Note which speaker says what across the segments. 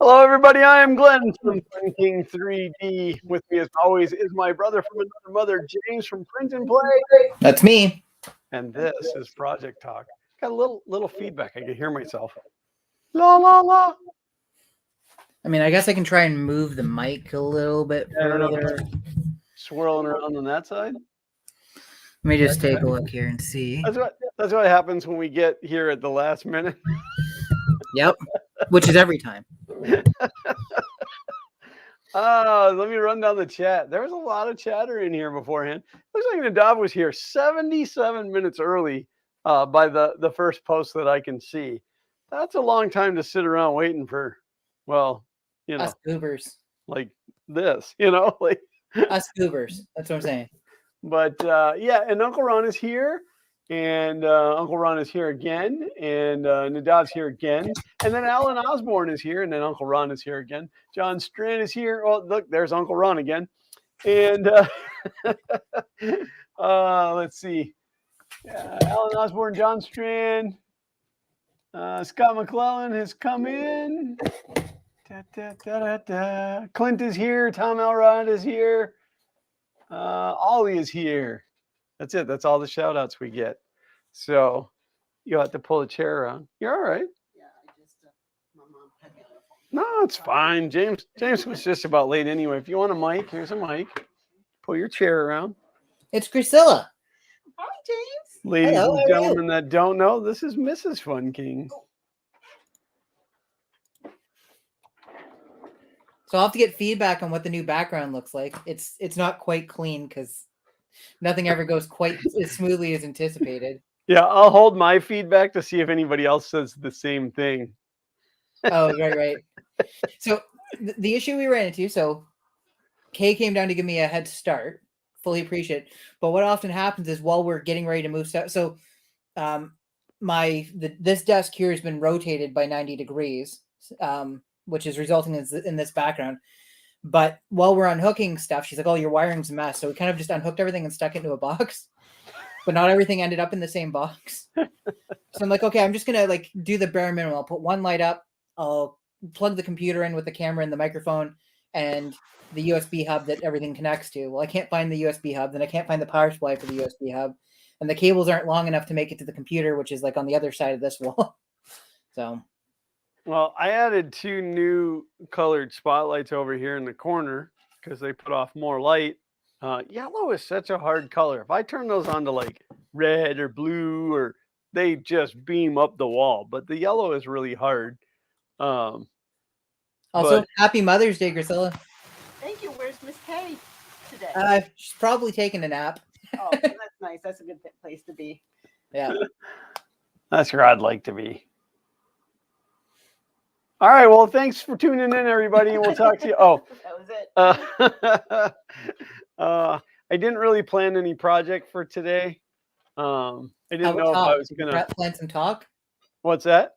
Speaker 1: Hello, everybody. I am Glenn from Fun King 3D. With me, as always, is my brother from another mother, James from Print N Play.
Speaker 2: That's me.
Speaker 1: And this is Project Talk. Got a little feedback. I can hear myself. La la la.
Speaker 2: I mean, I guess I can try and move the mic a little bit further.
Speaker 1: Swirling around on that side.
Speaker 2: Let me just take a look here and see.
Speaker 1: That's what happens when we get here at the last minute.
Speaker 2: Yep, which is every time.
Speaker 1: Let me run down the chat. There was a lot of chatter in here beforehand. Looks like Nadav was here 77 minutes early by the first post that I can see. That's a long time to sit around waiting for, well, you know.
Speaker 2: Us goobers.
Speaker 1: Like this, you know. Like
Speaker 2: us goobers. That's what I'm saying.
Speaker 1: But yeah, and Uncle Ron is here. And Uncle Ron is here again, and Nadav's here again, and then Alan Osborne is here, and then Uncle Ron is here again. John Strand is here. Oh, look, there's Uncle Ron again. And let's see, Alan Osborne, John Strand, Scott McClellan has come in. Clint is here. Tom Elrod is here. Ollie is here. That's it. That's all the shout outs we get. So you'll have to pull a chair around. You're all right.
Speaker 3: Yeah, I just, my mom had me on the phone.
Speaker 1: No, it's fine. James was just about late anyway. If you want a mic, here's a mic. Pull your chair around.
Speaker 2: It's Priscilla.
Speaker 3: Hi, James.
Speaker 1: Ladies and gentlemen that don't know, this is Mrs. Fun King.
Speaker 2: So I'll have to get feedback on what the new background looks like. It's not quite clean because nothing ever goes quite as smoothly as anticipated.
Speaker 1: Yeah, I'll hold my feedback to see if anybody else says the same thing.
Speaker 2: Oh, right. So the issue we ran into, so Kay came down to give me a head start. Fully appreciate it. But what often happens is while we're getting ready to move stuff, so this desk here has been rotated by 90 degrees, which is resulting in this background. But while we're unhooking stuff, she's like, oh, your wiring's a mess. So we kind of just unhooked everything and stuck it into a box. But not everything ended up in the same box. So I'm like, okay, I'm just going to do the bare minimum. I'll put one light up. I'll plug the computer in with the camera and the microphone and the USB hub that everything connects to. Well, I can't find the USB hub. Then I can't find the power supply for the USB hub. And the cables aren't long enough to make it to the computer, which is on the other side of this wall. So...
Speaker 1: Well, I added 2 new colored spotlights over here in the corner because they put off more light. Yellow is such a hard color. If I turn those on to red or blue, or they just beam up the wall. But the yellow is really hard.
Speaker 2: Also, happy Mother's Day, Priscilla.
Speaker 3: Thank you. Where's Miss Kay today?
Speaker 2: She's probably taking a nap.
Speaker 3: Oh, that's nice. That's a good place to be.
Speaker 2: Yeah.
Speaker 1: That's where I'd like to be. All right. Well, thanks for tuning in, everybody, and we'll talk to you. Oh,
Speaker 3: that was
Speaker 1: it. I didn't really plan any project for today. I didn't know if I was going to
Speaker 2: plan some talk.
Speaker 1: What's that?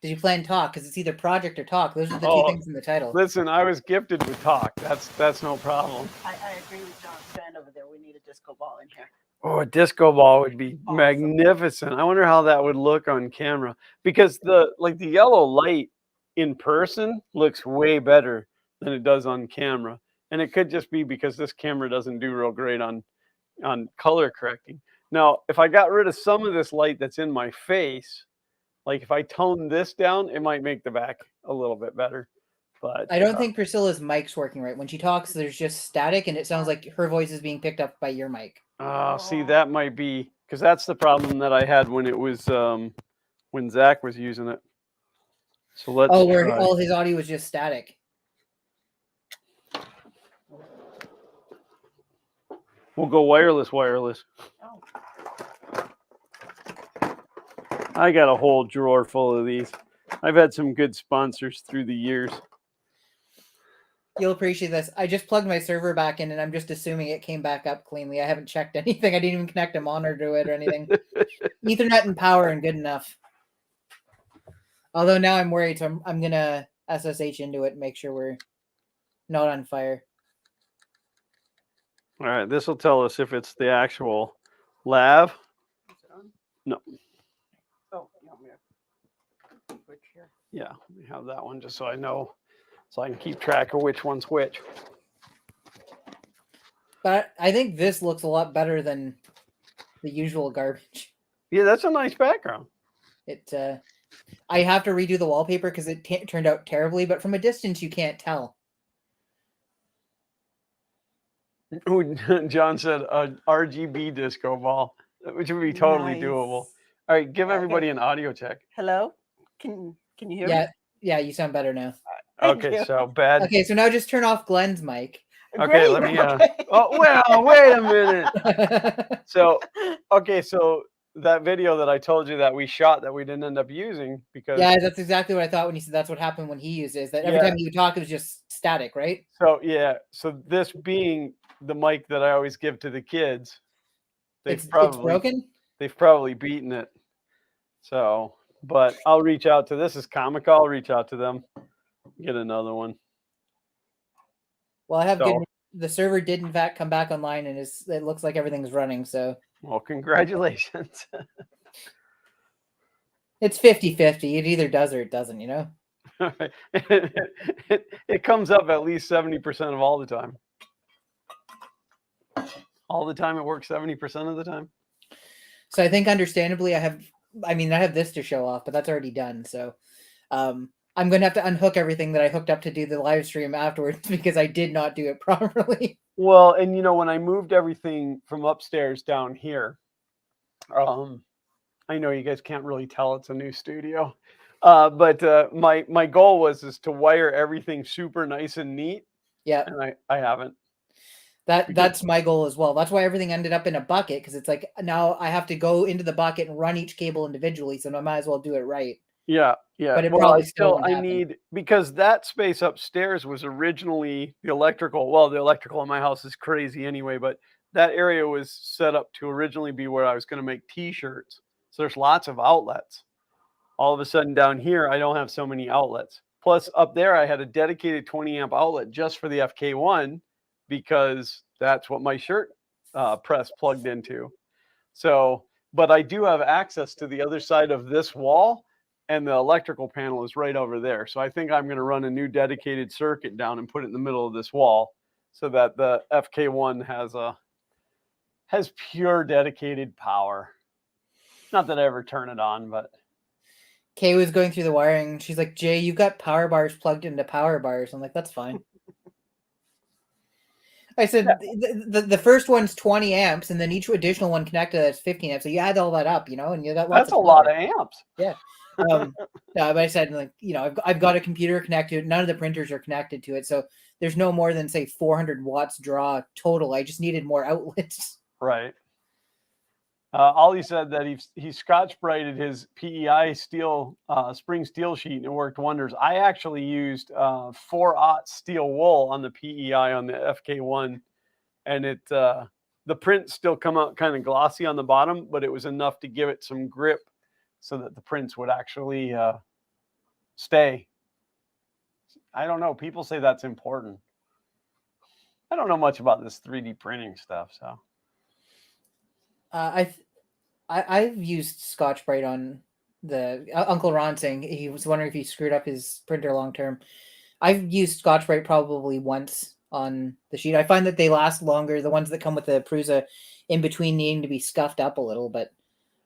Speaker 2: Did you plan talk? Because it's either project or talk. Those are the 2 things in the title.
Speaker 1: Listen, I was gifted with talk. That's no problem.
Speaker 3: I agree with John Strand over there. We need a disco ball in here.
Speaker 1: Oh, a disco ball would be magnificent. I wonder how that would look on camera, because the yellow light in person looks way better than it does on camera. And it could just be because this camera doesn't do real great on color correcting. Now, if I got rid of some of this light that's in my face, if I tone this down, it might make the back a little bit better. But
Speaker 2: I don't think Priscilla's mic's working right. When she talks, there's just static, and it sounds like her voice is being picked up by your mic.
Speaker 1: Oh, see, that might be, because that's the problem that I had when it was when Zach was using it. So let's
Speaker 2: where all his audio was just static.
Speaker 1: We'll go wireless.
Speaker 3: Oh.
Speaker 1: I got a whole drawer full of these. I've had some good sponsors through the years.
Speaker 2: You'll appreciate this. I just plugged my server back in, and I'm just assuming it came back up cleanly. I haven't checked anything. I didn't even connect a monitor to it or anything. Ethernet and power and good enough. Although now I'm worried, so I'm going to SSH into it and make sure we're not on fire.
Speaker 1: All right, this will tell us if it's the actual lav.
Speaker 3: Is it on?
Speaker 1: No.
Speaker 3: Oh, you want me to switch here?
Speaker 1: Yeah, we have that one just so I know so I can keep track of which one's which.
Speaker 2: But I think this looks a lot better than the usual garbage.
Speaker 1: Yeah, that's a nice background.
Speaker 2: It. I have to redo the wallpaper because it turned out terribly, but from a distance you can't tell.
Speaker 1: John said RGB disco ball, which would be totally
Speaker 3: Nice.
Speaker 1: doable. All right, give
Speaker 3: Okay.
Speaker 1: everybody an audio check.
Speaker 3: Hello? Can you hear me?
Speaker 2: Yeah, yeah, you sound better now.
Speaker 3: Thank
Speaker 1: Okay,
Speaker 3: you.
Speaker 1: so bad.
Speaker 2: Okay, so now just turn off Glenn's mic.
Speaker 1: Okay,
Speaker 3: Great,
Speaker 1: let me.
Speaker 3: okay.
Speaker 1: Oh well, wait a minute. So, okay, so that video that I told you that we shot that we didn't end up using because
Speaker 2: Yeah, that's exactly what I thought when he said that's what happened when he used it. Is that every
Speaker 1: Yeah.
Speaker 2: time you would talk, it was just static, right?
Speaker 1: So yeah, so this being the mic that I always give to the kids,
Speaker 2: It's broken.
Speaker 1: they've probably beaten it. So, but I'll reach out to this is comical. I'll reach out to them, get another one.
Speaker 2: Well, I have
Speaker 1: So-
Speaker 2: good news. The server did in fact come back online, and it looks like everything's running. So
Speaker 1: Well, congratulations.
Speaker 2: it's 50-50. It either does or it doesn't. You know.
Speaker 1: it comes up at least 70% of all the time. All the time it works 70% of the time.
Speaker 2: So I think, understandably, I have this to show off, but that's already done. So I'm going to have to unhook everything that I hooked up to do the live stream afterwards because I did not do it properly.
Speaker 1: Well, and when I moved everything from upstairs down here, I know you guys can't really tell it's a new studio, but my goal is to wire everything super nice and neat.
Speaker 2: Yeah,
Speaker 1: And I haven't.
Speaker 2: That's my goal as well. That's why everything ended up in a bucket, because it's like now I have to go into the bucket and run each cable individually, so I might as well do it right.
Speaker 1: Yeah.
Speaker 2: But it
Speaker 1: Well,
Speaker 2: probably still won't
Speaker 1: I
Speaker 2: happen.
Speaker 1: need, because that space upstairs was originally the electrical. Well, the electrical in my house is crazy anyway, but that area was set up to originally be where I was going to make t-shirts. So there's lots of outlets. All of a sudden down here, I don't have so many outlets. Plus up there, I had a dedicated 20 amp outlet just for the FK1 because that's what my shirt press plugged into. So, but I do have access to the other side of this wall, and the electrical panel is right over there. So I think I'm going to run a new dedicated circuit down and put it in the middle of this wall so that the FK1 has pure dedicated power. Not that I ever turn it on, but
Speaker 2: Kay was going through the wiring. She's like, Jay, you got power bars plugged into power bars. I'm like, that's fine. I said the first one's 20 amps, and then each additional one connected that's 15 amps. So you add all that up, and you got lots.
Speaker 1: That's a lot of amps.
Speaker 2: Yeah. But I said, like, I've got a computer connected. None of the printers are connected to it, so there's no more than say 400 watts draw total. I just needed more outlets.
Speaker 1: Right. Ollie said that he Scotch-Brighted his PEI steel spring steel sheet and it worked wonders. I actually used 4/0 steel wool on the PEI on the FK1, and it the prints still come out kind of glossy on the bottom, but it was enough to give it some grip so that the prints would actually stay. I don't know. People say that's important. I don't know much about this 3D printing stuff, so.
Speaker 2: I've used Scotch-Brite on the Uncle Ron saying he was wondering if he screwed up his printer long term. I've used Scotch-Brite probably once on the sheet. I find that they last longer, the ones that come with the Prusa, in between needing to be scuffed up a little. But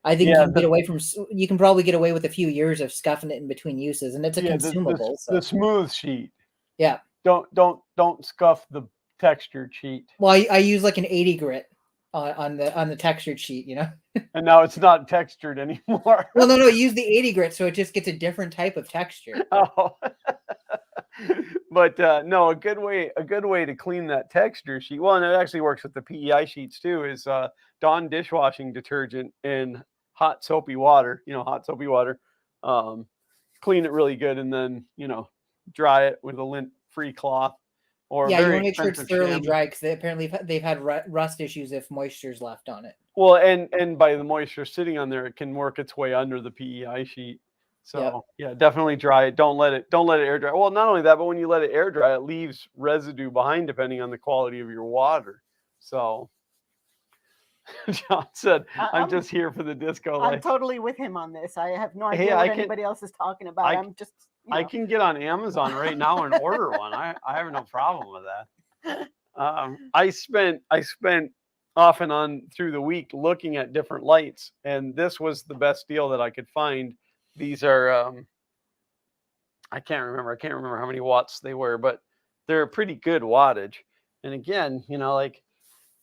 Speaker 2: I think you can probably get away with a few years of scuffing it in between uses, and it's a consumable.
Speaker 1: The smooth sheet.
Speaker 2: Yeah.
Speaker 1: Don't scuff the textured sheet.
Speaker 2: Well, I use like an 80 grit on the textured sheet,
Speaker 1: And now it's not textured anymore.
Speaker 2: Well, no, use the 80 grit, so it just gets a different type of texture.
Speaker 1: Oh. But no, a good way to clean that texture sheet. Well, and it actually works with the PEI sheets too. Is Dawn dishwashing detergent in hot soapy water. Clean it really good, and then dry it with a lint-free cloth. Or
Speaker 2: yeah, you want to make sure it's thoroughly
Speaker 1: chamois.
Speaker 2: dry because apparently they've had rust issues if moisture's left on it.
Speaker 1: Well, and by the moisture sitting on there, it can work its way under the PEI sheet. So yeah, definitely dry it. Don't let it air dry. Well, not only that, but when you let it air dry, it leaves residue behind depending on the quality of your water. So John said, I'm just here for the disco light.
Speaker 3: I'm totally with him on this. I have no idea what anybody else is talking about. I'm just you
Speaker 1: I
Speaker 3: know.
Speaker 1: can get on Amazon right now and order one. I have no problem with that. I spent off and on through the week looking at different lights, and this was the best deal that I could find. These are I can't remember how many watts they were, but they're a pretty good wattage. And again, like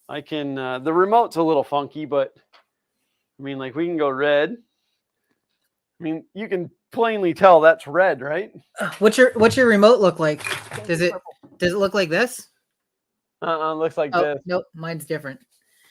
Speaker 1: I can the remote's a little funky, but I mean, like we can go red. I mean, you can plainly tell that's red, right?
Speaker 2: What's your remote look like?
Speaker 3: Pink
Speaker 2: Does
Speaker 3: and
Speaker 2: it
Speaker 3: purple.
Speaker 2: look like this?
Speaker 1: Looks like
Speaker 2: Oh,
Speaker 1: this.
Speaker 2: nope, mine's different.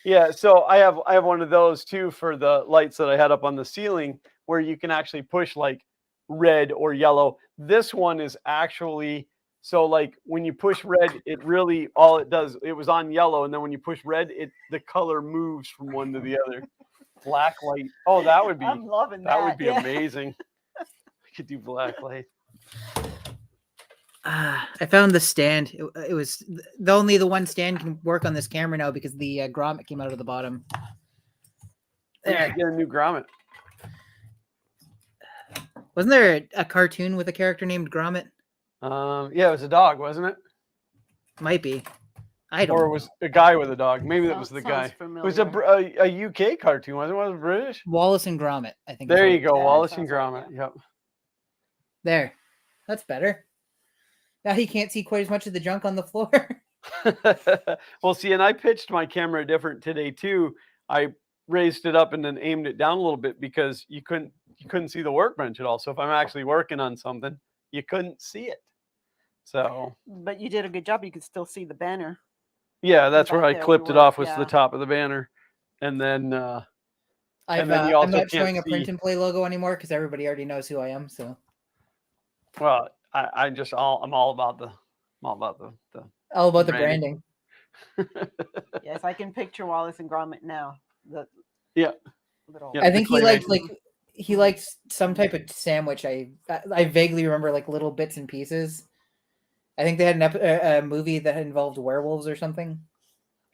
Speaker 1: Yeah, so I have one of those too for the lights that I had up on the ceiling, where you can actually push like red or yellow. This one is actually, so like when you push red, it really all it does, it was on yellow, and then when you push red, the color moves from one to the other. Black light. Oh,
Speaker 3: I'm loving that.
Speaker 1: that would be
Speaker 3: yeah.
Speaker 1: amazing. I could do black light.
Speaker 2: I found the stand. It was only the one stand can work on this camera now because the grommet came out of the bottom.
Speaker 1: We should
Speaker 2: There.
Speaker 1: get a new grommet.
Speaker 2: Wasn't there a cartoon with a character named Grommet?
Speaker 1: Yeah, it was a dog, wasn't it?
Speaker 2: Might be. I don't
Speaker 1: Or it
Speaker 2: know.
Speaker 1: was a guy with a dog. Maybe that was the
Speaker 3: Sounds
Speaker 1: guy. It was a UK cartoon, wasn't it? Was it British?
Speaker 2: Wallace and Gromit, I think.
Speaker 1: There you go,
Speaker 3: Yeah,
Speaker 1: Wallace and
Speaker 3: sounds right,
Speaker 1: Gromit. Yep.
Speaker 2: There. That's better. Now he can't see quite as much of the junk on the floor.
Speaker 1: Well, see, and I pitched my camera different today too. I raised it up and then aimed it down a little bit because you couldn't see the workbench at all. So if I'm actually working on something, you couldn't see it. So
Speaker 3: But you did a good job. You could still see the banner.
Speaker 1: yeah, that's where
Speaker 3: back
Speaker 1: I
Speaker 3: there
Speaker 1: clipped
Speaker 3: we
Speaker 1: it
Speaker 3: were,
Speaker 1: off with the
Speaker 3: yeah.
Speaker 1: top of the banner, and then
Speaker 2: I'm
Speaker 1: then you also
Speaker 2: not
Speaker 1: can't
Speaker 2: showing a
Speaker 1: see-
Speaker 2: Print N Play logo anymore because everybody already knows who I am. So
Speaker 1: well, I'm all about the
Speaker 2: all about the
Speaker 1: Branding.
Speaker 2: branding.
Speaker 3: Yes, I can picture Wallace and Gromit now. The
Speaker 1: Yeah.
Speaker 3: little.
Speaker 1: Yeah.
Speaker 2: I think he
Speaker 1: claymation.
Speaker 2: liked some type of sandwich. I vaguely remember like little bits and pieces. I think they had a movie that involved werewolves or something.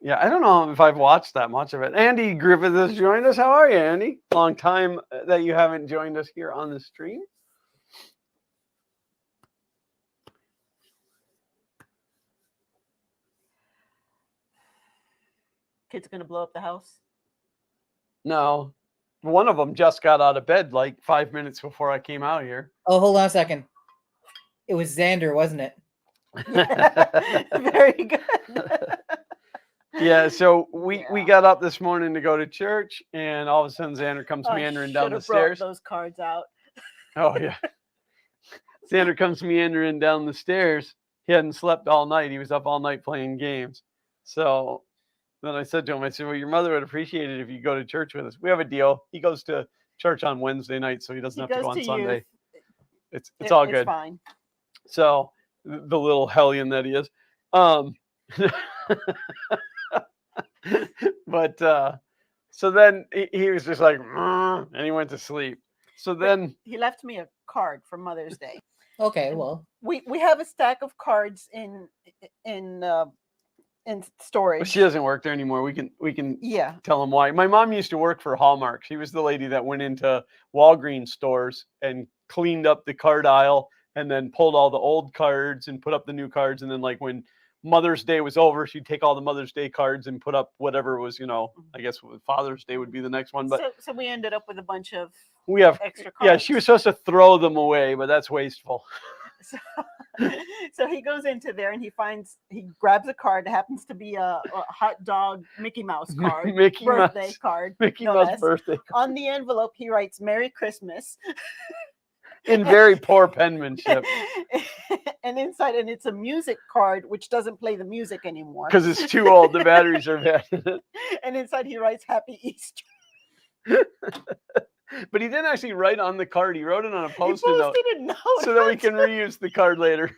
Speaker 1: Yeah, I don't know if I've watched that much of it. Andy Griffith has joined us. How are you, Andy? Long time that you haven't joined us here on the stream.
Speaker 3: Kids gonna blow up the house.
Speaker 1: No, one of them just got out of bed like 5 minutes before I came out here.
Speaker 2: Oh, hold on a second. It was Xander, wasn't it?
Speaker 3: Very good.
Speaker 1: Yeah, so we
Speaker 3: Yeah.
Speaker 1: got up this morning to go to church, and all of a sudden Xander comes
Speaker 3: I
Speaker 1: meandering down the
Speaker 3: should've brought
Speaker 1: stairs.
Speaker 3: those cards out.
Speaker 1: Oh yeah, Xander comes meandering down the stairs. He hadn't slept all night. He was up all night playing games. So then I said to him, I said, well, your mother would appreciate it if you go to church with us. We have a deal. He goes to church on Wednesday night, so he doesn't have to go on Sunday.
Speaker 3: Youth.
Speaker 1: It's all good.
Speaker 3: It's fine.
Speaker 1: So the little hellion that he is. But so then he was just like, and he went to sleep. So then
Speaker 3: He left me a card for Mother's Day.
Speaker 2: Okay, well,
Speaker 3: We have a stack of cards in storage.
Speaker 1: she doesn't work there anymore. We can
Speaker 3: Yeah.
Speaker 1: tell him why. My mom used to work for Hallmark. She was the lady that went into Walgreens stores and cleaned up the card aisle and then pulled all the old cards and put up the new cards. And then like when Mother's Day was over, she'd take all the Mother's Day cards and put up whatever was, I guess Father's Day would be the next one. But
Speaker 3: So we ended up with a bunch of
Speaker 1: we have,
Speaker 3: extra cards.
Speaker 1: yeah, she was supposed to throw them away, but that's wasteful.
Speaker 3: So he goes into there and he grabs a card that happens to be a hot dog Mickey Mouse card, birthday card.
Speaker 1: Mickey
Speaker 3: no
Speaker 1: Mouse
Speaker 3: less.
Speaker 1: birthday card.
Speaker 3: On the envelope, he writes "Merry Christmas"
Speaker 1: in very poor penmanship
Speaker 3: and inside, and it's a music card which doesn't play the music anymore
Speaker 1: because it's too old. The batteries are bad.
Speaker 3: And inside he writes "Happy Easter."
Speaker 1: But he didn't actually write on the card. He wrote it on a
Speaker 3: He
Speaker 1: post-it note
Speaker 3: posted a note
Speaker 1: so that we can reuse the card later.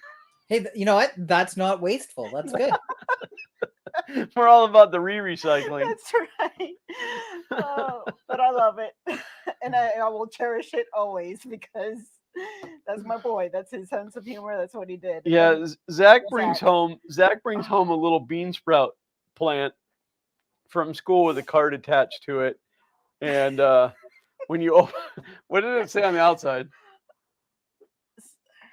Speaker 2: hey, you know what? That's not wasteful. That's good.
Speaker 1: We're all about the recycling.
Speaker 3: That's right. Oh, but I love it, and I will cherish it always because that's my boy. That's his sense of humor. That's what he did.
Speaker 1: Yeah,
Speaker 3: And
Speaker 1: Zach brings home a little bean sprout plant from school with a card attached to it, and when you open, what did it say on the outside?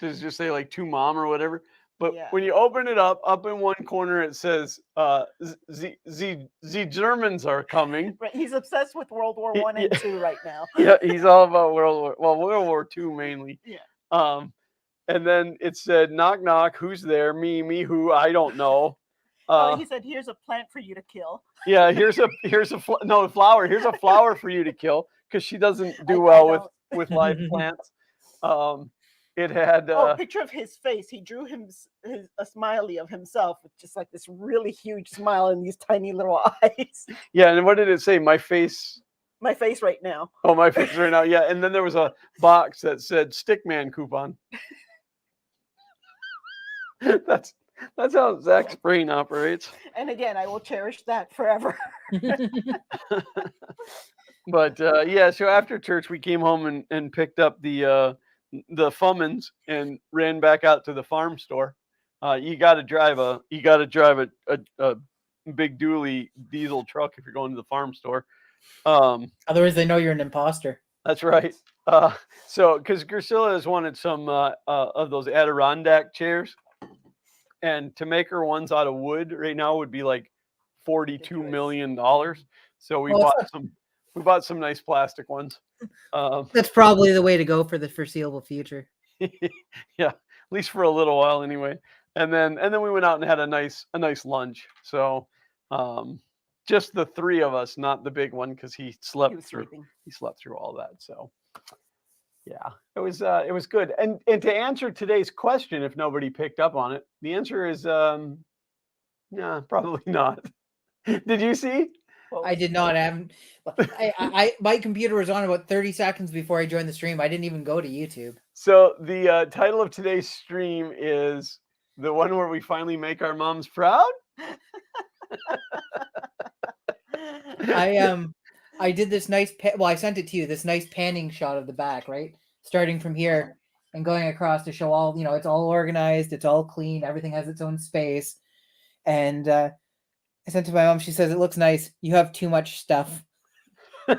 Speaker 1: does it just say like to mom or whatever? But
Speaker 3: Yeah.
Speaker 1: when you open it up in one corner it says the Germans are coming.
Speaker 3: Right. He's obsessed with World War One and Two right now.
Speaker 1: Yeah, he's all about World War II mainly.
Speaker 3: Yeah.
Speaker 1: And then it said, knock, knock, who's there? Me, who? I don't know.
Speaker 3: He said, here's a plant for you to kill.
Speaker 1: Yeah, here's a flower. Here's a flower for you to kill because she doesn't do
Speaker 3: I
Speaker 1: well
Speaker 3: don't.
Speaker 1: with live plants. It had
Speaker 3: A picture of his face. He drew a smiley of himself with just like this really huge smile and these tiny little eyes.
Speaker 1: Yeah, and what did it say? My face.
Speaker 3: My face right now.
Speaker 1: Oh, my face right now. Yeah, and then there was a box that said Stickman coupon. That's how Zach's brain operates.
Speaker 3: And again, I will cherish that forever.
Speaker 1: But yeah, so after church we came home and picked up the Fummins and ran back out to the farm store. You got to drive a big dually diesel truck if you're going to the farm store.
Speaker 2: Otherwise, they know you're an imposter.
Speaker 1: That's right. So because Priscilla has wanted some of those Adirondack chairs, and to make her ones out of wood right now would be like $42 million. So we bought some nice plastic ones.
Speaker 2: That's probably the way to go for the foreseeable future.
Speaker 1: Yeah, at least for a little while anyway. And then we went out and had a nice lunch. So just the three of us, not the big one, because he slept through all that. So yeah, it was good. And to answer today's question, if nobody picked up on it, the answer is nah, probably not. Did you see?
Speaker 2: I did not have. My computer was on about 30 seconds before I joined the stream. I didn't even go to YouTube.
Speaker 1: So the title of today's stream is the one where we finally make our moms proud.
Speaker 2: I did this nice. I sent it to you. This nice panning shot of the back, right, starting from here and going across to show all. It's all organized. It's all clean. Everything has its own space. And I sent it to my mom. She says it looks nice. You have too much stuff. I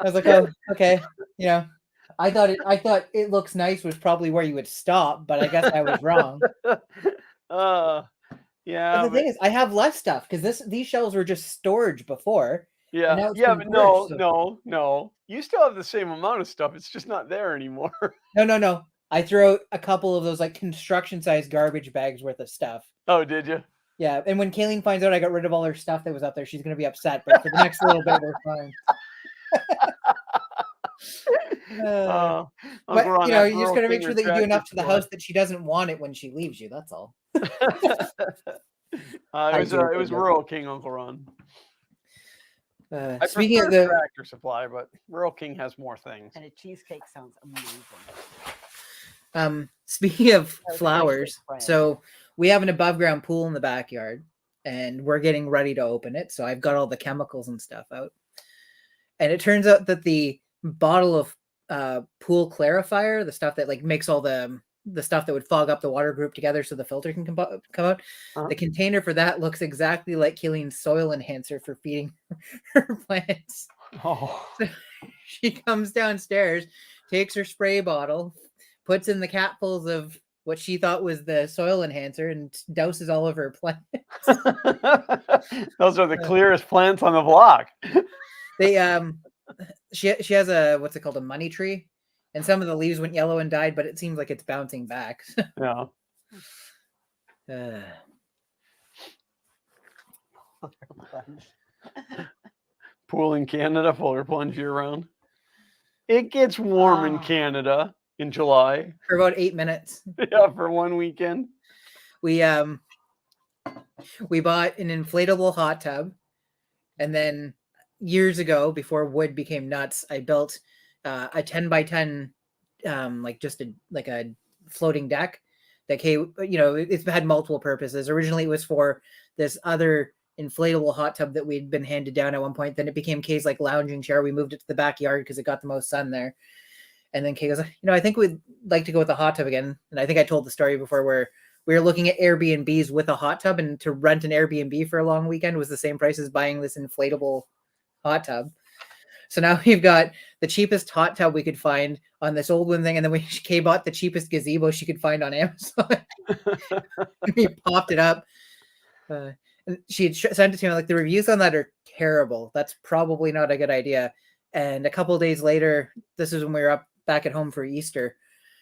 Speaker 2: was like, oh, okay. I thought it looks nice was probably where you would stop, but I guess I was wrong.
Speaker 1: Yeah.
Speaker 2: But the thing is, I have less stuff because these shelves were just storage before.
Speaker 1: Yeah. Yeah, but no. You still have the same amount of stuff. It's just not there anymore.
Speaker 2: No. I threw out a couple of those like construction-sized garbage bags worth of stuff.
Speaker 1: Oh, did you?
Speaker 2: Yeah, and when Kayleen finds out I got rid of all her stuff that was up there, she's gonna be upset. But for the next little bit, we're fine. But you just gotta make sure that you do enough to the house that she doesn't want it when she leaves you. That's all.
Speaker 1: It was Rural King, Uncle Ron.
Speaker 2: Speaking of the
Speaker 1: Tractor Supply, but Rural King has more things.
Speaker 3: And a cheesecake sounds amazing.
Speaker 2: Speaking of flowers, so we have an above ground pool in the backyard and we're getting ready to open it. So I've got all the chemicals and stuff out. And it turns out that the bottle of pool clarifier, the stuff that like makes all the stuff that would fog up the water group together so the filter can come out, the container for that looks exactly like Keeling's soil enhancer for feeding her plants.
Speaker 1: Oh.
Speaker 2: So she comes downstairs, takes her spray bottle, puts in the capfuls of what she thought was the soil enhancer and douses all of her plants.
Speaker 1: Those are the clearest plants on the block.
Speaker 2: She has a, what's it called, a money tree, and some of the leaves went yellow and died, but it seems like it's bouncing back.
Speaker 1: Yeah. Pool in Canada, polar plunge year round. It gets warm in Canada in July.
Speaker 2: For about 8 minutes.
Speaker 1: Yeah, for one weekend.
Speaker 2: We bought an inflatable hot tub, and then years ago, before wood became nuts, I built a 10 by 10, like a floating deck that it's had multiple purposes. Originally, it was for this other inflatable hot tub that we'd been handed down at one point. Then it became Kay's like lounging chair. We moved it to the backyard because it got the most sun there. And then Kay goes, I think we'd like to go with the hot tub again. And I think I told the story before where we were looking at Airbnbs with a hot tub, and to rent an Airbnb for a long weekend was the same price as buying this inflatable hot tub. So now we've got the cheapest hot tub we could find on this old one thing, and then Kay bought the cheapest gazebo she could find on Amazon. We popped it up. And she had sent it to me like, the reviews on that are terrible. That's probably not a good idea. And a couple of days later, this is when we were up back at home for Easter.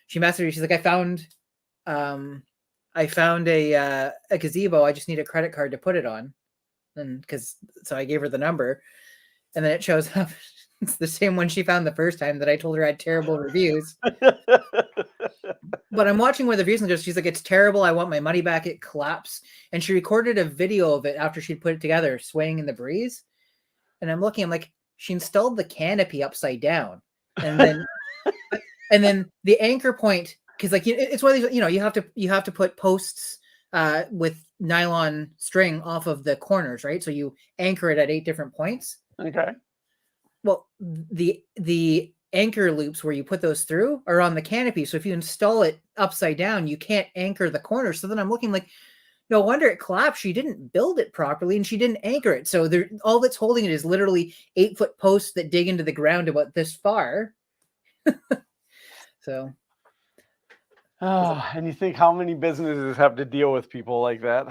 Speaker 2: She messaged me. She's like, I found a gazebo. I just need a credit card to put it on. And so I gave her the number, and then it shows up. It's the same one she found the first time that I told her had terrible reviews. But I'm watching where the reviews goes. She's like, it's terrible. I want my money back. It collapsed. And she recorded a video of it after she'd put it together, swaying in the breeze. And I'm like, she installed the canopy upside down. And then the anchor point, because like it's one of these, you have to put posts with nylon string off of the corners, right? So you anchor it at 8 different points.
Speaker 1: Okay.
Speaker 2: Well, the anchor loops where you put those through are on the canopy. So if you install it upside down, you can't anchor the corners. So then I'm looking like, no wonder it collapsed. She didn't build it properly and she didn't anchor it. So all that's holding it is literally 8-foot posts that dig into the ground about this far. So.
Speaker 1: Oh, and you think how many businesses have to deal with people like that?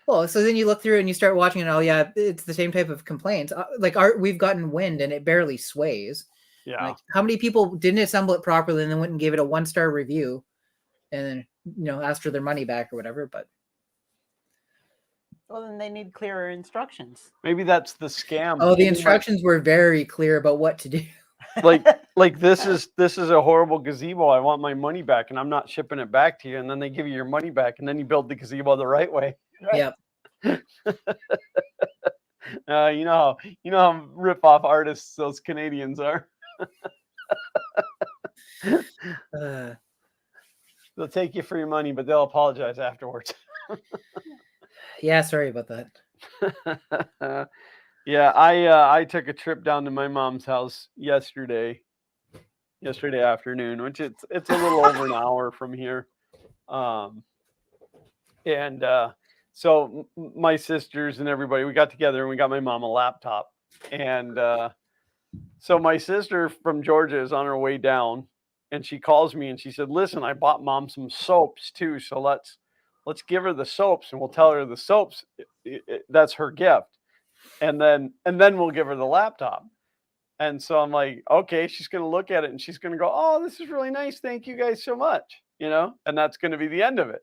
Speaker 2: Well, so then you look through and you start watching and yeah, it's the same type of complaints. Like we've gotten wind and it barely sways.
Speaker 1: Yeah.
Speaker 2: Like how many people didn't assemble it properly and then went and gave it a 1-star review and then, asked for their money back or whatever, but.
Speaker 3: Well, then they need clearer instructions.
Speaker 1: Maybe that's the scam.
Speaker 2: Oh, the instructions were very clear about what to do.
Speaker 1: like this is a horrible gazebo. I want my money back, and I'm not shipping it back to you. And then they give you your money back, and then you build the gazebo the right way.
Speaker 2: Right? Yep.
Speaker 1: You know how rip-off artists those Canadians are. They'll take you for your money, but they'll apologize afterwards.
Speaker 2: Yeah, sorry about that.
Speaker 1: Yeah, I took a trip down to my mom's house yesterday afternoon, which it's a little over an hour from here. So my sisters and everybody, we got together and we got my mom a laptop. And so my sister from Georgia is on her way down, and she calls me and she said, listen, I bought mom some soaps too. So let's give her the soaps, and we'll tell her the soaps, that's her gift. And then we'll give her the laptop. And so I'm like, okay, she's going to look at it and she's going to go, oh, this is really nice. Thank you guys so much. And that's going to be the end of it.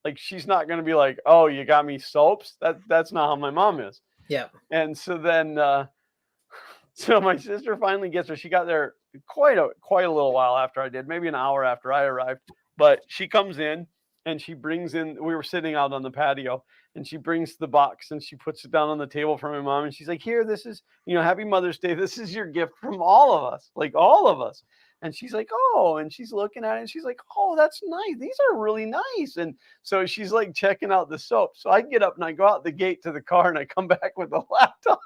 Speaker 1: Like, she's not going to be like, oh, you got me soaps. That's not how my mom is.
Speaker 2: Yeah.
Speaker 1: And so then, so my sister finally gets her. She got there quite a little while after I did, maybe an hour after I arrived, but she comes in and she brings in, we were sitting out on the patio, and she brings the box and she puts it down on the table for my mom. And she's like, here, this is, Happy Mother's Day. This is your gift from all of us, like all of us. And she's like, oh, and she's looking at it and she's like, oh, that's nice. These are really nice. And so she's like checking out the soap. So I get up and I go out the gate to the car and I come back with the laptop.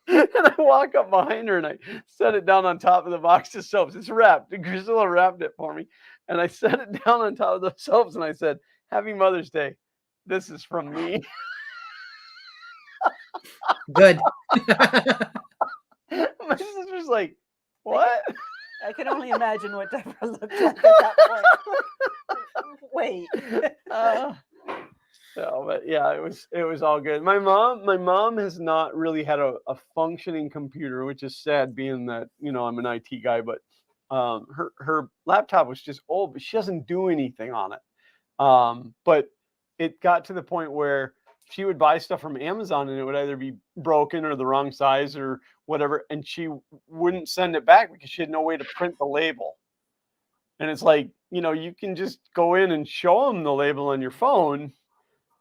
Speaker 1: And I walk up behind her and I set it down on top of the box of soaps. It's wrapped. Priscilla wrapped it for me. And I set it down on top of the soaps and I said, Happy Mother's Day. This is from me.
Speaker 2: Good.
Speaker 1: My sister's like, what?
Speaker 3: I can only imagine what Deborah looked like at that point. Wait.
Speaker 1: But yeah, it was all good. My mom has not really had a functioning computer, which is sad, being that I'm an IT guy. But her laptop was just old, but she doesn't do anything on it. But it got to the point where she would buy stuff from Amazon and it would either be broken or the wrong size or whatever, and she wouldn't send it back because she had no way to print the label. And it's like, you can just go in and show them the label on your phone,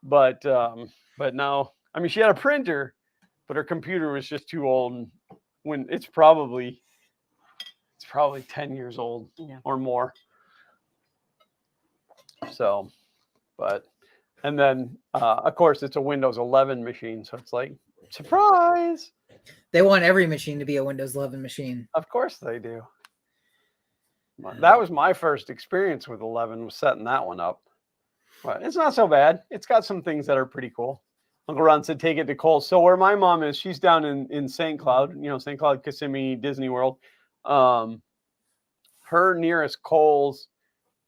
Speaker 1: but now, I mean, she had a printer, but her computer was just too old. And when it's probably 10 years old or more. So, and then, of course, it's a Windows 11 machine. So it's like, surprise.
Speaker 2: They want every machine to be a Windows 11 machine.
Speaker 1: Of course they do. That was my first experience with 11, was setting that one up. But it's not so bad. It's got some things that are pretty cool. Uncle Ron said, take it to Kohl's. So where my mom is, she's down in St. Cloud, St. Cloud, Kissimmee, Disney World. Her nearest Kohl's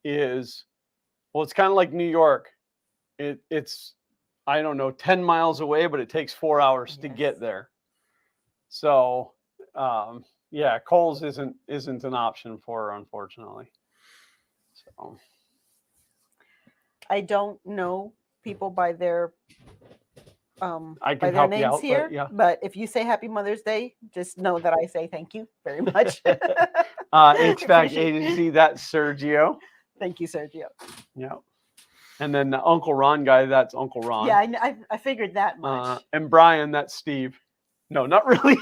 Speaker 1: is, well, it's kind of like New York. It's, I don't know, 10 miles away, but it takes 4 hours to get there. So, yeah, Kohl's isn't an option for her, unfortunately. So
Speaker 3: I don't know people by their
Speaker 1: I
Speaker 3: by
Speaker 1: can
Speaker 3: their
Speaker 1: help you
Speaker 3: names
Speaker 1: out,
Speaker 3: here. But if you say Happy Mother's Day, just know that I say thank you very much.
Speaker 1: HVAC agency, that's Sergio.
Speaker 3: Thank you, Sergio.
Speaker 1: Yeah. And then the Uncle Ron guy, that's Uncle Ron.
Speaker 3: Yeah, I figured that much.
Speaker 1: And Brian, that's Steve. No, not really.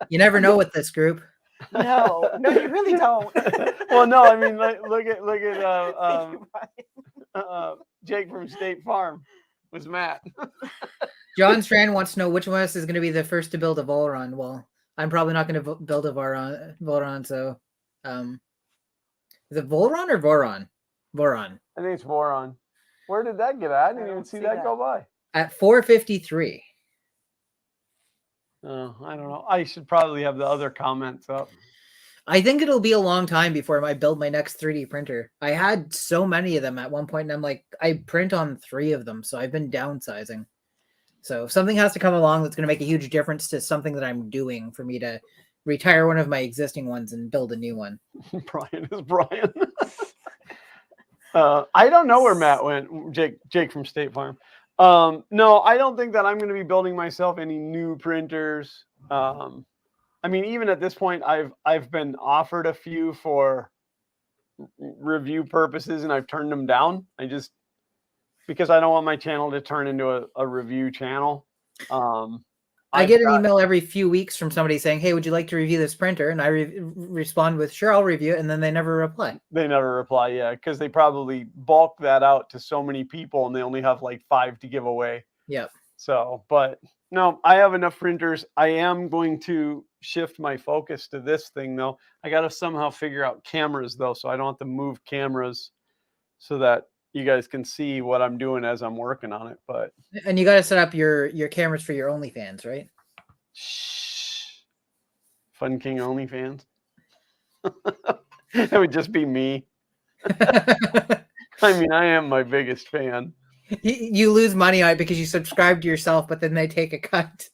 Speaker 2: You never know with this group.
Speaker 3: No, you really don't.
Speaker 1: Well, no, I mean, look at Jake from State Farm was Matt.
Speaker 2: John Strand wants to know which one of us is going to be the first to build a Volron. Well, I'm probably not going to build a Volron, so is it Volron or Voron? Voron.
Speaker 1: I think it's Voron. Where did that get at? I didn't even see that go by.
Speaker 2: At 453.
Speaker 1: Oh, I don't know. I should probably have the other comments up.
Speaker 2: I think it'll be a long time before I build my next 3D printer. I had so many of them at one point, and I'm like, I print on 3 of them, so I've been downsizing. So if something has to come along that's going to make a huge difference to something that I'm doing for me to retire one of my existing ones and build a new one.
Speaker 1: Brian is Brian. I don't know where Matt went. Jake from State Farm. No, I don't think that I'm going to be building myself any new printers. I mean, even at this point, I've been offered a few for review purposes, and I've turned them down. Because I don't want my channel to turn into a review channel.
Speaker 2: I get an email every few weeks from somebody saying, hey, would you like to review this printer? And I respond with, sure, I'll review it. And then they never reply.
Speaker 1: They never reply, yeah, because they probably bulk that out to so many people and they only have like 5 to give away.
Speaker 2: Yep.
Speaker 1: So, but no, I have enough printers. I am going to shift my focus to this thing, though. I got to somehow figure out cameras, though, so I don't have to move cameras so that you guys can see what I'm doing as I'm working on it. But
Speaker 2: and you got to set up your cameras for your OnlyFans, right?
Speaker 1: Shh. Fun King OnlyFans. It would just be me. I mean, I am my biggest fan.
Speaker 2: You lose money on it because you subscribe to yourself, but then they take a cut.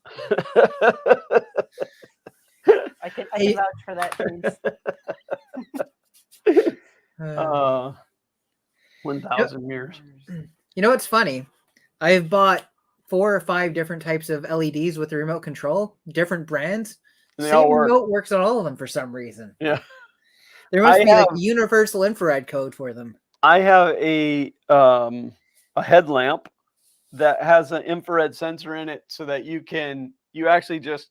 Speaker 3: I can vouch for that, James.
Speaker 1: 1,000 mirrors.
Speaker 2: You know what's funny? I've bought 4 or 5 different types of LEDs with the remote control, different brands.
Speaker 1: And they
Speaker 2: Same
Speaker 1: all work.
Speaker 2: remote works on all of them for some reason.
Speaker 1: Yeah.
Speaker 2: There must be like a universal infrared code for them.
Speaker 1: I have a headlamp that has an infrared sensor in it so that you actually just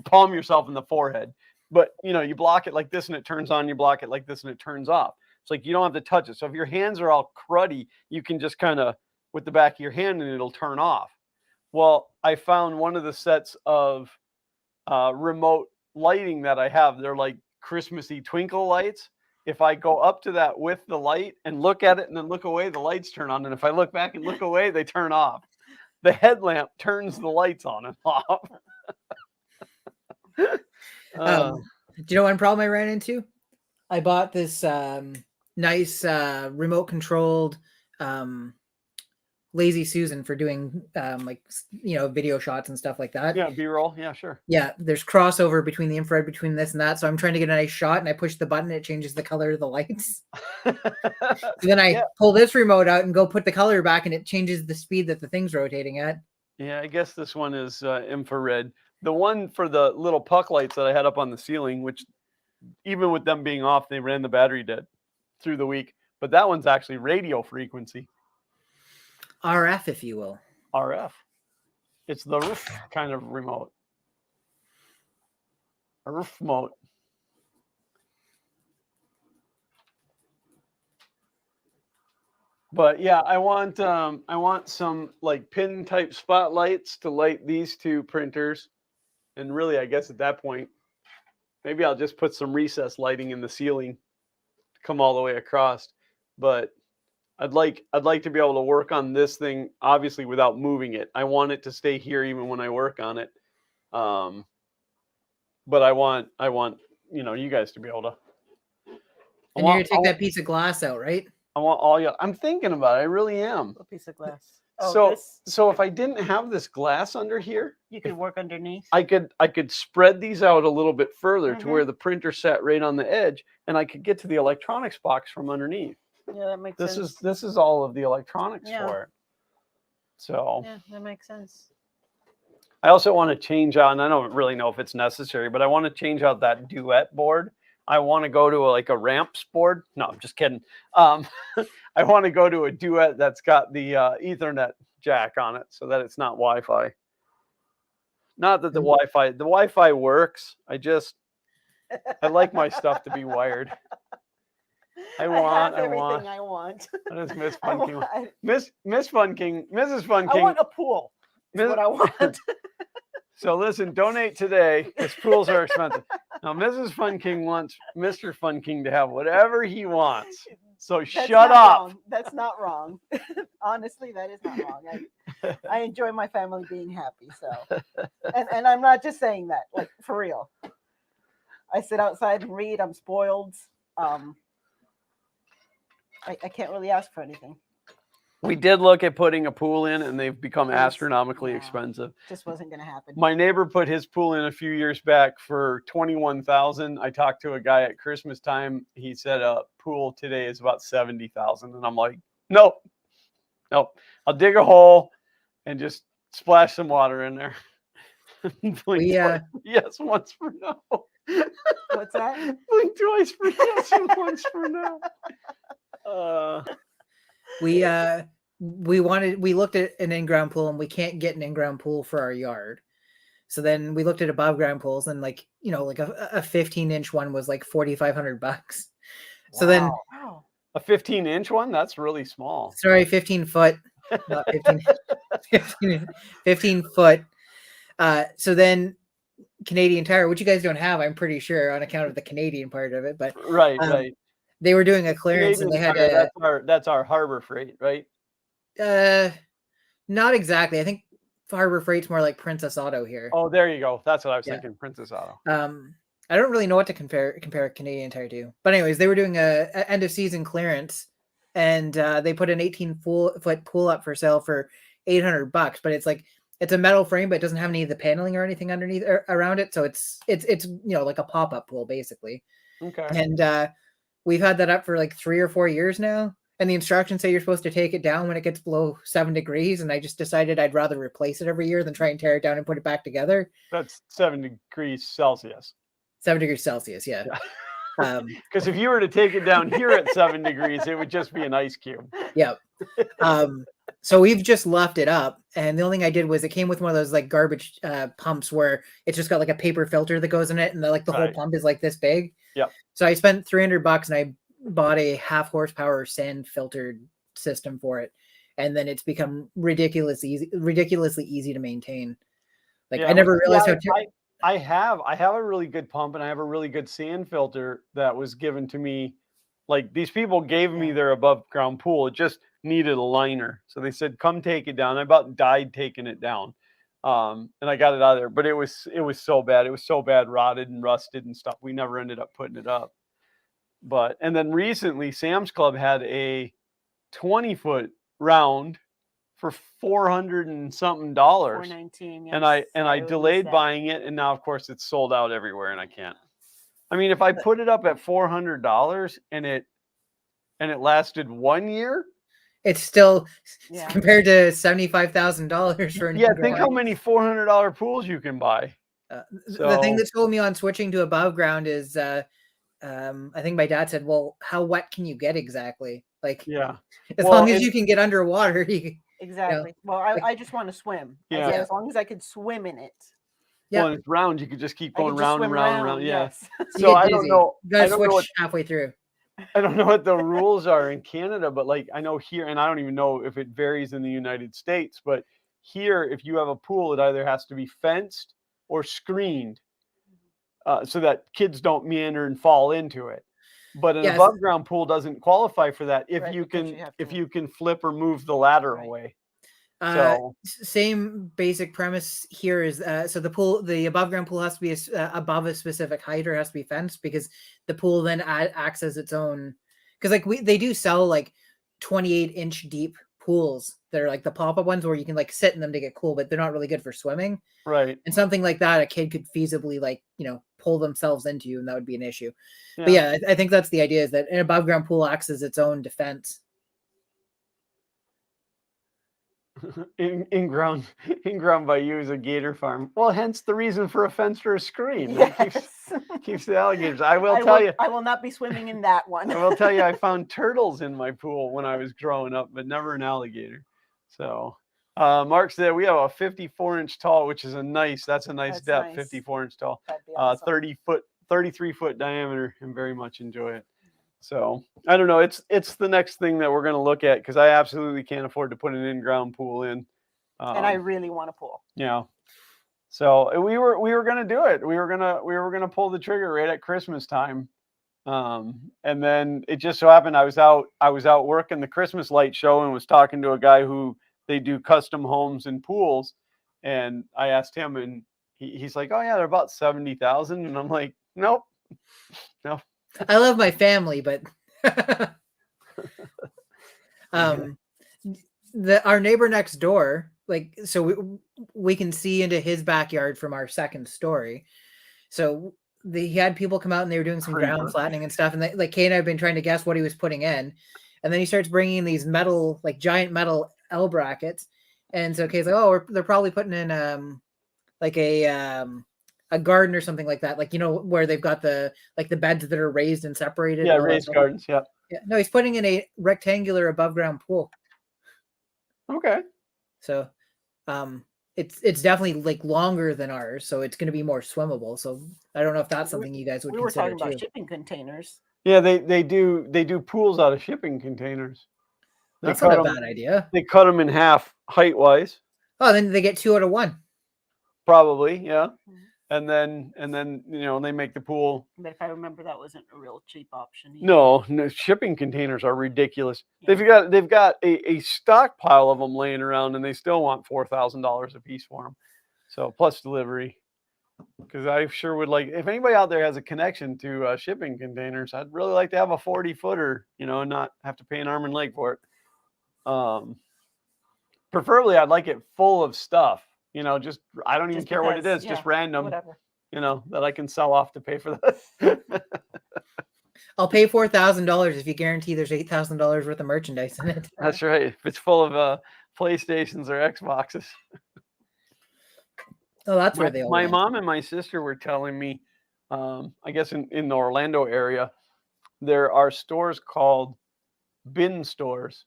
Speaker 1: palm yourself in the forehead. But, you block it like this and it turns on, you block it like this and it turns off. It's like you don't have to touch it. So if your hands are all cruddy, you can just kind of with the back of your hand and it'll turn off. Well, I found one of the sets of remote lighting that I have. They're like Christmassy twinkle lights. If I go up to that with the light and look at it and then look away, the lights turn on. And if I look back and look away, they turn off. The headlamp turns the lights on and off.
Speaker 2: Do you know one problem I ran into? I bought this nice remote controlled Lazy Susan for doing video shots and stuff like that.
Speaker 1: Yeah, B-roll. Yeah, sure.
Speaker 2: Yeah, there's crossover between the infrared between this and that. So I'm trying to get a nice shot and I push the button, it changes the color of the lights. So then I pull this remote out and go put the color back and it changes the speed that the thing's rotating at.
Speaker 1: Yeah, I guess this one is infrared. The one for the little puck lights that I had up on the ceiling, which even with them being off, they ran the battery dead through the week. But that one's actually radio frequency.
Speaker 2: RF, if you will.
Speaker 1: RF. It's the roof kind of remote. A roof remote. But yeah, I want some like pin type spotlights to light these 2 printers. And really, I guess at that point, maybe I'll just put some recessed lighting in the ceiling to come all the way across. But I'd like to be able to work on this thing, obviously, without moving it. I want it to stay here even when I work on it. But I want you guys to be able to.
Speaker 2: And you're gonna take that piece of glass out, right?
Speaker 1: I want all you. I'm thinking about it. I really am.
Speaker 3: A piece of glass. Oh,
Speaker 1: So
Speaker 3: this,
Speaker 1: so if I didn't have this glass under here,
Speaker 3: you could work underneath.
Speaker 1: I could spread these out a little bit further to where the printer sat right on the edge, and I could get to the electronics box from underneath.
Speaker 3: Yeah, that makes sense.
Speaker 1: This is all of the electronics
Speaker 3: Yeah.
Speaker 1: for it. So
Speaker 3: Yeah, that makes sense.
Speaker 1: I also want to change out, and I don't really know if it's necessary, but I want to change out that duet board. I want to go to a ramps board. No, I'm just kidding. I want to go to a duet that's got the Ethernet jack on it so that it's not Wi-Fi. Not that the Wi-Fi works. I like my stuff to be wired. I want.
Speaker 3: I want.
Speaker 1: That is Miss Fun King. Miss Fun King. Mrs. Fun King.
Speaker 3: I want a pool. Is what I want.
Speaker 1: So listen, donate today because pools are expensive. Now, Mrs. Fun King wants Mr. Fun King to have whatever he wants. So
Speaker 3: That's
Speaker 1: shut
Speaker 3: not
Speaker 1: up.
Speaker 3: Wrong. That's not wrong. Honestly, that is not wrong. I enjoy my family being happy. So, and I'm not just saying that, like for real. I sit outside and read. I'm spoiled. I can't really ask for anything.
Speaker 1: We did look at putting a pool in, and they've become astronomically expensive.
Speaker 3: Just wasn't going to happen.
Speaker 1: My neighbor put his pool in a few years back for $21,000. I talked to a guy at Christmas time. He said a pool today is about $70,000, and I'm like, nope. I'll dig a hole and just splash some water in there. Yes, once for no.
Speaker 3: What's that?
Speaker 1: Blink twice for yes and once for no.
Speaker 2: We looked at an in-ground pool, and we can't get an in-ground pool for our yard. So then we looked at above ground pools, and like a 15-inch one was like $4,500. So then
Speaker 1: a 15-inch one, that's really small.
Speaker 2: Sorry, 15 foot, not 15, 15 foot. So then Canadian Tire, which you guys don't have, I'm pretty sure, on account of the Canadian part of it, but
Speaker 1: right.
Speaker 2: They were doing a clearance,
Speaker 1: Canadian
Speaker 2: and they had
Speaker 1: that's our Harbor Freight, right?
Speaker 2: Not exactly. I think Harbor Freight's more like Princess Auto here.
Speaker 1: Oh, there you go. That's what I was thinking, Princess Auto.
Speaker 2: I don't really know what to compare Canadian Tire to, but anyways, they were doing a end of season clearance, and they put an 18-foot pool up for sale for $800, but it's a metal frame, but it doesn't have any of the paneling or anything underneath or around it, so it's like a pop-up pool basically.
Speaker 1: Okay.
Speaker 2: And we've had that up for like 3 or 4 years now. And the instructions say you're supposed to take it down when it gets below 7 degrees. And I just decided I'd rather replace it every year than try and tear it down and put it back together.
Speaker 1: That's 7 degrees Celsius.
Speaker 2: 7 degrees Celsius, yeah.
Speaker 1: Because if you were to take it down here at 7 degrees, it would just be an ice cube.
Speaker 2: Yeah. So we've just left it up. And the only thing I did was it came with one of those like garbage pumps where it's just got like a paper filter that goes in it. And the whole pump is like this big.
Speaker 1: Yeah.
Speaker 2: So I spent $300 and I bought a 1/2 horsepower sand filtered system for it, and then it's become ridiculously easy to maintain. I never realized how
Speaker 1: I have a really good pump, and I have a really good sand filter that was given to me. Like, these people gave me their above ground pool. It just needed a liner, so they said, come take it down. I about died taking it down, and I got it out of there, but it was so bad. It was so bad, rotted and rusted and stuff. We never ended up putting it up. And then recently, Sam's Club had a 20-foot round for $400 and something.
Speaker 3: $419. Yes.
Speaker 1: And I delayed buying it, and now of course it's sold out everywhere, and I can't. I mean, if I put it up at $400 and it lasted 1 year,
Speaker 2: it's still compared to $75,000 for an
Speaker 1: think how many $400 pools you can buy.
Speaker 2: The thing that sold me on switching to above ground is I think my dad said, well, how wet can you get exactly? As long as you can get underwater.
Speaker 3: Exactly. Well, I just want to swim.
Speaker 1: Yeah.
Speaker 3: As long as I could swim in it.
Speaker 1: Yeah. Well, it's round. You could just keep going round and round and round.
Speaker 3: Yes.
Speaker 1: So I don't know.
Speaker 2: You gotta switch halfway through.
Speaker 1: I don't know what the rules are in Canada, but I know here, and I don't even know if it varies in the United States, but here, if you have a pool, it either has to be fenced or screened. So that kids don't meander and fall into it. But an
Speaker 2: Yes.
Speaker 1: above ground pool doesn't qualify for that if
Speaker 3: Right,
Speaker 1: you
Speaker 3: because
Speaker 1: can
Speaker 3: you have to-
Speaker 1: if you can flip or move the ladder
Speaker 3: Right.
Speaker 1: away.
Speaker 2: Uh,
Speaker 1: So
Speaker 2: same basic premise here is so the above ground pool has to be above a specific height or has to be fenced, because the pool then acts as its own. Because like they do sell like 28-inch deep pools that are like the pop up ones where you can like sit in them to get cool, but they're not really good for swimming.
Speaker 1: right.
Speaker 2: And something like that, a kid could feasibly like pull themselves into, and that would be an issue.
Speaker 1: Yeah.
Speaker 2: But yeah, I think that's the idea, is that an above ground pool acts as its own defense.
Speaker 1: in ground by you is a gator farm. Well, hence the reason for a fence or a screen.
Speaker 3: Yes.
Speaker 1: That keeps the alligators. I will tell you.
Speaker 3: I will not be swimming in that one.
Speaker 1: I will tell you, I found turtles in my pool when I was growing up, but never an alligator. So Mark said we have a 54-inch tall, which is that's a nice
Speaker 3: That's
Speaker 1: depth,
Speaker 3: nice.
Speaker 1: 54-inch tall,
Speaker 3: That'd be awesome.
Speaker 1: 33-foot diameter, and very much enjoy it. So I don't know. It's the next thing that we're going to look at, because I absolutely can't afford to put an in-ground pool in.
Speaker 3: And I really want a pool.
Speaker 1: Yeah. So we were going to do it. We were going to pull the trigger right at Christmas time. And then it just so happened I was out working the Christmas light show and was talking to a guy who they do custom homes and pools. And I asked him, and he's like, "Oh yeah, they're about 70,000." And I'm like, "Nope. No."
Speaker 2: I love my family, but our neighbor next door, like, so we can see into his backyard from our second story. So he had people come out and they were doing some ground flattening and stuff. And like Kay and I have been trying to guess what he was putting in. And then he starts bringing these metal, like giant metal L brackets. And so Kay's like, "Oh, they're probably putting in like a garden or something like that, like where they've got the beds that are raised and separated."
Speaker 1: Yeah, raised gardens. Yeah.
Speaker 2: No, he's putting in a rectangular above ground pool.
Speaker 1: Okay.
Speaker 2: So it's definitely like longer than ours, so it's going to be more swimmable. So I don't know if that's something you guys would
Speaker 3: We were
Speaker 2: consider
Speaker 3: talking about
Speaker 2: too.
Speaker 3: shipping containers.
Speaker 1: Yeah, they do pools out of shipping containers.
Speaker 2: That's not a bad idea.
Speaker 1: They cut them in half height wise.
Speaker 2: Oh, then they get 2 out of 1.
Speaker 1: Probably, yeah. And then they make the pool.
Speaker 3: But if I remember, that wasn't a real cheap option either.
Speaker 1: No, shipping containers are ridiculous.
Speaker 3: Yeah.
Speaker 1: They've got a stockpile of them laying around, and they still want $4,000 a piece for them. So plus delivery. Because I sure would like, if anybody out there has a connection to shipping containers, I'd really like to have a 40-footer, and not have to pay an arm and leg for it. Preferably, I'd like it full of stuff. Just I don't even care what it is, just random.
Speaker 3: Whatever.
Speaker 1: That I can sell off to pay for that.
Speaker 2: I'll pay $4,000 if you guarantee there's $8,000 worth of merchandise in it.
Speaker 1: That's right. If it's full of PlayStations or Xboxes.
Speaker 2: Oh, that's where they all
Speaker 1: My
Speaker 2: went.
Speaker 1: mom and my sister were telling me, I guess in the Orlando area, there are stores called bin stores.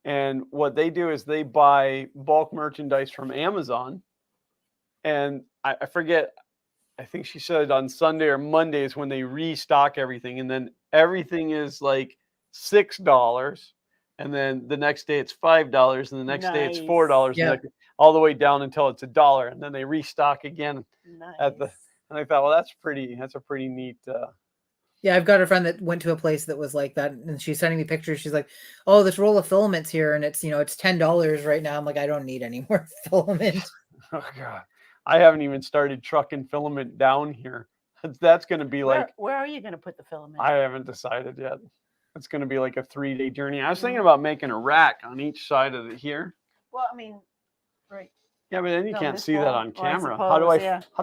Speaker 1: And what they do is they buy bulk merchandise from Amazon. And I forget, I think she said on Sunday or Monday is when they restock everything. And then everything is like $6. And then the next day it's $5. And the next day it's $4.
Speaker 2: Yeah.
Speaker 1: And all the way down until it's $1. And then they restock again and I thought, well, that's a pretty neat.
Speaker 2: Yeah, I've got a friend that went to a place that was like that, and she's sending me pictures. She's like, "Oh, this roll of filament's here, and it's it's $10 right now." I'm like, I don't need any more filament.
Speaker 1: Oh God, I haven't even started trucking filament down here. That's going to be like.
Speaker 3: Where are you going to put the filament?
Speaker 1: I haven't decided yet. It's going to be like a 3-day journey. I was thinking about making a rack on each side of it here.
Speaker 3: Well, I mean, right.
Speaker 1: Yeah, but then you can't see that on camera.
Speaker 3: Well,
Speaker 1: how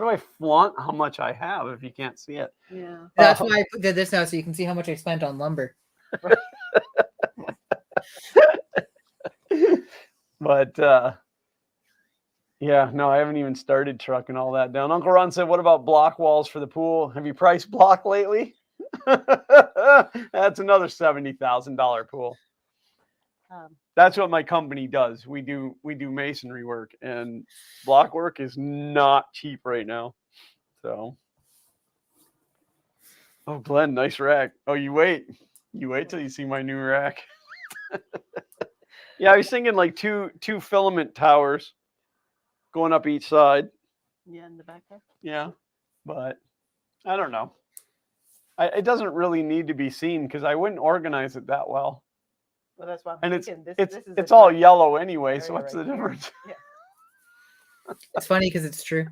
Speaker 1: do I flaunt how much I have if you can't see it?
Speaker 3: Yeah.
Speaker 2: That's why I did this now, so you can see how much I spent on lumber.
Speaker 1: But yeah, no, I haven't even started trucking all that down. Uncle Ron said, "What about block walls for the pool? Have you priced block lately?" That's another $70,000 pool. That's what my company does. We do masonry work, and block work is not cheap right now. So, oh, Glenn, nice rack. Oh, you wait till you see my new rack. Yeah, I was thinking like two filament towers going up each side.
Speaker 3: Yeah, in the back there.
Speaker 1: Yeah, but I don't know. it doesn't really need to be seen because I wouldn't organize it that well.
Speaker 3: Well, that's why I'm
Speaker 1: And
Speaker 3: thinking this is
Speaker 1: it's
Speaker 3: a
Speaker 1: all
Speaker 3: great
Speaker 1: yellow anyway, so
Speaker 3: area
Speaker 1: what's
Speaker 3: right
Speaker 1: the
Speaker 3: here.
Speaker 1: difference?
Speaker 3: Yeah.
Speaker 2: It's funny because it's true.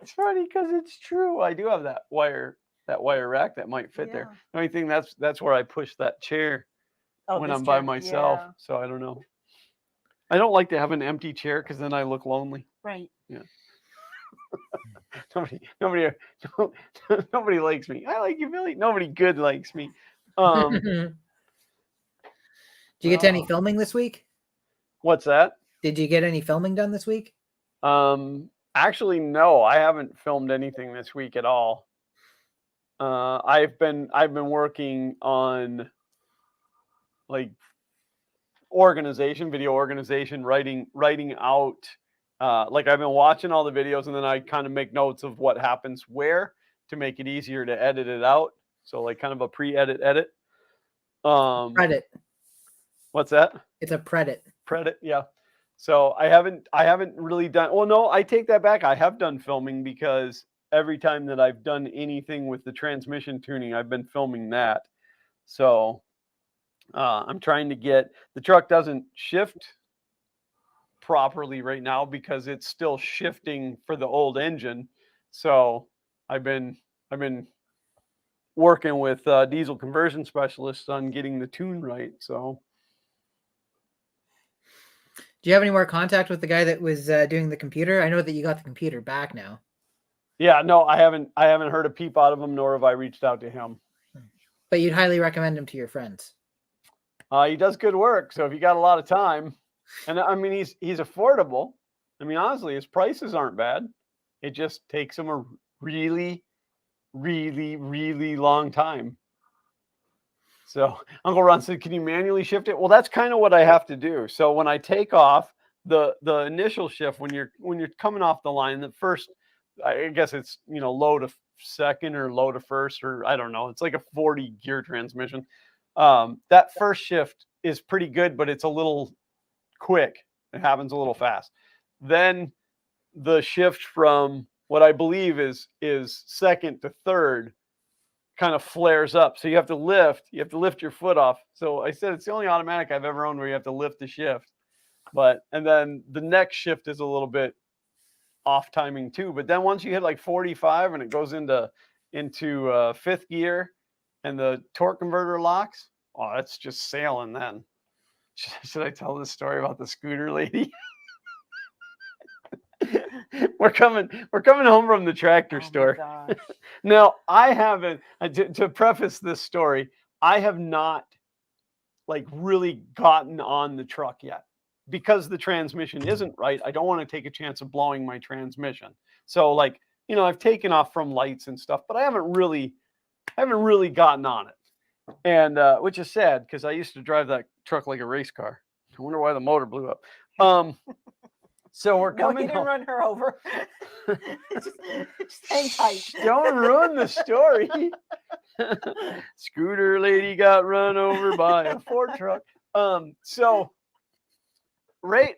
Speaker 1: It's funny because it's true. I do have that wire rack that might fit there.
Speaker 3: Yeah.
Speaker 1: The only thing that's where I push that chair
Speaker 3: Oh,
Speaker 1: when
Speaker 3: this
Speaker 1: I'm by
Speaker 3: chair.
Speaker 1: myself.
Speaker 3: Yeah.
Speaker 1: So I don't know. I don't like to have an empty chair because then I look lonely.
Speaker 3: Right.
Speaker 1: Yeah. nobody nobody likes me. I like you, Billy. Nobody good likes me.
Speaker 2: Did you get to any filming this week?
Speaker 1: What's that?
Speaker 2: Did you get any filming done this week?
Speaker 1: Actually, no, I haven't filmed anything this week at all. I've been working on like video organization, writing out. Like I've been watching all the videos and then I kind of make notes of what happens where to make it easier to edit it out. So like kind of a pre-edit edit.
Speaker 2: Predit.
Speaker 1: What's that?
Speaker 2: It's a predit.
Speaker 1: Predit, yeah. So I haven't really done. Well, no, I take that back. I have done filming because every time that I've done anything with the transmission tuning, I've been filming that. So I'm trying to get the truck doesn't shift properly right now because it's still shifting for the old engine. So I've been working with diesel conversion specialists on getting the tune right. So.
Speaker 2: Do you have any more contact with the guy that was doing the computer? I know that you got the computer back now.
Speaker 1: Yeah, no, I haven't heard a peep out of him, nor have I reached out to him.
Speaker 2: But you'd highly recommend him to your friends.
Speaker 1: He does good work. So if you got a lot of time, and I mean, he's affordable. I mean, honestly, his prices aren't bad. It just takes him a really, really, really long time. So Uncle Ron said, "Can you manually shift it?" Well, that's kind of what I have to do. So when I take off the initial shift, when you're coming off the line, the first, I guess it's low to second or low to first, or I don't know. It's like a 40 gear transmission. That first shift is pretty good, but it's a little quick. It happens a little fast. Then the shift from what I believe is second to third kind of flares up. So you have to lift your foot off. So I said it's the only automatic I've ever owned where you have to lift the shift. And then the next shift is a little bit off timing too. But then once you hit like 45 and it goes into fifth gear and the torque converter locks, oh, that's just sailing then. Should I tell this story about the scooter lady? We're coming home from the tractor store. Now, I haven't, to preface this story, I have not like really gotten on the truck yet because the transmission isn't right. I don't want to take a chance of blowing my transmission. So like, I've taken off from lights and stuff, but I haven't really gotten on it. And which is sad because I used to drive that truck like a race car. I wonder why the motor blew up. So we're coming.
Speaker 3: He didn't run her over. Just hang tight.
Speaker 1: Don't ruin the story. Scooter lady got run over by a Ford truck. So right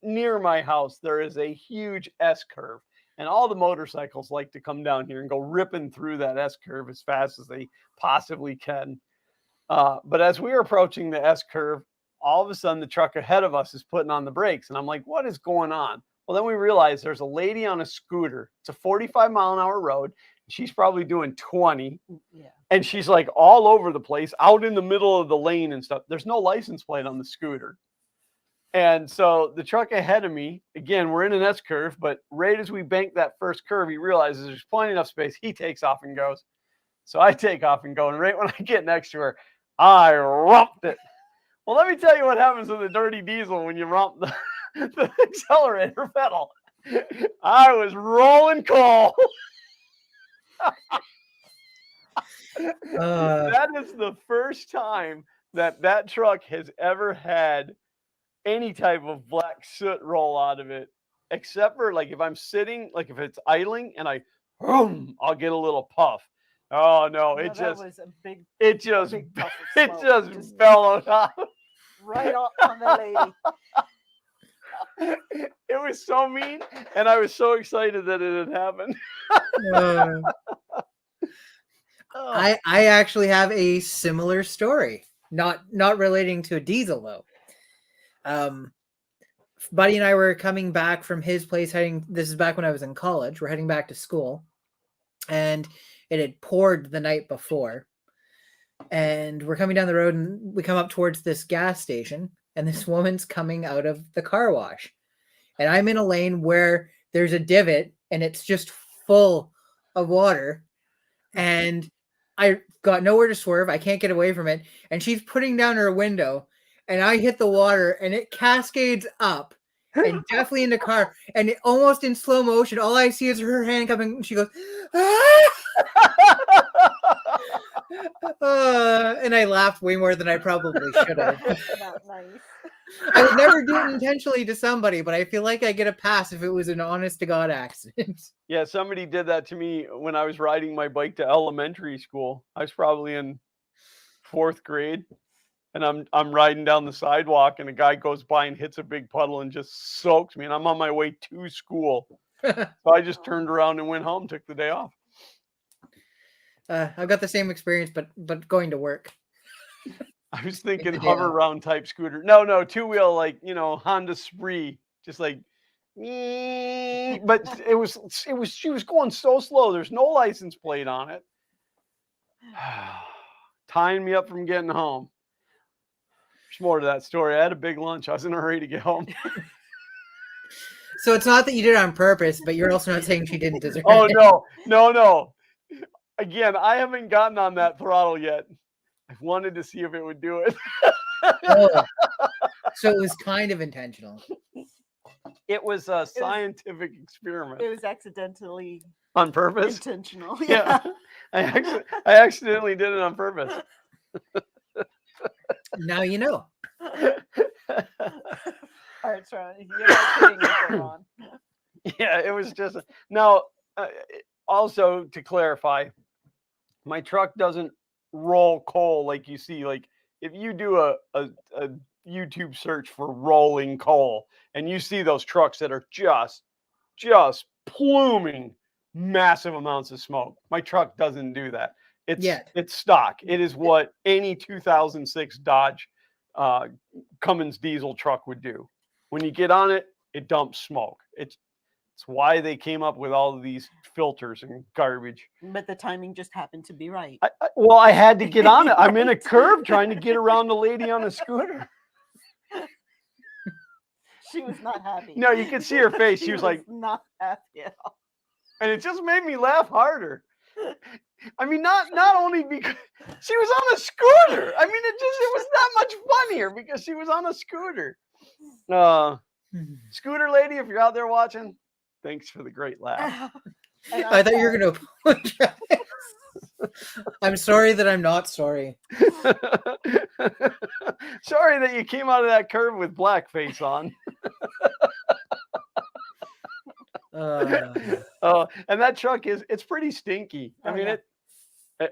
Speaker 1: near my house, there is a huge S curve, and all the motorcycles like to come down here and go ripping through that S curve as fast as they possibly can. But as we were approaching the S curve, all of a sudden the truck ahead of us is putting on the brakes. And I'm like, what is going on? Well, then we realize there's a lady on a scooter. It's a 45-mile-an-hour road. She's probably doing 20.
Speaker 3: Yeah.
Speaker 1: And she's like all over the place, out in the middle of the lane and stuff. There's no license plate on the scooter. And so the truck ahead of me, again, we're in an S curve, but right as we bank that first curve, he realizes there's plenty enough space. He takes off and goes. So I take off and go. And right when I get next to her, I rumped it. Well, let me tell you what happens with a dirty diesel when you rump the accelerator pedal. I was rolling coal. That is the first time that truck has ever had any type of black soot roll out of it, except for like if I'm sitting, like if it's idling and I'll get a little puff. Oh no, it just bellowed out.
Speaker 3: Right on the lady.
Speaker 1: It was so mean, and I was so excited that it had happened.
Speaker 3: Oh,
Speaker 2: I actually have a similar story, not relating to a diesel though. Buddy and I were coming back from his place heading. This is back when I was in college. We're heading back to school, and it had poured the night before. And we're coming down the road, and we come up towards this gas station, and this woman's coming out of the car wash, and I'm in a lane where there's a divot, and it's just full of water, and I got nowhere to swerve. I can't get away from it. And she's putting down her window, and I hit the water, and it cascades up and definitely in the car. And it, almost in slow motion, all I see is her hand coming. And she goes, ah! And I laughed way more than I probably should have.
Speaker 3: not nice.
Speaker 2: I would never do it intentionally to somebody, but I feel like I get a pass if it was an honest to God accident.
Speaker 1: Yeah, somebody did that to me when I was riding my bike to elementary school. I was probably in 4th grade, and I'm riding down the sidewalk, and a guy goes by and hits a big puddle and just soaks me, and I'm on my way to school. So I just turned around and went home, took the day off.
Speaker 2: I've got the same experience, but going to work.
Speaker 1: I was thinking
Speaker 2: the day
Speaker 1: hover
Speaker 2: off.
Speaker 1: round type scooter. No, 2-wheel, like, Honda Spree, just like, but she was going so slow. There's no license plate on it. Tying me up from getting home. There's more to that story. I had a big lunch. I was in a hurry to get home.
Speaker 2: So it's not that you did it on purpose, but you're also not saying she didn't deserve
Speaker 1: Oh,
Speaker 2: it.
Speaker 1: no. Again, I haven't gotten on that throttle yet. I wanted to see if it would do it.
Speaker 2: Oh. So it was kind of intentional.
Speaker 1: It was a scientific experiment.
Speaker 3: It was accidentally
Speaker 1: On purpose?
Speaker 3: intentional.
Speaker 1: Yeah. I accidentally did it on purpose.
Speaker 2: Now you know.
Speaker 3: All right, Ron, you're not kidding me, Ron.
Speaker 1: Yeah, it was just now. Also, to clarify, my truck doesn't roll coal like you see. Like if you do a YouTube search for rolling coal, and you see those trucks that are just pluming massive amounts of smoke. My truck doesn't do that. It's stock. It is what any 2006 Dodge Cummins diesel truck would do. When you get on it, it dumps smoke. It's why they came up with all of these filters and garbage.
Speaker 3: But the timing just happened to be right.
Speaker 1: Well, I had to get on it. I'm in a curve trying to get around the lady on a scooter.
Speaker 3: She was not happy.
Speaker 1: No, you could see her face. She was like,
Speaker 3: not happy at all.
Speaker 1: And it just made me laugh harder. I mean, not only because she was on a scooter. I mean, it was that much funnier because she was on a scooter. Scooter lady, if you're out there watching, thanks for the great laugh.
Speaker 2: I thought you were going to apologize. I'm sorry that I'm not sorry.
Speaker 1: Sorry that you came out of that curve with blackface on. And that truck it's pretty stinky. I mean,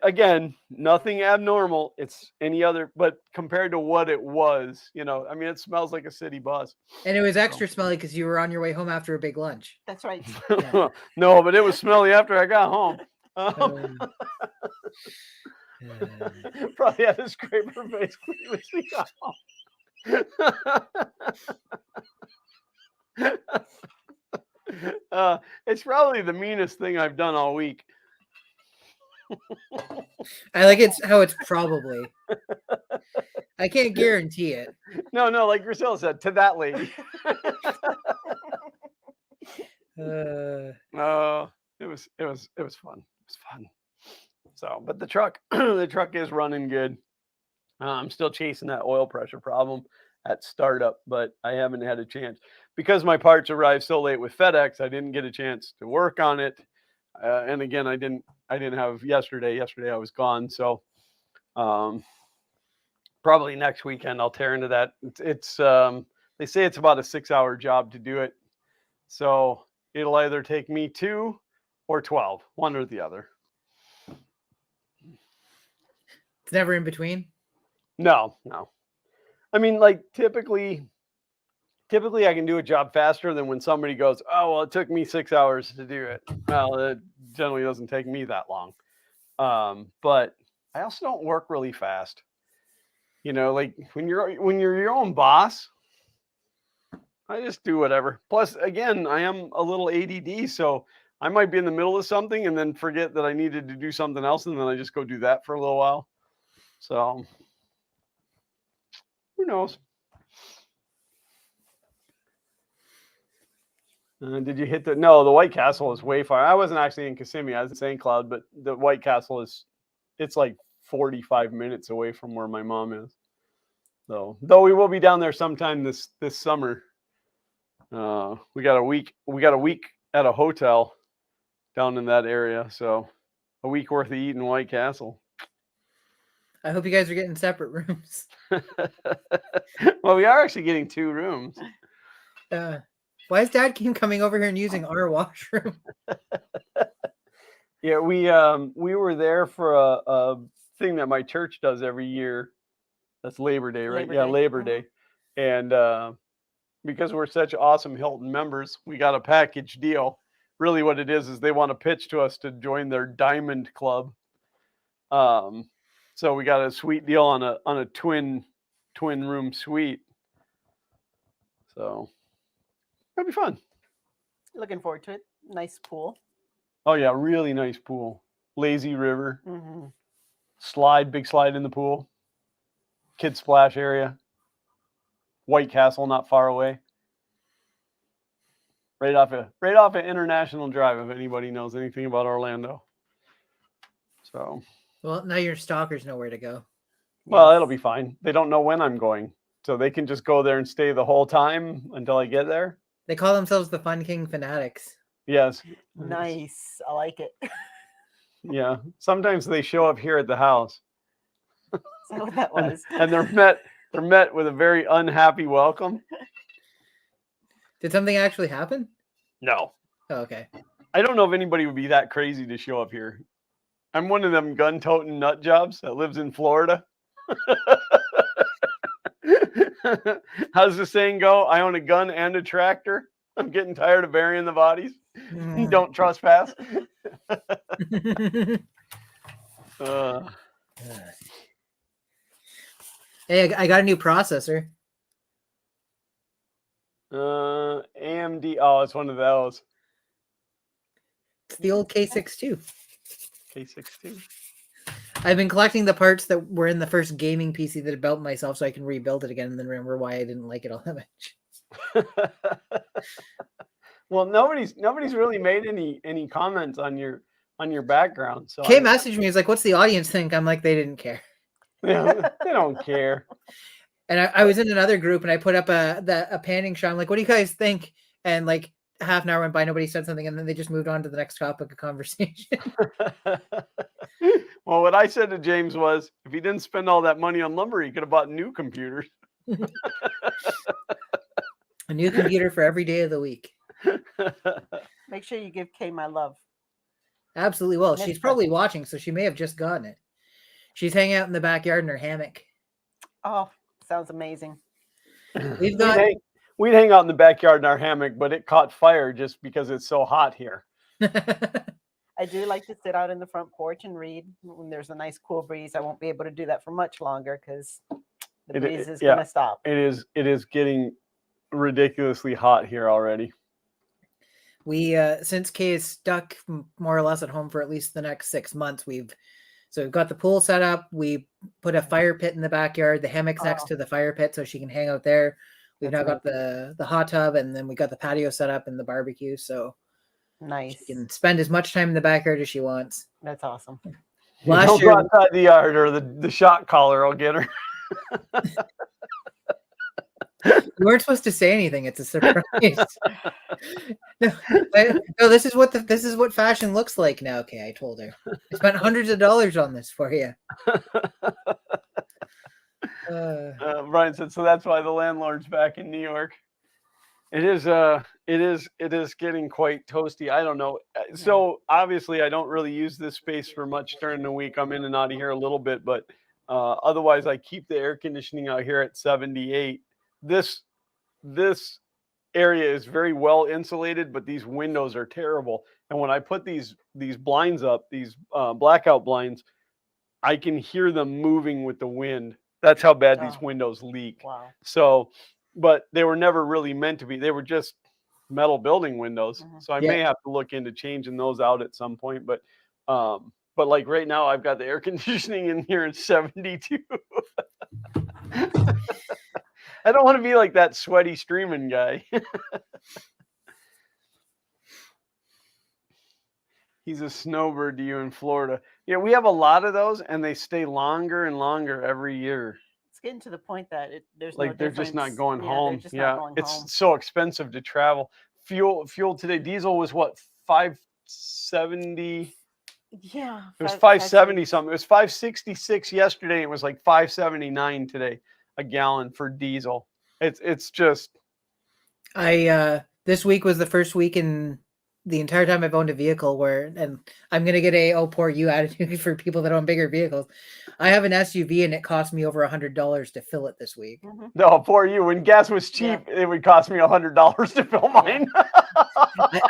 Speaker 1: again, nothing abnormal. It's any other, but compared to what it was, I mean, it smells like a city bus.
Speaker 2: And it was extra smelly because you were on your way home after a big lunch.
Speaker 3: That's right.
Speaker 2: Yeah.
Speaker 1: No, but it was smelly after I got home. Probably had to scrape her face clean when she got home. It's probably the meanest thing I've done all week.
Speaker 2: I like how it's probably. I can't guarantee it.
Speaker 1: No, like Griselle said, to that lady. It was fun. It was fun. So, but the truck is running good. I'm still chasing that oil pressure problem at startup, but I haven't had a chance because my parts arrived so late with FedEx. I didn't get a chance to work on it, and again, I didn't have yesterday. Yesterday I was gone, so probably next weekend I'll tear into that. It's they say it's about a 6-hour job to do it, so it'll either take me 2 or 12, one or the other.
Speaker 2: It's never in between.
Speaker 1: No. I mean, like typically I can do a job faster than when somebody goes, oh, well, it took me 6 hours to do it. Well, it generally doesn't take me that long. But I also don't work really fast. You know, like when you're your own boss, I just do whatever. Plus, again, I am a little ADD, so I might be in the middle of something and then forget that I needed to do something else, and then I just go do that for a little while. So who knows? Did you hit the? No, the White Castle is way far. I wasn't actually in Kissimmee. I was in St. Cloud, but the White Castle it's like 45 minutes away from where my mom is. So, though we will be down there sometime this summer. We got a week at a hotel down in that area, so a week worth of eating White Castle.
Speaker 2: I hope you guys are getting separate rooms.
Speaker 1: Well, we are actually getting 2 rooms.
Speaker 2: Why is Dad keep coming over here and using our washroom?
Speaker 1: Yeah, we were there for a thing that my church does every year. That's Labor Day, right? Labor Day. And because we're such awesome Hilton members, we got a package deal. Really what it is they want to pitch to us to join their Diamond Club. So we got a sweet deal on a twin room suite. So that'll be fun.
Speaker 3: Looking forward to it. Nice pool.
Speaker 1: Oh yeah, really nice pool. Lazy river. Big slide in the pool. Kid splash area. White Castle not far away. Right off of International Drive, if anybody knows anything about Orlando. So
Speaker 2: Well, now your stalkers know where to go.
Speaker 1: Well, it'll be fine. They don't know when I'm going. So they can just go there and stay the whole time until I get there.
Speaker 2: They call themselves the Fun King Fanatics.
Speaker 1: Yes.
Speaker 3: Nice. I like it.
Speaker 1: Yeah. Sometimes they show up here at the house.
Speaker 3: Is that what that was?
Speaker 1: And they're met with a very unhappy welcome.
Speaker 2: Did something actually happen?
Speaker 1: No.
Speaker 2: Oh, okay.
Speaker 1: I don't know if anybody would be that crazy to show up here. I'm one of them gun-toting nut jobs that lives in Florida. How's the saying go? I own a gun and a tractor. I'm getting tired of burying the bodies. Don't trespass.
Speaker 2: Hey, I got a new processor.
Speaker 1: AMD. Oh, it's one of those.
Speaker 2: It's the old K62.
Speaker 1: K62.
Speaker 2: I've been collecting the parts that were in the first gaming PC that I built myself so I can rebuild it again and then remember why I didn't like it all that much.
Speaker 1: Well, nobody's really made any comments on your background. So
Speaker 2: Kay messaged me. He's like, "What's the audience think?" I'm like, "They didn't care."
Speaker 1: Yeah, they don't care.
Speaker 2: And I was in another group and I put up a panning shot. I'm like, "What do you guys think?" And like half an hour went by, nobody said something, and then they just moved on to the next topic of conversation.
Speaker 1: Well, what I said to James was, if he didn't spend all that money on lumber, he could have bought new computers.
Speaker 2: A new computer for every day of the week.
Speaker 3: Make sure you give Kay my love.
Speaker 2: Absolutely will. She's probably watching, so she may have just gotten it. She's hanging out in the backyard in her hammock.
Speaker 3: Oh, sounds amazing.
Speaker 2: We'd
Speaker 1: hang out in the backyard in our hammock, but it caught fire just because it's so hot here.
Speaker 3: I do like to sit out in the front porch and read when there's a nice cool breeze. I won't be able to do that for much longer because the breeze is going to stop.
Speaker 1: It is getting ridiculously hot here already.
Speaker 2: We since Kay is stuck more or less at home for at least the next 6 months, we've got the pool set up. We put a fire pit in the backyard. The hammock's next to the fire pit, so she can hang out there. We've now got the hot tub, and then we got the patio set up and the barbecue. So
Speaker 3: nice.
Speaker 2: She can spend as much time in the backyard as she wants.
Speaker 3: That's awesome.
Speaker 1: Last year, outside the yard, or the shot caller will get her.
Speaker 2: You weren't supposed to say anything. It's a surprise. No, this is what fashion looks like now. Okay, I told her. I spent hundreds of dollars on this for you.
Speaker 1: Brian said, so that's why the landlord's back in New York. It is getting quite toasty. I don't know. So obviously I don't really use this space for much during the week. I'm in and out of here a little bit, but otherwise I keep the air conditioning out here at 78. This area is very well insulated, but these windows are terrible. And when I put these blinds up, these blackout blinds, I can hear them moving with the wind. That's how bad these windows leak.
Speaker 3: Wow.
Speaker 1: So, but they were never really meant to be. They were just metal building windows. So I may have to look into changing those out at some point. But like right now, I've got the air conditioning in here at 72. I don't want to be like that sweaty streaming guy. He's a snowbird to you in Florida. Yeah, we have a lot of those, and they stay longer and longer every year.
Speaker 3: It's getting to the point that there's
Speaker 1: like
Speaker 3: no
Speaker 1: they're just not
Speaker 3: difference.
Speaker 1: going
Speaker 3: Yeah,
Speaker 1: home.
Speaker 3: they're just not going
Speaker 1: It's
Speaker 3: home.
Speaker 1: so expensive to travel. Fuel today, diesel was what, 570?
Speaker 3: Yeah.
Speaker 1: It was 570 something. It was 566 yesterday. It was like 579 today a gallon for diesel. It's just.
Speaker 2: This week was the first week in the entire time I've owned a vehicle and I'm gonna get a poor you attitude for people that own bigger vehicles. I have an SUV and it cost me over $100 to fill it this week.
Speaker 3: Mm-hmm.
Speaker 1: No, poor you. When gas was cheap, it would cost me $100 to fill mine.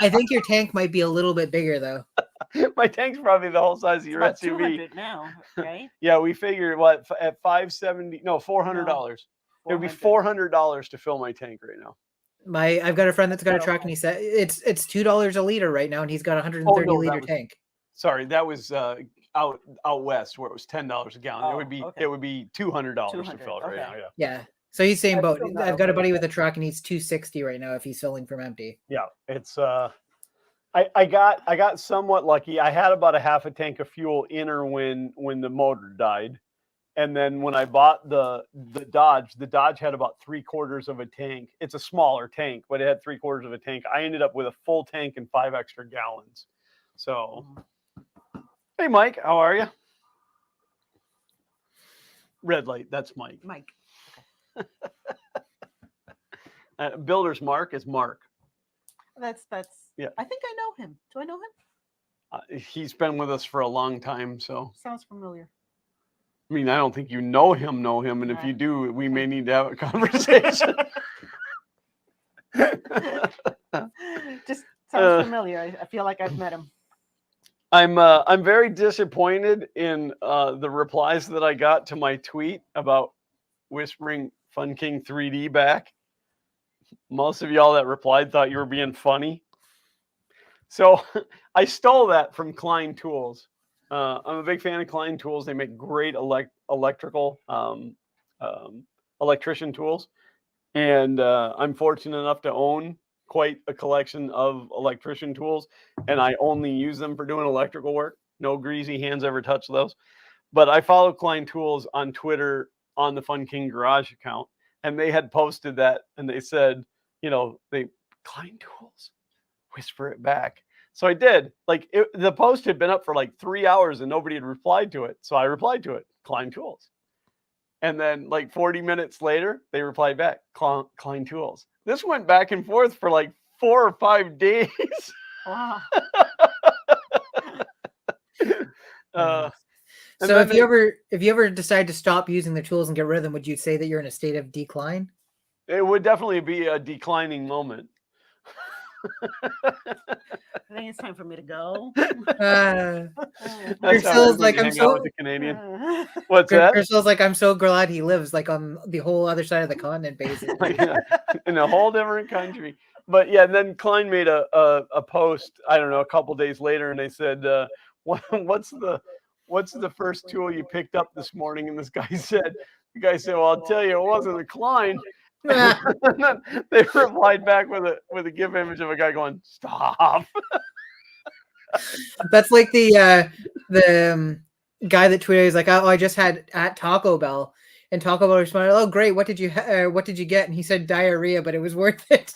Speaker 2: I think your tank might be a little bit bigger though.
Speaker 1: My tank's probably the whole size of your
Speaker 3: about
Speaker 1: SUV.
Speaker 3: $200 now, right?
Speaker 1: Yeah, we figured what at 570. No, $400.
Speaker 3: No,
Speaker 1: It would be $400 to fill my tank right now.
Speaker 2: I've got a friend that's got a truck, and he said it's $2 a liter right now, and he's got a 130 liter tank.
Speaker 1: Sorry, that was out west where it was $10 a gallon.
Speaker 3: Oh,
Speaker 1: it would be $200 to fill it right now.
Speaker 2: Yeah. So he's same boat. I've got a buddy with a truck, and he's $260 right now if he's filling from empty.
Speaker 1: Yeah, it's I got somewhat lucky. I had about a half a tank of fuel in her when the motor died. And then when I bought the Dodge had about 3/4 of a tank. It's a smaller tank, but it had 3/4 of a tank. I ended up with a full tank and 5 extra gallons. So, hey, Mike, how are you? Red light, that's Mike.
Speaker 3: Mike.
Speaker 1: Builder's Mark is Mark.
Speaker 3: That's
Speaker 1: yeah.
Speaker 3: I think I know him. Do I know him?
Speaker 1: He's been with us for a long time, so.
Speaker 3: Sounds familiar.
Speaker 1: I mean, I don't think you know him, and if you do, we may need to have a conversation.
Speaker 3: Just sounds familiar. I feel like I've met him.
Speaker 1: I'm very disappointed in the replies that I got to my tweet about whispering Fun King 3D back. Most of y'all that replied thought you were being funny. So I stole that from Klein Tools. I'm a big fan of Klein Tools. They make great electrical electrician tools. And I'm fortunate enough to own quite a collection of electrician tools. And I only use them for doing electrical work. No greasy hands ever touch those. But I follow Klein Tools on Twitter on the Fun King Garage account. And they had posted that. And they said, Klein Tools, whisper it back. So I did. The post had been up for like 3 hours and nobody had replied to it. So I replied to it, Klein Tools. And then 40 minutes later, they replied back, Klein Tools. This went back and forth for like 4 or 5 days.
Speaker 2: Wow.
Speaker 1: So
Speaker 2: if you ever decide to stop using the tools and get rid of them, would you say that you're in a state of decline?
Speaker 1: It would definitely be a declining moment.
Speaker 3: I think it's time for me to go.
Speaker 2: Crystal's like, I'm so
Speaker 1: with the Canadian. What's that?
Speaker 2: Crystal's like, I'm so glad he lives on the whole other side of the continent, basically.
Speaker 1: In a whole different country. But yeah, then Klein made a post, I don't know, a couple days later, and they said, what's the first tool you picked up this morning? And the guy said, well, I'll tell you, it wasn't a Klein. And then they replied back with a GIF image of a guy going, stop.
Speaker 2: That's like the guy that tweeted, he's like, oh, I just had at Taco Bell, and Taco Bell responded, oh great, what did you get? And he said diarrhea, but it was worth it.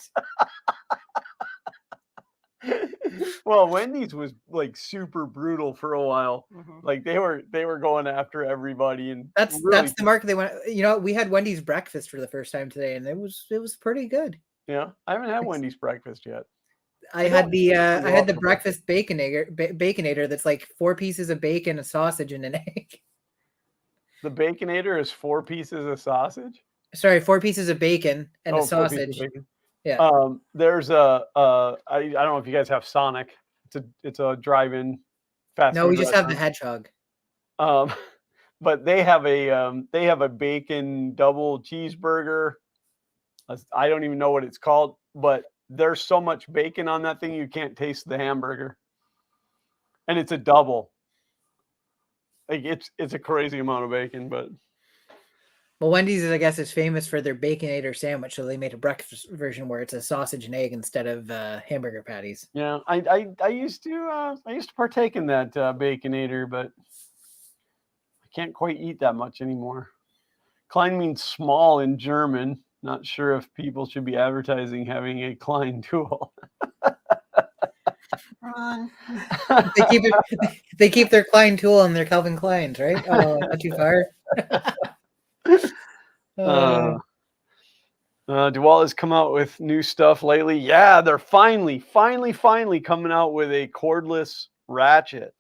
Speaker 1: Well, Wendy's was super brutal for a while. Mm-hmm. They were going after everybody, and
Speaker 2: that's the market they went. We had Wendy's breakfast for the first time today, and it was pretty good.
Speaker 1: Yeah, I haven't had Wendy's breakfast yet.
Speaker 2: I had the breakfast baconator that's like 4 pieces of bacon, a sausage, and an egg.
Speaker 1: The Baconator is 4 pieces of sausage?
Speaker 2: Sorry, 4 pieces of bacon and a sausage. Yeah.
Speaker 1: There's I don't know if you guys have Sonic. It's a drive-in fast
Speaker 2: No,
Speaker 1: food
Speaker 2: we just have the
Speaker 1: restaurant.
Speaker 2: hedgehog.
Speaker 1: But they have a bacon double cheeseburger. I don't even know what it's called, but there's so much bacon on that thing you can't taste the hamburger, and it's a double. Like it's a crazy amount of bacon, but
Speaker 2: Well, Wendy's, I guess, is famous for their Baconator sandwich, so they made a breakfast version where it's a sausage and egg instead of hamburger patties.
Speaker 1: yeah, I used to partake in that Baconator, but I can't quite eat that much anymore. Klein means small in German. Not sure if people should be advertising having a Klein tool.
Speaker 3: Ron.
Speaker 2: They keep their Klein tool on their Calvin Kleins, right? Oh, not too far.
Speaker 1: DeWalt has come out with new stuff lately. Yeah, they're finally coming out with a cordless ratchet.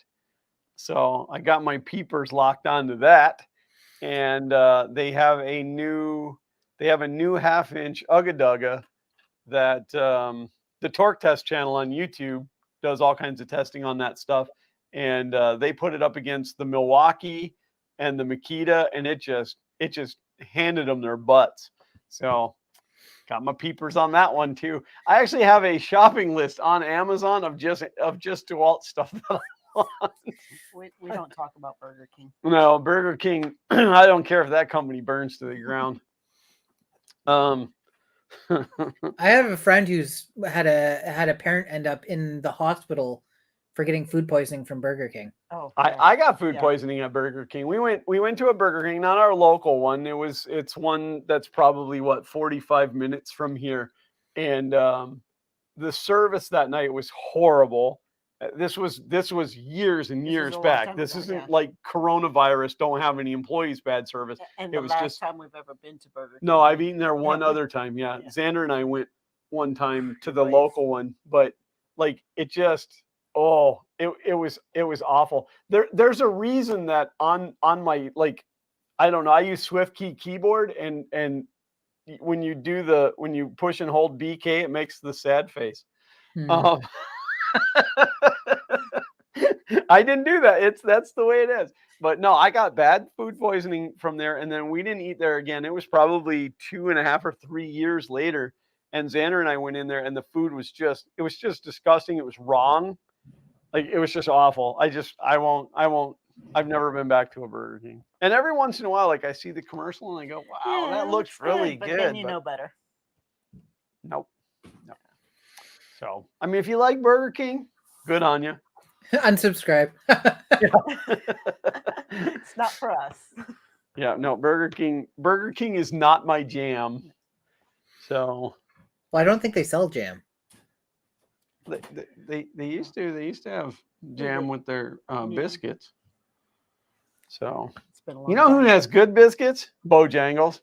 Speaker 1: So I got my peepers locked onto that, and they have a new 1/2-inch Ugga Dugga that the Torque Test channel on YouTube does all kinds of testing on that stuff, and they put it up against the Milwaukee and the Makita, and it just handed them their butts. So got my peepers on that one too. I actually have a shopping list on Amazon of just DeWalt stuff that I want.
Speaker 3: We don't talk about Burger King.
Speaker 1: No, Burger King. I don't care if that company burns to the ground.
Speaker 2: I have a friend who's had a parent end up in the hospital for getting food poisoning from Burger King.
Speaker 3: Oh,
Speaker 1: I got food poisoning at Burger King. We went to a Burger King, not our local one. It's one that's probably 45 minutes from here, and the service that night was horrible. This was years and years back. This isn't like coronavirus. Don't have any employees. Bad service.
Speaker 3: And the last time we've ever been to Burger King.
Speaker 1: No, I've eaten there one other time. Yeah, Xander and I went one time to the local one, but like it just. Oh, it was awful. There's a reason that on my, like, I don't know, I use SwiftKey keyboard, and when you push and hold BK, it makes the sad face. I didn't do that. That's the way it is. But no, I got bad food poisoning from there, and then we didn't eat there again. It was probably 2.5 or 3 years later, and Xander and I went in there, and the food was just disgusting. It was wrong. Like, it was just awful. I won't. I've never been back to a Burger King. And every once in a while, like, I see the commercial and I go, wow, that looks really good.
Speaker 3: But then you know better.
Speaker 1: Nope. No. So, I mean, if you like Burger King, good on you.
Speaker 2: Unsubscribe.
Speaker 3: It's not for us.
Speaker 1: Yeah, no, Burger King is not my jam. So.
Speaker 2: Well, I don't think they sell jam.
Speaker 1: They used to have jam with their biscuits. So, you know who has good biscuits? Bojangles.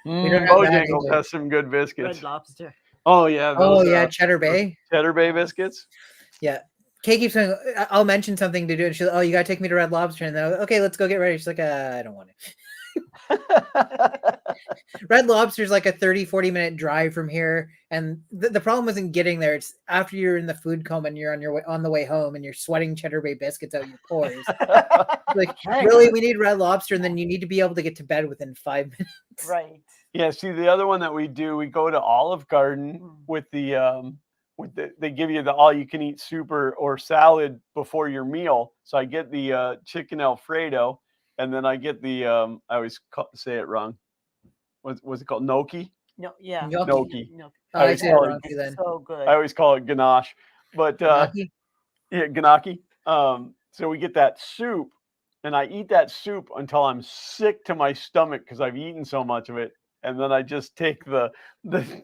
Speaker 1: Bojangles has some good biscuits.
Speaker 3: Red Lobster.
Speaker 1: Oh yeah.
Speaker 2: Those, Cheddar Bay.
Speaker 1: Cheddar Bay biscuits.
Speaker 2: Yeah. Kay keeps saying, I'll mention something to do, and she'll, you gotta take me to Red Lobster, and then, okay, let's go get ready. She's like, I don't want to. Red Lobster's like a 30-40 minute drive from here, and the problem isn't getting there. It's after you're in the food coma and you're on the way home and you're sweating Cheddar Bay biscuits out your pores. Like, really, we need Red Lobster, and then you need to be able to get to bed within 5 minutes.
Speaker 3: Right.
Speaker 1: Yeah, see, the other one that we go to Olive Garden with they give you the all-you-can-eat soup or salad before your meal. So I get the chicken Alfredo, and then I get the I always say it wrong. What's it called? Gnocchi?
Speaker 3: No, yeah.
Speaker 1: Gnocchi.
Speaker 2: I say it wrong too then.
Speaker 3: So good.
Speaker 1: I always call it ganache. But
Speaker 2: Gnocchi?
Speaker 1: Yeah, gnocchi. So we get that soup, and I eat that soup until I'm sick to my stomach because I've eaten so much of it. And then I just take the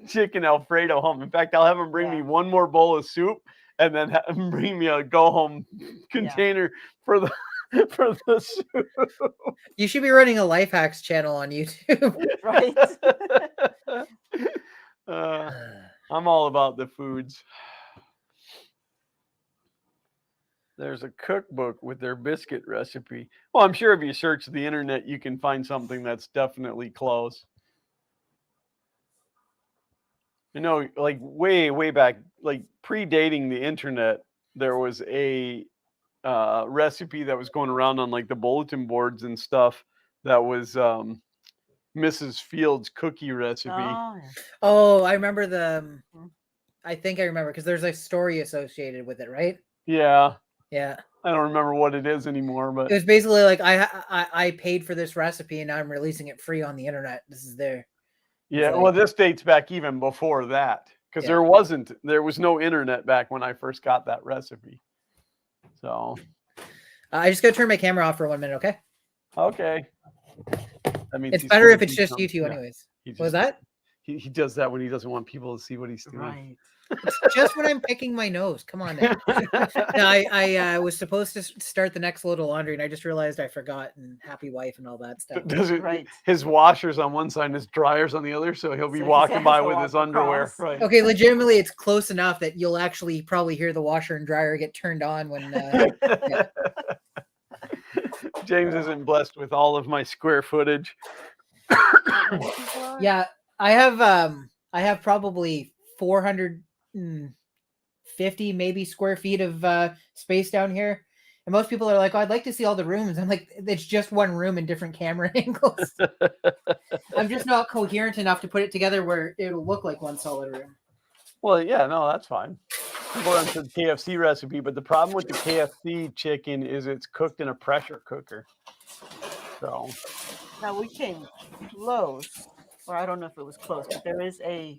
Speaker 1: chicken Alfredo home. In fact, I'll have them bring me one more bowl of soup, and then have them bring me a go-home container for the soup.
Speaker 2: You should be running a life hacks channel on YouTube.
Speaker 3: Right.
Speaker 1: I'm all about the foods. There's a cookbook with their biscuit recipe. Well, I'm sure if you search the internet, you can find something that's definitely close. You know, like way back, like predating the internet, there was a recipe that was going around on like the bulletin boards and stuff. That was Mrs. Fields' cookie recipe.
Speaker 3: Oh, yeah.
Speaker 2: Oh, I remember
Speaker 3: Mm.
Speaker 2: I think I remember because there's a story associated with it, right?
Speaker 1: Yeah,
Speaker 2: Yeah.
Speaker 1: I don't remember what it is anymore, but
Speaker 2: It was basically like I paid for this recipe and now I'm releasing it free on the internet. This is there.
Speaker 1: yeah.
Speaker 2: like-
Speaker 1: Well, this dates back even before that because
Speaker 2: Yeah.
Speaker 1: there was no internet back when I first got that recipe. So
Speaker 2: I just gotta turn my camera off for 1 minute, okay?
Speaker 1: okay, that means
Speaker 2: It's
Speaker 1: he's
Speaker 2: better
Speaker 1: gonna
Speaker 2: if it's
Speaker 1: do
Speaker 2: just
Speaker 1: something.
Speaker 2: you two,
Speaker 1: Yeah,
Speaker 2: anyways.
Speaker 1: he
Speaker 2: What was
Speaker 1: just
Speaker 2: that?
Speaker 1: he does that when he doesn't want people to see what he's doing.
Speaker 3: Right.
Speaker 2: It's just when I'm picking my nose. Come on now. No, I was supposed to start the next load of laundry and I just realized I forgot and happy wife and all that stuff.
Speaker 1: Does it?
Speaker 3: Right.
Speaker 1: His washer's on one side and his dryer's on the other, so he'll be
Speaker 3: So he
Speaker 1: walking
Speaker 3: has
Speaker 1: by
Speaker 3: to
Speaker 1: with
Speaker 3: walk
Speaker 1: his underwear.
Speaker 3: across.
Speaker 1: Right.
Speaker 2: Okay, legitimately, it's close enough that you'll actually probably hear the washer and dryer get turned on when. Yeah.
Speaker 1: James isn't blessed with all of my square footage.
Speaker 2: Yeah, I have probably 450 maybe square feet of space down here. And most people are like, "Oh, I'd like to see all the rooms." I'm like, "It's just one room in different camera angles." I'm just not coherent enough to put it together where it'll look like one solid room.
Speaker 1: Well, yeah, no, that's fine. People on the KFC recipe, but the problem with the KFC chicken is it's cooked in a pressure cooker. So
Speaker 3: Now we came close, or I don't know if it was close, but there is a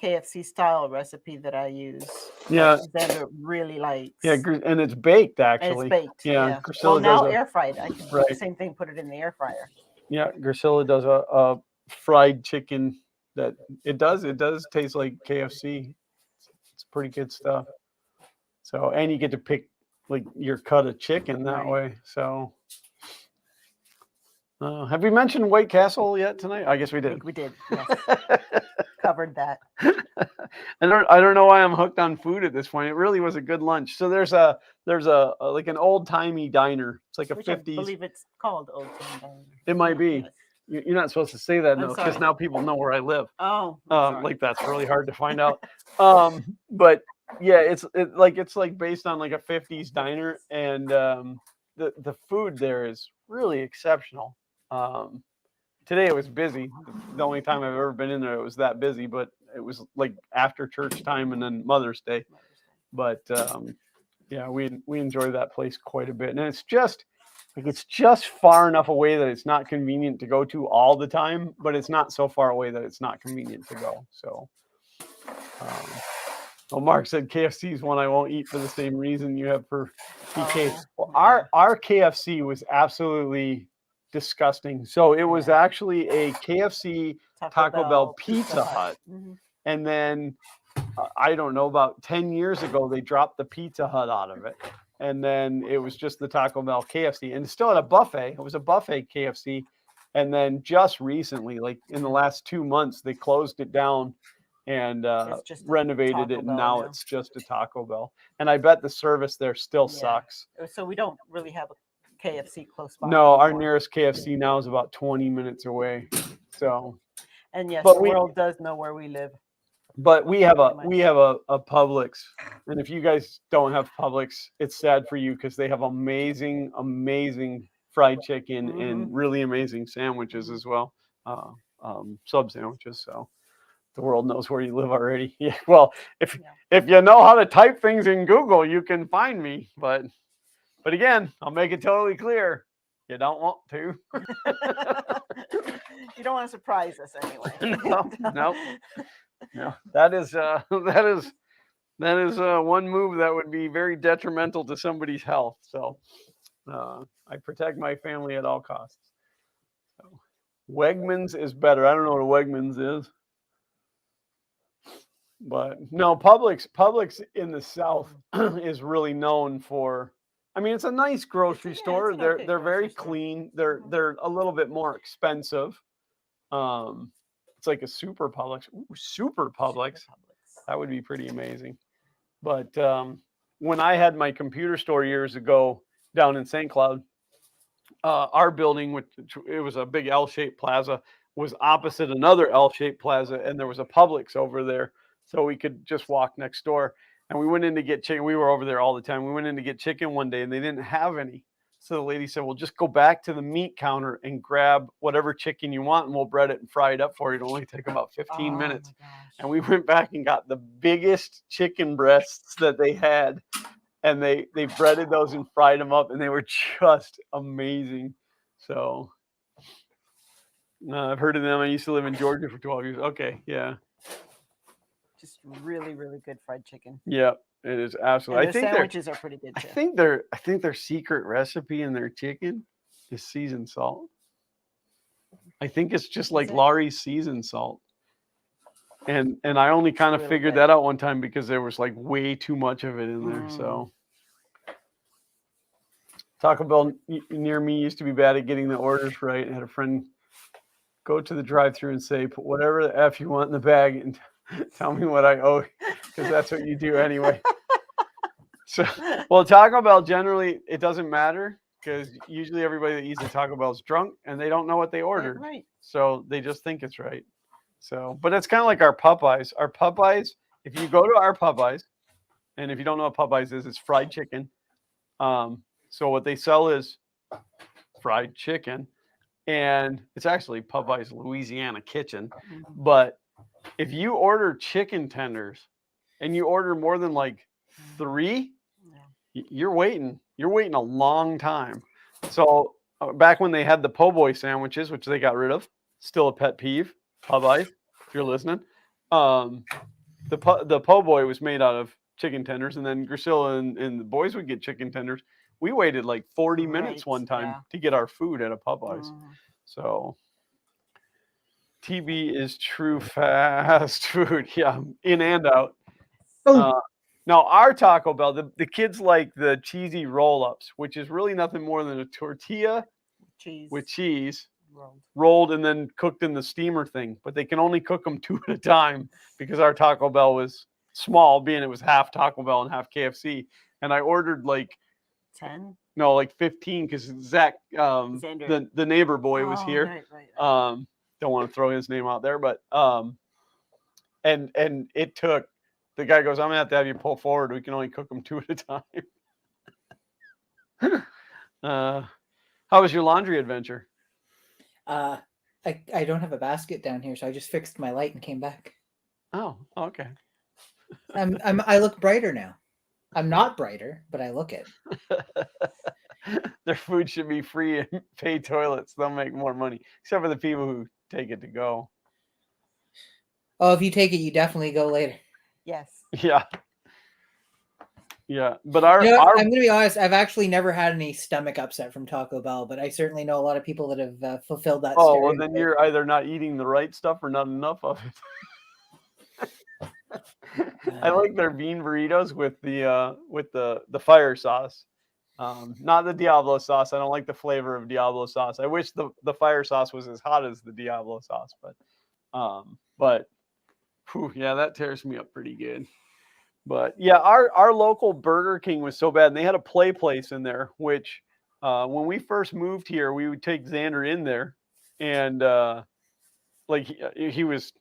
Speaker 3: KFC style recipe that I use.
Speaker 1: yeah,
Speaker 3: Xander really likes.
Speaker 1: yeah, and it's baked
Speaker 3: And
Speaker 1: actually.
Speaker 3: it's baked.
Speaker 1: Yeah,
Speaker 3: Well,
Speaker 1: Priscilla
Speaker 3: now
Speaker 1: does
Speaker 3: air fried. I can do the
Speaker 1: right.
Speaker 3: same thing. Put it in the air fryer.
Speaker 1: Yeah, Priscilla does a fried chicken that it does taste like KFC. It's pretty good stuff. So, and you get to pick like your cut of chicken that
Speaker 3: Right.
Speaker 1: way. So, have we mentioned White Castle yet tonight? I guess we
Speaker 3: I
Speaker 1: did.
Speaker 3: think we did. Yes. Covered that.
Speaker 1: I don't know why I'm hooked on food at this point. It really was a good lunch. So there's a like an old timey diner. It's like a
Speaker 3: Which I
Speaker 1: 50s.
Speaker 3: believe it's called Old Town Diner.
Speaker 1: It might be.
Speaker 3: Yes.
Speaker 1: You're not supposed to say that
Speaker 3: I'm
Speaker 1: now because
Speaker 3: sorry.
Speaker 1: now people know where I live.
Speaker 3: Oh, I'm sorry.
Speaker 1: Like that's really hard to find out. But yeah, it's like based on like a 50s diner, and the food there is really exceptional. Today it was busy. The only time I've ever been in there, it was that busy, but it was like after church time and then Mother's Day. But yeah, we enjoy that place quite a bit, and it's just far enough away that it's not convenient to go to all the time, but it's not so far away that it's not convenient to go. So, well, Mark said KFC is one I won't eat for the same reason you have for PK. Well, our KFC was absolutely disgusting. So it was actually a KFC Taco Bell Pizza Hut, and then I don't know, about 10 years ago they dropped the Pizza Hut out of it. And then it was just the Taco Bell KFC, and still at a buffet. It was a buffet KFC. And then just recently, like in the last 2 months, they closed it down and renovated it. And now it's just a Taco Bell. And I bet the service there still sucks.
Speaker 3: So we don't really have a KFC close by.
Speaker 1: No, our nearest KFC now is about 20 minutes away. So,
Speaker 3: and yes,
Speaker 1: but
Speaker 3: the world does know where we live.
Speaker 1: But we have a Publix, and if you guys don't have Publix, it's sad for you because they have amazing fried chicken and really amazing sandwiches as well, sub sandwiches. So the world knows where you live already. Yeah. Well, if you know how to type things in Google, you can find me. But again, I'll make it totally clear. You don't want to.
Speaker 3: You don't want to surprise us anyway.
Speaker 1: No. Yeah, that is one move that would be very detrimental to somebody's health. So I protect my family at all costs. So, Wegmans is better. I don't know what a Wegmans is, but no, Publix in the South is really known for. I mean, it's a nice grocery store. They're very clean. They're a little bit more expensive. It's like a super Publix. Ooh, super Publix. That would be pretty amazing. But when I had my computer store years ago down in St. Cloud, our building, which it was a big L-shaped plaza, was opposite another L-shaped plaza, and there was a Publix over there. so we could just walk next door. And we went in to get chicken. We were over there all the time. We went in to get chicken one day, and they didn't have any. So the lady said, well, just go back to the meat counter and grab whatever chicken you want, and we'll bread it and fry it up for you. It'll only take about 15 minutes.
Speaker 3: My gosh.
Speaker 1: And we went back and got the biggest chicken breasts that they had. And they breaded those and fried them up, and they were just amazing. So I've heard of them. I used to live in Georgia for 12 years. Okay, yeah.
Speaker 3: Just really, really good fried chicken.
Speaker 1: Yeah, it is absolutely.
Speaker 3: And
Speaker 1: I
Speaker 3: the
Speaker 1: think
Speaker 3: sandwiches are pretty good too.
Speaker 1: I think their secret recipe in their chicken is seasoned salt. I think it's just like Laurie's seasoned salt. And I only kind of
Speaker 3: really
Speaker 1: figured
Speaker 3: good.
Speaker 1: that out one time because there was like way too much of it in there. So Taco Bell near me used to be bad at getting the orders right. I had a friend go to the drive-thru and say, put whatever the F you want in the bag and tell me what I owe, because that's what you do anyway. So, well, Taco Bell generally, it doesn't matter because usually everybody that eats at Taco Bell is drunk and they don't know what they ordered.
Speaker 3: Right.
Speaker 1: So they just think it's right. So, but it's kind of like our Popeyes. Our Popeyes, if you go to our Popeyes, and if you don't know what Popeyes is, it's fried chicken. So what they sell is fried chicken, and it's actually Popeyes Louisiana Kitchen. But if you order chicken tenders and you order more than like 3, you're waiting a long time. So back when they had the po' boy sandwiches, which they got rid of, still a pet peeve, Popeyes, if you're listening. The po' boy was made out of chicken tenders, and then Grisilla and the boys would get chicken tenders. We waited like 40 minutes one time to get our food at a Popeyes. So TB is true fast food. Yeah, in and out. Now, our Taco Bell, the kids like the cheesy roll-ups, which is really nothing more than a tortilla with cheese rolled and then cooked in the steamer thing. But they can only cook them 2 at a time because our Taco Bell was small, being it was half Taco Bell and half KFC. And I ordered like
Speaker 3: 10?
Speaker 1: No, like 15 because Zach, the neighbor boy was here. Right. Don't want to throw his name out there, but and it took. The guy goes, I'm gonna have to have you pull forward. We can only cook them 2 at a time. How was your laundry adventure?
Speaker 2: I don't have a basket down here, so I just fixed my light and came back.
Speaker 1: Oh, okay.
Speaker 2: I look brighter now. I'm not brighter, but I look it.
Speaker 1: Their food should be free and pay toilets. They'll make more money, except for the people who take it to go.
Speaker 2: Oh, if you take it, you definitely go later.
Speaker 3: Yes.
Speaker 1: Yeah. Yeah, but
Speaker 2: I'm going to be honest. I've actually never had any stomach upset from Taco Bell, but I certainly know a lot of people that have fulfilled that.
Speaker 1: Oh, well, then you're either not eating the right stuff or not enough of it. I like their bean burritos with the fire sauce, not the Diablo sauce. I don't like the flavor of Diablo sauce. I wish the fire sauce was as hot as the Diablo sauce, but whew, yeah, that tears me up pretty good. But yeah, our local Burger King was so bad, and they had a play place in there, which when we first moved here, we would take Xander in there, and like he was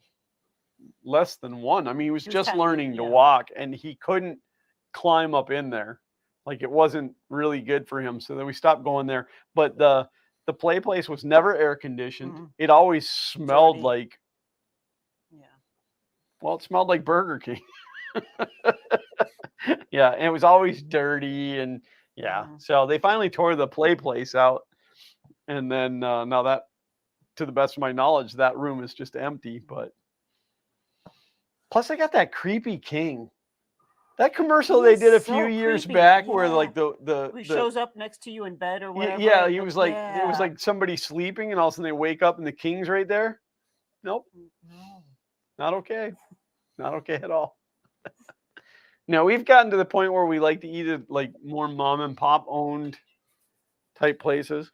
Speaker 1: less than 1. I mean, he was just learning to walk, and he couldn't climb up in there. Like it wasn't really good for him. So then we stopped going there. But the play place was never air conditioned. Mm-hmm. It always smelled like, well, it smelled like Burger King. Yeah, and it was always dirty, and so they finally tore the play place out, and then now that, to the best of my knowledge, that room is just empty. But plus I got that creepy king, that commercial they did a few years back where like he
Speaker 3: shows up next to you in bed or whatever.
Speaker 1: Yeah, he was like, it was like somebody sleeping, and all of a sudden they wake up and the king's right there. Nope. No. Not okay. Not okay at all. Now we've gotten to the point where we like to eat at like more mom and pop owned type places.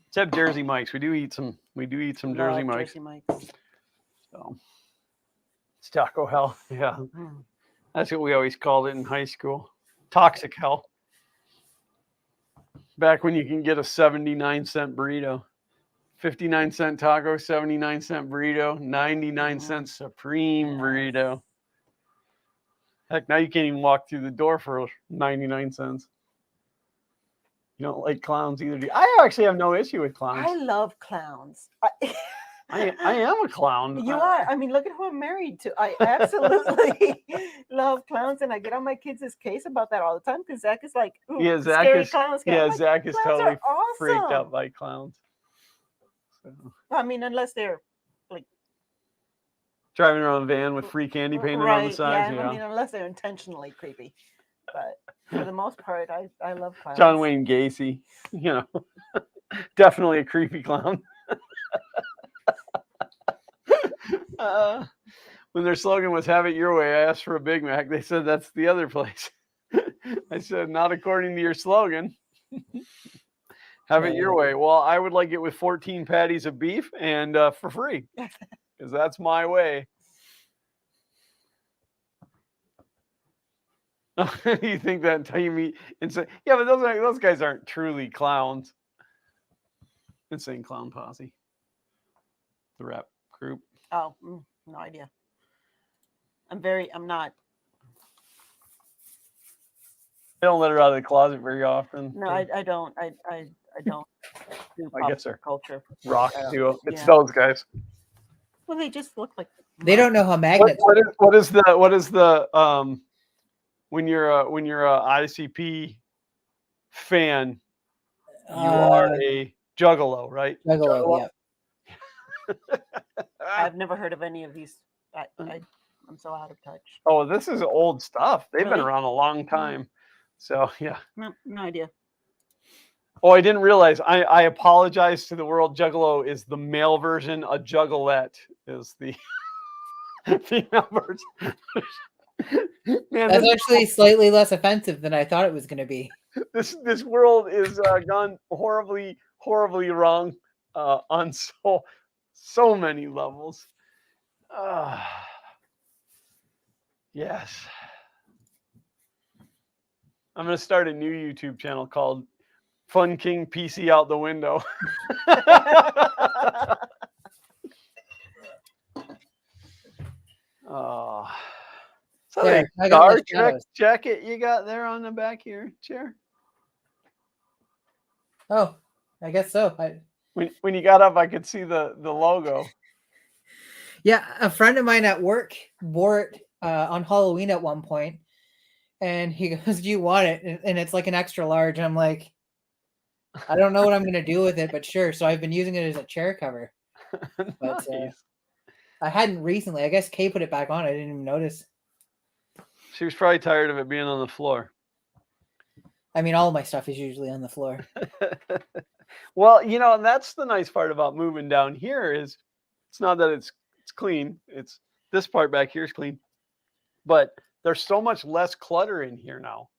Speaker 1: Except Jersey Mike's. We do eat some Jersey Mike's. So it's taco hell. Yeah. That's what we always called it in high school. Toxic hell. Back when you can get a 79-cent burrito. 59-cent taco, 79-cent burrito, 99-cent supreme burrito. Heck, now you can't even walk through the door for 99 cents. You don't like clowns either, do you? I actually have no issue with clowns.
Speaker 3: I love clowns.
Speaker 1: I am a clown.
Speaker 3: You are. I mean, look at who I'm married to. I absolutely love clowns, and I get on my kids' case about that all the time because Zach is like, ooh,
Speaker 1: Yeah, Zach
Speaker 3: scary
Speaker 1: is.
Speaker 3: clowns.
Speaker 1: Yeah,
Speaker 3: Like,
Speaker 1: Zach is
Speaker 3: clowns
Speaker 1: totally
Speaker 3: are
Speaker 1: freaked
Speaker 3: awesome.
Speaker 1: out by clowns. So,
Speaker 3: I mean, unless they're
Speaker 1: driving around a van with free candy painted on the sides.
Speaker 3: Yeah, I mean, unless they're intentionally creepy. But for the most part, I love clowns.
Speaker 1: John Wayne Gacy, you know, definitely a creepy clown. When their slogan was "Have it your way," I asked for a Big Mac. They said that's the other place. I said, not according to your slogan. Have it your way. Well, I would like it with 14 patties of beef and for free, because that's my way. You think that until you meet insane? Yeah, but those guys aren't truly clowns. Insane Clown Posse, the rap group.
Speaker 3: Oh, no idea. I'm not.
Speaker 1: They don't let her out of the closet very often.
Speaker 3: No, I don't. I don't do
Speaker 1: I
Speaker 3: pop
Speaker 1: guess they're
Speaker 3: culture.
Speaker 1: rock duo. It's
Speaker 3: Yeah.
Speaker 1: those guys.
Speaker 3: Well, they just look like.
Speaker 2: They don't know how magnets.
Speaker 1: What is the when you're a ICP fan, you are a juggalo, right?
Speaker 2: Juggalo, yeah.
Speaker 3: I've never heard of any of these. I'm so out of touch.
Speaker 1: Oh, this is old stuff. They've been
Speaker 3: Really?
Speaker 1: around a long time. So yeah.
Speaker 3: No idea.
Speaker 1: Oh, I didn't realize. I apologize to the world. Juggalo is the male version. A juggalette is the female version. Man,
Speaker 2: That's actually slightly less offensive than I thought it was going to be.
Speaker 1: This world is gone horribly wrong on so many levels. Yes. I'm going to start a new YouTube channel called Fun King PC Out the Window. Oh. So
Speaker 2: There,
Speaker 1: a
Speaker 2: I got
Speaker 1: Star
Speaker 2: the
Speaker 1: Trek
Speaker 2: shadows.
Speaker 1: jacket you got there on the back of your chair?
Speaker 2: Oh, I guess so.
Speaker 1: When you got up, I could see the logo.
Speaker 2: Yeah, a friend of mine at work wore it on Halloween at one point, and he goes, "Do you want it?" And it's like an extra large. And I'm like, I don't know what I'm gonna do with it, but sure. So I've been using it as a chair cover. But
Speaker 1: Nice.
Speaker 2: I hadn't recently. I guess Kay put it back on. I didn't even notice.
Speaker 1: She was probably tired of it being on the floor.
Speaker 2: I mean, all of my stuff is usually on the floor.
Speaker 1: Well, you know, and that's the nice part about moving down here is it's not that it's clean. It's this part back here is clean, but there's so much less clutter in here now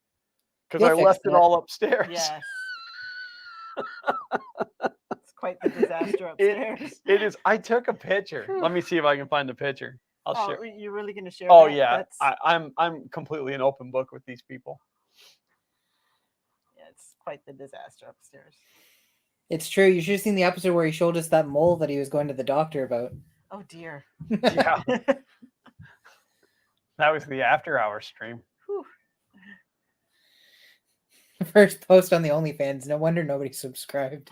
Speaker 1: because I left it all upstairs.
Speaker 3: Yes. It's quite the disaster upstairs.
Speaker 1: It is. I took a picture. Let me see if I can find the picture. I'll share.
Speaker 3: You're really going to share?
Speaker 1: Oh
Speaker 3: that?
Speaker 1: yeah, I'm completely an open book with these people.
Speaker 3: Yeah, it's quite the disaster upstairs.
Speaker 2: It's true. You should have seen the episode where he showed us that mole that he was going to the doctor about.
Speaker 3: Oh dear.
Speaker 1: Yeah. That was the after hour stream.
Speaker 3: Whew.
Speaker 2: First post on the OnlyFans. No wonder nobody subscribed.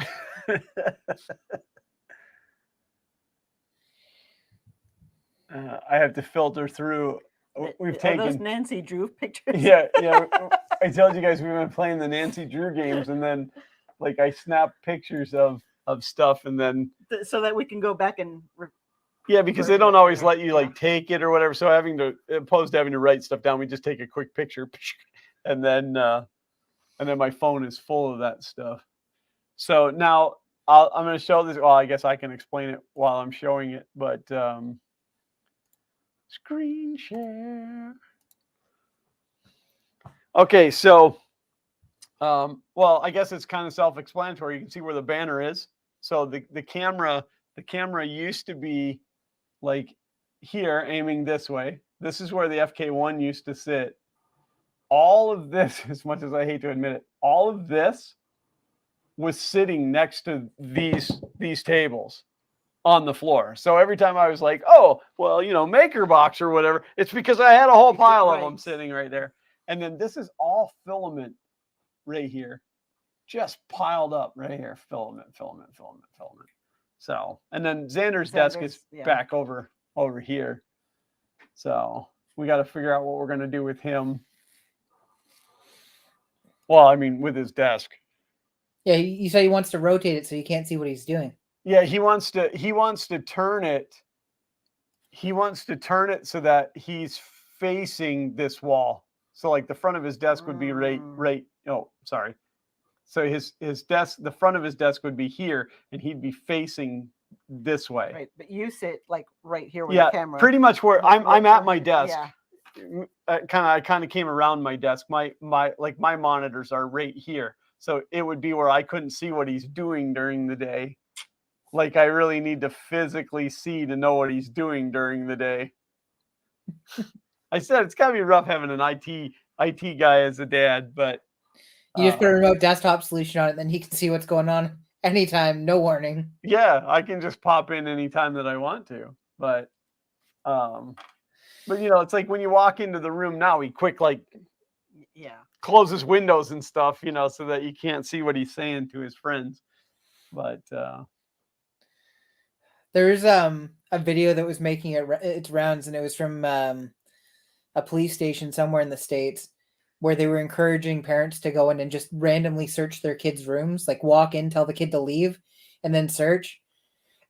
Speaker 1: I have to filter through. We've taken
Speaker 3: those Nancy Drew pictures.
Speaker 1: Yeah. I told you guys we've been playing the Nancy Drew games, and then like I snap pictures of stuff, and then
Speaker 3: so that we can go back and.
Speaker 1: Yeah, because they don't always let you like take it or whatever. So opposed to having to write stuff down, we just take a quick picture, and then my phone is full of that stuff. So now I'm going to show this. Well, I guess I can explain it while I'm showing it, but screen share. Okay, so well, I guess it's kind of self-explanatory. You can see where the banner is. So the camera used to be like here, aiming this way. This is where the FK1 used to sit. All of this, as much as I hate to admit it, all of this was sitting next to these these tables on the floor. So every time I was like, oh, well, maker box or whatever, it's because I had a whole pile of them sitting right there. And then this is all filament right here, just piled up right here. Filament. So, and then Xander's desk is back over here. So we got to figure out what we're going to do with him. Well, I mean, with his desk.
Speaker 2: Yeah, you say he wants to rotate it so you can't see what he's doing.
Speaker 1: Yeah, he wants to turn it. He wants to turn it so that he's facing this wall. So like the front of his desk would be right. Oh, sorry. So his desk, the front of his desk would be here, and he'd be facing this way.
Speaker 3: Right, but you sit like right here with the camera.
Speaker 1: Pretty much where I'm at my desk. Yeah. I kind of came around my desk. My monitors are right here. So it would be where I couldn't see what he's doing during the day. Like I really need to physically see to know what he's doing during the day. I said it's gotta be rough having an IT guy as a dad, but
Speaker 2: you just put a remote desktop solution on it, then he can see what's going on anytime, no warning.
Speaker 1: Yeah, I can just pop in anytime that I want to. But it's like when you walk into the room now, he quick closes windows and stuff, so that you can't see what he's saying to his friends. But
Speaker 2: there's a video that was making its rounds, and it was from a police station somewhere in the States where they were encouraging parents to go in and just randomly search their kids' rooms, like walk in, tell the kid to leave, and then search.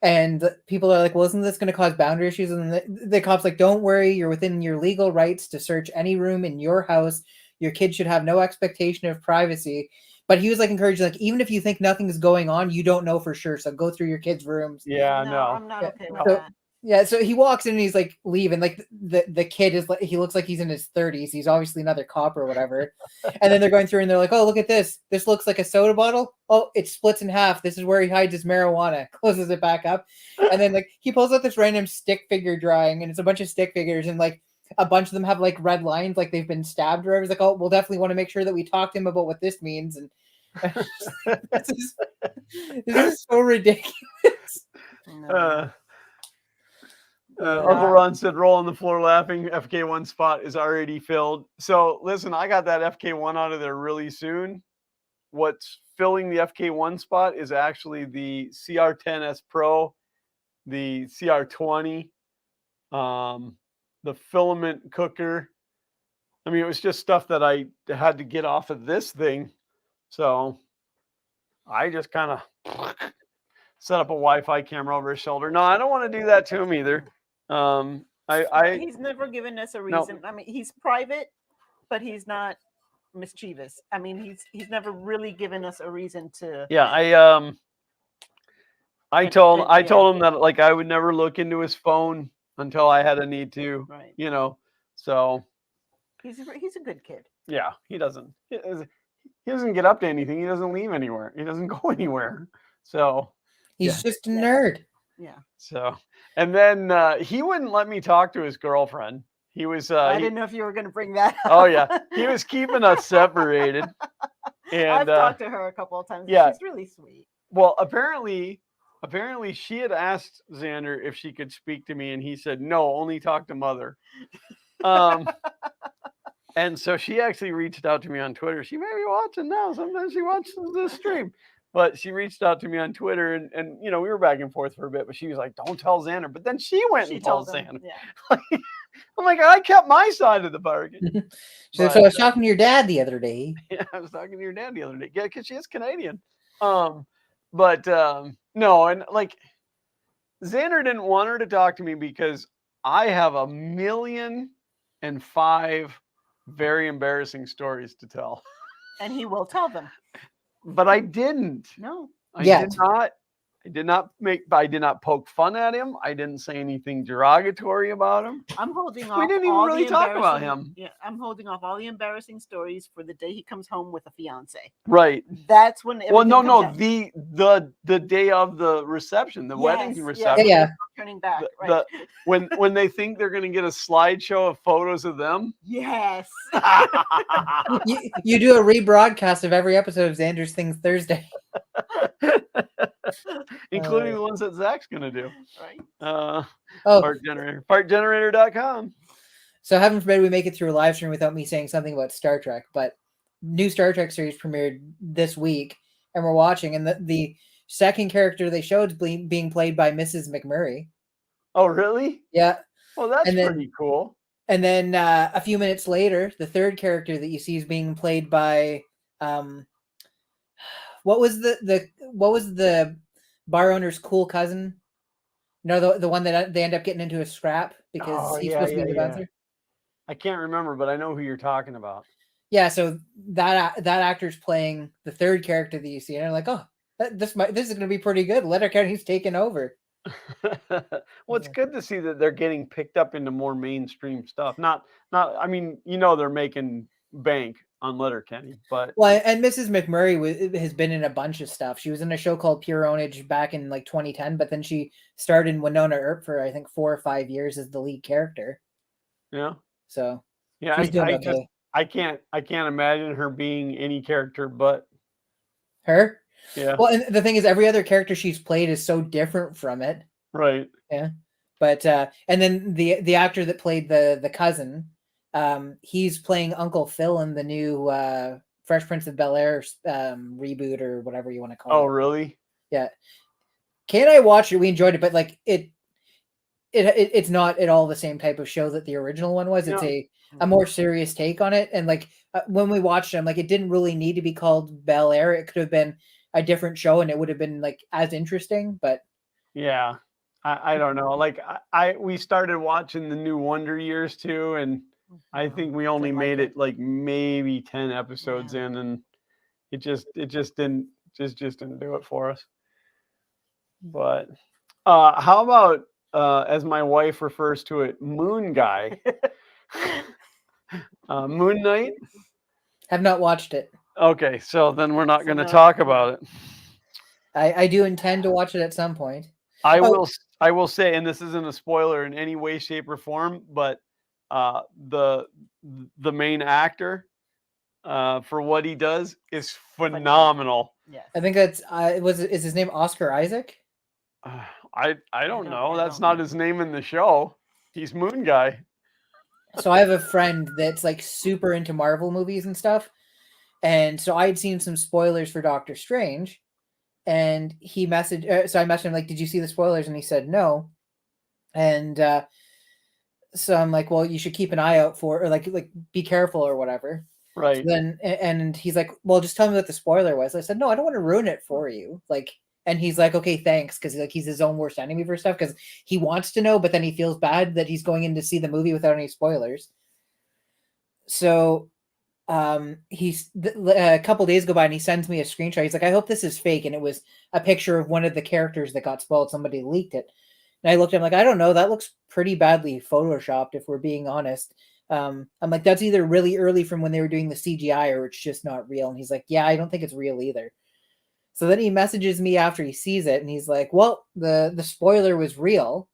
Speaker 2: And people are like, well, isn't this going to cause boundary issues? And the cop's like, don't worry, you're within your legal rights to search any room in your house. Your kid should have no expectation of privacy. But he was like encouraging, like, even if you think nothing's going on, you don't know for sure. So go through your kids' rooms.
Speaker 1: Yeah, no.
Speaker 3: I'm not okay with that.
Speaker 2: Yeah, so he walks in and he's like leaving. Like the kid is like, he looks like he's in his 30s. He's obviously another cop or whatever. And then they're going through and they're like, oh, look at this. This looks like a soda bottle. Oh, it splits in half. This is where he hides his marijuana. Closes it back up. And then like he pulls out this random stick figure drawing, and it's a bunch of stick figures, and like a bunch of them have like red lines, like they've been stabbed or whatever. He's like, oh, we'll definitely want to make sure that we talk to him about what this means. And this is so ridiculous.
Speaker 1: Uncle Ron said, roll on the floor laughing. FK1 spot is already filled. So listen, I got that FK1 out of there really soon. What's filling the FK1 spot is actually the CR10S Pro, the CR20, the filament cooker. I mean, it was just stuff that I had to get off of this thing. So I just kind of set up a Wi-Fi camera over his shoulder. No, I don't want to do that to him either.
Speaker 3: He's never given us a reason. No. I mean, he's private, but he's not mischievous. I mean, he's never really given us a reason to.
Speaker 1: Yeah, I told him that like I would never look into his phone until I had a need to.
Speaker 3: Right.
Speaker 1: So
Speaker 3: he's a good kid.
Speaker 1: Yeah, he doesn't get up to anything. He doesn't leave anywhere. He doesn't go anywhere. So
Speaker 2: he's just a nerd.
Speaker 3: Yeah.
Speaker 1: So, and then he wouldn't let me talk to his girlfriend. He was.
Speaker 3: I didn't know if you were going to bring that up.
Speaker 1: Oh yeah, he was keeping us separated. And
Speaker 3: I've talked to her a couple of times.
Speaker 1: Yeah,
Speaker 3: she's really sweet.
Speaker 1: Well, apparently she had asked Xander if she could speak to me, and he said no, only talk to Mother. And so she actually reached out to me on Twitter. She may be watching now. Sometimes she watches the stream. But she reached out to me on Twitter, and we were back and forth for a bit, but she was like, don't tell Xander. But then she went and told Xander. Yeah. I'm like, I kept my side of the bargain.
Speaker 2: So I was talking to your dad the other day.
Speaker 1: Yeah, I was talking to your dad the other day. Yeah, because she is Canadian. No, and like Xander didn't want her to talk to me because I have 1,000,005 very embarrassing stories to tell.
Speaker 3: And he will tell them.
Speaker 1: But I didn't.
Speaker 3: No.
Speaker 1: I did not poke fun at him. I didn't say anything derogatory about him.
Speaker 3: I'm holding off.
Speaker 1: We didn't even really talk about him.
Speaker 3: Yeah, I'm holding off all the embarrassing stories for the day he comes home with a fiance.
Speaker 1: Right.
Speaker 3: That's when.
Speaker 1: The day of the reception, the wedding reception.
Speaker 2: Yeah.
Speaker 3: Turning back. Right.
Speaker 1: When they think they're going to get a slideshow of photos of them.
Speaker 3: Yes.
Speaker 2: you do a rebroadcast of every episode of Xander's Things Thursday.
Speaker 1: Including the ones that Zach's gonna do.
Speaker 3: Right.
Speaker 2: Oh,
Speaker 1: Fart generator. Fartgenerator.com.
Speaker 2: so heaven forbid we make it through a live stream without me saying something about Star Trek, but new Star Trek series premiered this week, and we're watching, and the second character they showed is being played by Mrs. McMurray.
Speaker 1: Oh, really?
Speaker 2: Yeah.
Speaker 1: Well, that's
Speaker 2: And then-
Speaker 1: pretty cool.
Speaker 2: And then a few minutes later, the third character that you see is being played by what was the bar owner's cool cousin? No, the one that they end up getting into a scrap because he's supposed to be the bouncer.
Speaker 1: I can't remember, but I know who you're talking about.
Speaker 2: Yeah, so that actor's playing the third character that you see, and I'm like, oh, this is going to be pretty good. Letterkenny's taking over.
Speaker 1: Well, it's good to see that they're getting picked up into more mainstream stuff. Not. I mean, they're making bank on Letterkenny, but
Speaker 2: and Mrs. McMurray has been in a bunch of stuff. She was in a show called Pure Ownage back in like 2010, but then she starred in Winona Earp for I think 4 or 5 years as the lead character.
Speaker 1: Yeah.
Speaker 2: So
Speaker 1: yeah, I can't imagine her being any character but
Speaker 2: her.
Speaker 1: Yeah.
Speaker 2: Well, and the thing is, every other character she's played is so different from it.
Speaker 1: Right.
Speaker 2: Yeah. But and then the actor that played the cousin, he's playing Uncle Phil in the new Fresh Prince of Bel-Air reboot or whatever you want to call it.
Speaker 1: Oh, really?
Speaker 2: Yeah. Kay and I watched it. We enjoyed it, but like it's not at all the same type of show that the original one was. It's a more serious take on it. And like when we watched it, I'm like, it didn't really need to be called Bel-Air. It could have been a different show and it would have been like as interesting, but
Speaker 1: yeah, I don't know. Like we started watching the new Wonder Years too, and I think we only made it like maybe 10 episodes in, and it just didn't do it for us. But how about as my wife refers to it, Moon Guy, Moon Knight?
Speaker 2: Have not watched it.
Speaker 1: Okay, so then we're not going to talk about it.
Speaker 2: I do intend to watch it at some point.
Speaker 1: I will say, and this isn't a spoiler in any way, shape, or form, but the main actor for what he does is phenomenal.
Speaker 3: Yes.
Speaker 2: I think that's is his name Oscar Isaac?
Speaker 1: I don't know. That's not his name in the show. He's Moon Guy.
Speaker 2: So I have a friend that's like super into Marvel movies and stuff. And so I had seen some spoilers for Doctor Strange, and he messaged. So I messaged him like, "Did you see the spoilers?" And he said no. And so I'm like, "Well, you should keep an eye out for, or like be careful or whatever."
Speaker 1: Right.
Speaker 2: So then, and he's like, "Well, just tell me what the spoiler was." I said, "No, I don't want to ruin it for you." Like, and he's like, "Okay, thanks," because like he's his own worst enemy for stuff because he wants to know, but then he feels bad that he's going in to see the movie without any spoilers. So. A couple days go by and he sends me a screenshot. He's like, "I hope this is fake," and it was a picture of one of the characters that got spoiled. Somebody leaked it, and I looked at him like, "I don't know. That looks pretty badly photoshopped, if we're being honest." I'm like, "That's either really early from when they were doing the CGI, or it's just not real." And he's like, "Yeah, I don't think it's real either." So then he messages me after he sees it, and he's like, "Well, the spoiler was real."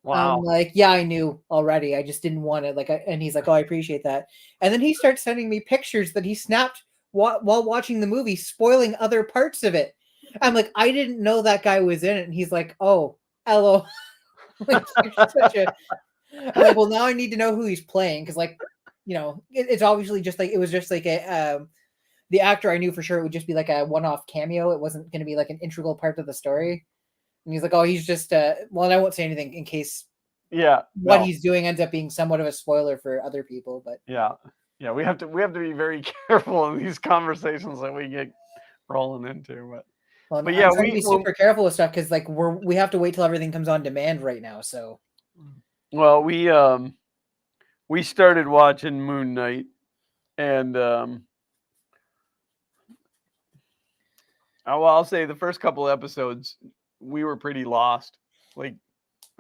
Speaker 1: Wow.
Speaker 2: I'm like, "Yeah, I knew already. I just didn't want it." And he's like, "Oh, I appreciate that." And then he starts sending me pictures that he snapped while watching the movie, spoiling other parts of it. I'm like, "I didn't know that guy was in it." And he's like, "Oh, hello." Like, I'm like, "Well, now I need to know who he's playing," because, like, it's obviously just like it was just like the actor I knew for sure it would just be like a one-off cameo. It wasn't going to be like an integral part of the story. And he's like, "Oh, he's just well," and I won't say anything in case he's doing ends up being somewhat of a spoiler for other people. But
Speaker 1: yeah, we have to be very careful in these conversations that we get rolling into. But yeah,
Speaker 2: I'm trying to be super careful with stuff because like we have to wait till everything comes on demand right now. So,
Speaker 1: well, we started watching Moon Knight, and I'll say the first couple of episodes we were pretty lost. Like,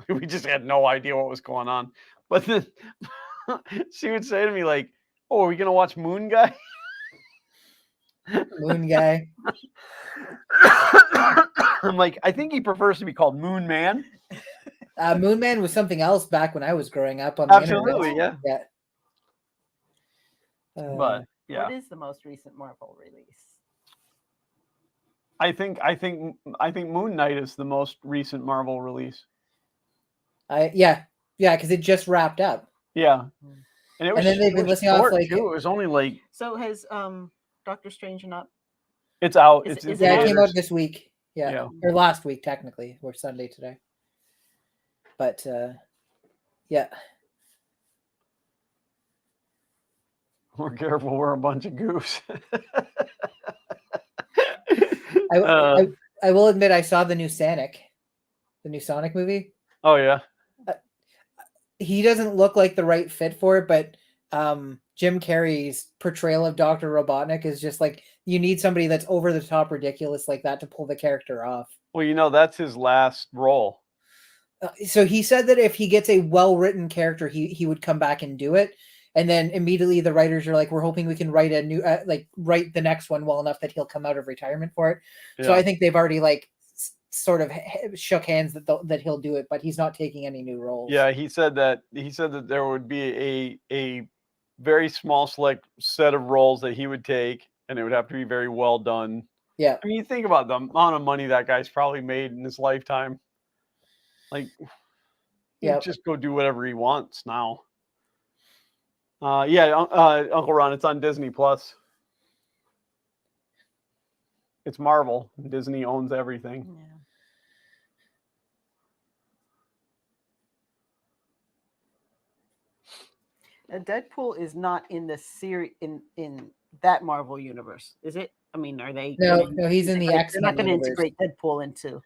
Speaker 1: we just had no idea what was going on. But then she would say to me like, "Oh, are we gonna watch Moon Guy?"
Speaker 2: Moon Guy.
Speaker 1: I'm like, I think he prefers to be called Moon Man.
Speaker 2: Moon Man was something else back when I was growing up on the
Speaker 1: Absolutely,
Speaker 2: internet.
Speaker 1: yeah. But yeah,
Speaker 3: What is the most recent Marvel release?
Speaker 1: I think Moon Knight is the most recent Marvel release.
Speaker 2: Yeah, because it just wrapped up.
Speaker 1: Yeah, and it was.
Speaker 2: And then they've been listing off
Speaker 1: short,
Speaker 2: like
Speaker 1: too. It was only like.
Speaker 3: So has Doctor Strange not?
Speaker 1: It's out.
Speaker 3: Is
Speaker 1: It's
Speaker 3: it- is
Speaker 1: in
Speaker 2: yeah, it came out
Speaker 1: theaters.
Speaker 2: this week. Yeah.
Speaker 1: Yeah.
Speaker 2: Or last week technically. We're Sunday today. But yeah.
Speaker 1: We're careful. We're a bunch of goofs.
Speaker 2: I will admit I saw the new Sonic movie.
Speaker 1: Oh yeah.
Speaker 2: He doesn't look like the right fit for it, but Jim Carrey's portrayal of Dr. Robotnik is just like you need somebody that's over the top ridiculous like that to pull the character off.
Speaker 1: Well, that's his last role.
Speaker 2: So he said that if he gets a well-written character, he would come back and do it. And then immediately the writers are like, we're hoping we can write a new, write the next one well enough that he'll come out of retirement for it. Yeah. So I think they've already sort of shook hands that he'll do it, but he's not taking any new roles.
Speaker 1: Yeah, he said that there would be a very small select set of roles that he would take, and it would have to be very well done.
Speaker 2: Yeah,
Speaker 1: I mean, you think about the amount of money that guy's probably made in his lifetime. Like, yeah, just go do whatever he wants now. Uncle Ron, it's on Disney Plus. It's Marvel. Disney owns everything.
Speaker 3: Yeah. Deadpool is not in the series in that Marvel universe, is it? I mean, are they?
Speaker 2: No, he's in the X-Men.
Speaker 3: They're not going to integrate Deadpool into.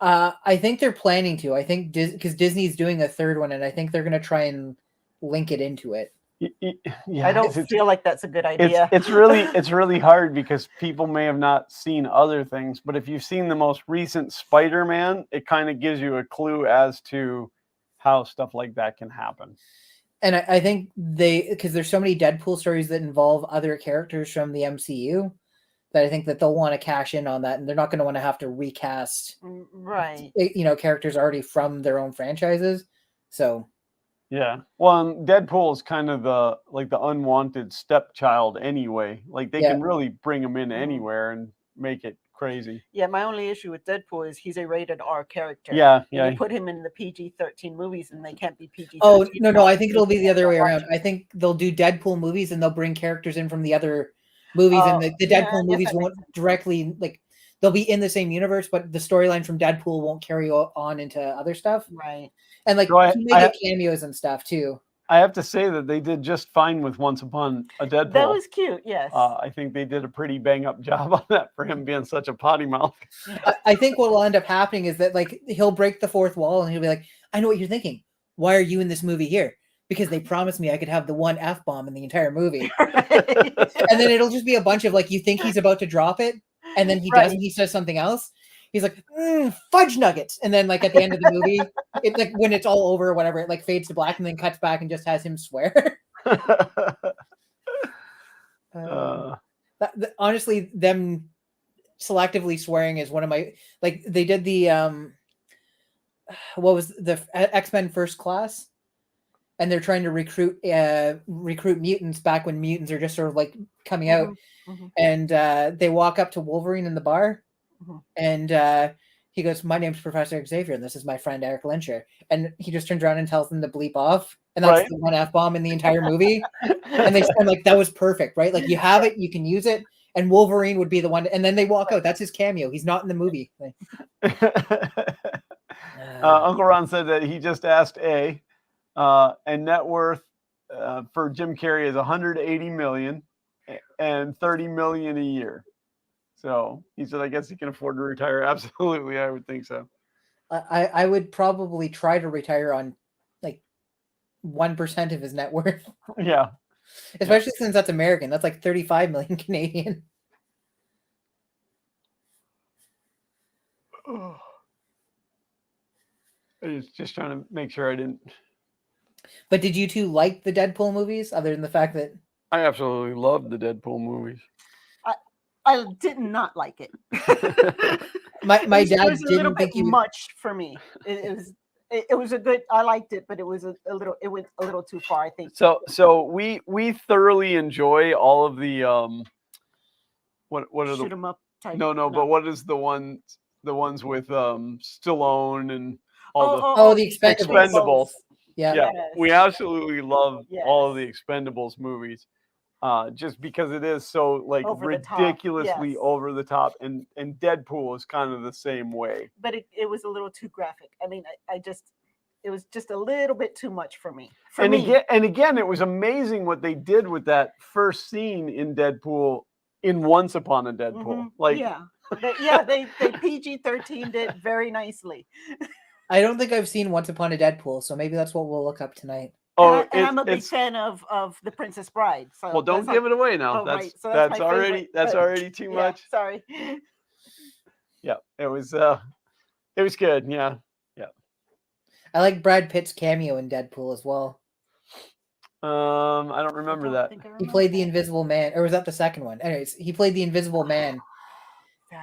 Speaker 2: I think they're planning to. I think because Disney's doing a third one, and I think they're going to try and link it into it.
Speaker 3: Yeah, I don't feel like that's a good idea.
Speaker 1: It's really hard because people may have not seen other things, but if you've seen the most recent Spider-Man, it kind of gives you a clue as to how stuff like that can happen.
Speaker 2: And I think because there's so many Deadpool stories that involve other characters from the MCU that I think that they'll want to cash in on that, and they're not going to want to have to recast,
Speaker 3: right?
Speaker 2: Characters already from their own franchises. So.
Speaker 1: Yeah. Well, Deadpool is kind of the unwanted stepchild anyway. Like they can really bring him in anywhere and make it crazy.
Speaker 3: Yeah, my only issue with Deadpool is he's a rated R character.
Speaker 1: Yeah.
Speaker 3: You put him in the PG-13 movies and they can't be PG-13.
Speaker 2: Oh, no, I think it'll be the other way around. I think they'll do Deadpool movies and they'll bring characters in from the other movies, and the Deadpool movies won't directly they'll be in the same universe, but the storyline from Deadpool won't carry on into other stuff.
Speaker 3: Right.
Speaker 2: And he may get cameos and stuff too.
Speaker 1: I have to say that they did just fine with Once Upon a Deadpool.
Speaker 3: That was cute, yes.
Speaker 1: I think they did a pretty bang-up job on that for him being such a potty mouth.
Speaker 2: I think what will end up happening is that he'll break the fourth wall and he'll be like, I know what you're thinking. Why are you in this movie here? Because they promised me I could have the one F-bomb in the entire movie. Right. And then it'll just be a bunch of you think he's about to drop it, and then he doesn't, he says something else. He's like, fudge nuggets. And then at the end of the movie, when it's all over or whatever, it fades to black and then cuts back and just has him swear. Honestly, them selectively swearing is one of my, they did the, what was the X-Men First Class? And they're trying to recruit mutants back when mutants are just sort of coming out. Mm-hmm. And they walk up to Wolverine in the bar. Mm-hmm. And he goes, my name's Professor Xavier, and this is my friend Eric Lyncher. And he just turns around and tells them to bleep off. And that's the one F-bomb in the entire movie. And they sound that was perfect, right? You have it, you can use it. And Wolverine would be the one. And then they walk out. That's his cameo. He's not in the movie.
Speaker 1: Uncle Ron said that he just asked A. And net worth for Jim Carrey is $180 million and $30 million a year. So he said, I guess he can afford to retire. Absolutely, I would think so.
Speaker 2: I would probably try to retire on 1% of his net worth.
Speaker 1: Yeah.
Speaker 2: Especially since that's American. That's 35 million Canadian.
Speaker 1: I was just trying to make sure I didn't.
Speaker 2: But did you two like the Deadpool movies, other than the fact that...
Speaker 1: I absolutely loved the Deadpool movies.
Speaker 3: I did not like it.
Speaker 2: my dad didn't think
Speaker 3: much for me. It was a good. I liked it, but it was a little. It went a little too far, I think.
Speaker 1: So we thoroughly enjoy all of the what are
Speaker 3: shoot 'em up. type?
Speaker 1: No, but what is the ones with Stallone and all the
Speaker 2: Oh, the Expendables.
Speaker 1: Expendables?
Speaker 2: Yeah.
Speaker 1: Yeah,
Speaker 3: Yes.
Speaker 1: we absolutely love all of
Speaker 3: Yes.
Speaker 1: the Expendables movies, just because it is so like
Speaker 3: Over the top,
Speaker 1: ridiculously
Speaker 3: yes.
Speaker 1: over the top, and Deadpool is kind of the same way.
Speaker 3: But it was a little too graphic. I mean, I just, it was just a little bit too much for me.
Speaker 1: Again, it was amazing what they did with that first scene in Deadpool in Once Upon a Deadpool. Like,
Speaker 3: they PG-13 it very nicely.
Speaker 2: I don't think I've seen Once Upon a Deadpool, so maybe that's what we'll look up tonight.
Speaker 1: oh,
Speaker 3: And I'm a big fan of The Princess Bride. So
Speaker 1: well, don't give it away now.
Speaker 3: Oh,
Speaker 1: That's
Speaker 3: right. So
Speaker 1: that's
Speaker 3: my
Speaker 1: already
Speaker 3: favorite,
Speaker 1: that's
Speaker 3: but-
Speaker 1: already too
Speaker 3: yeah,
Speaker 1: much.
Speaker 3: Sorry.
Speaker 1: Yeah, it was good. Yeah.
Speaker 2: I like Brad Pitt's cameo in Deadpool as well.
Speaker 1: I don't remember that.
Speaker 2: He played the Invisible Man, or was that the second one? Anyways, he played the Invisible Man.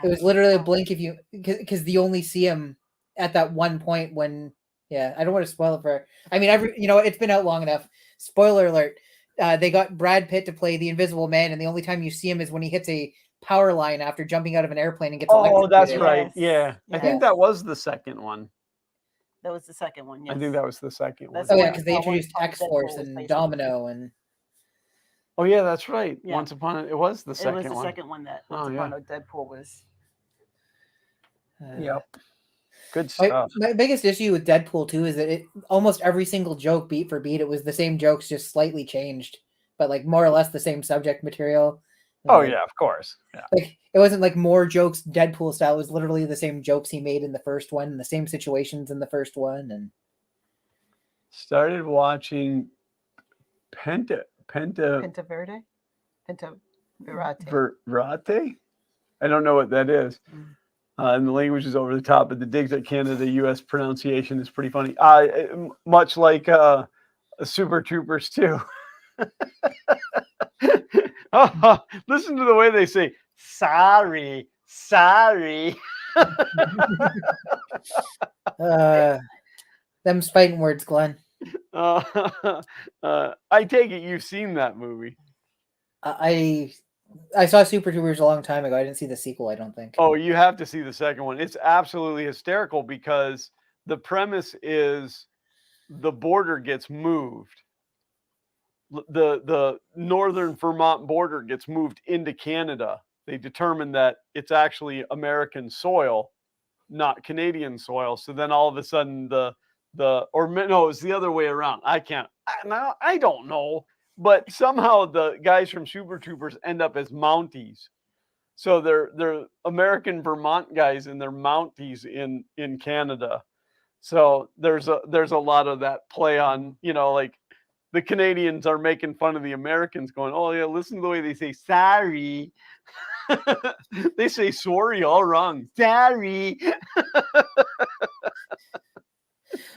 Speaker 2: It was literally a blink if you, because you only see him at that one point when, yeah, I don't want to spoil it for, I mean, it's been out long enough. Spoiler alert. They got Brad Pitt to play the Invisible Man, and the only time you see him is when he hits a power line after jumping out of an airplane and gets
Speaker 1: Oh, that's
Speaker 2: electrocuted.
Speaker 1: right.
Speaker 3: Yes.
Speaker 1: Yeah. I think that was the second one.
Speaker 3: That was the second one. Yes.
Speaker 1: I think that was the second one.
Speaker 3: That's
Speaker 2: Oh, yeah,
Speaker 3: when
Speaker 2: because they
Speaker 3: Once
Speaker 2: introduced
Speaker 3: Upon a
Speaker 2: X-Force
Speaker 3: Deadpool was
Speaker 2: and
Speaker 3: based
Speaker 2: Domino and...
Speaker 1: Oh, yeah, that's right.
Speaker 3: Yeah.
Speaker 1: Once Upon a, it was the
Speaker 3: It
Speaker 1: second
Speaker 3: was the
Speaker 1: one.
Speaker 3: second one that
Speaker 1: Oh,
Speaker 3: Once
Speaker 1: yeah.
Speaker 3: Upon a Deadpool was.
Speaker 1: Yep. Good stuff.
Speaker 2: My biggest issue with Deadpool 2 is that almost every single joke, beat for beat, it was the same jokes, just slightly changed, but like more or less the same subject material.
Speaker 1: Oh, yeah, of course. Yeah.
Speaker 2: Like it wasn't like more jokes Deadpool style. It was literally the same jokes he made in the first one, and the same situations in the first one. And
Speaker 1: started watching Penta
Speaker 3: Verde?
Speaker 1: Verate? I don't know what that is. And the language is over the top, but the digs at Canada U.S. pronunciation is pretty funny. Much like Super Troopers too. Listen to the way they say sorry.
Speaker 2: them's fighting words, Glenn.
Speaker 1: I take it you've seen that movie.
Speaker 2: I saw Super Troopers a long time ago. I didn't see the sequel, I don't think.
Speaker 1: Oh, you have to see the second one. It's absolutely hysterical because the premise is the border gets moved. The northern Vermont border gets moved into Canada. They determine that it's actually American soil, not Canadian soil. So then all of a sudden it's the other way around. I don't know. But somehow the guys from Super Troopers end up as Mounties. So they're American Vermont guys and they're Mounties in Canada. So there's a lot of that play on, like the Canadians are making fun of the Americans going, oh yeah, listen to the way they say sorry. They say sorry all wrong. Sorry.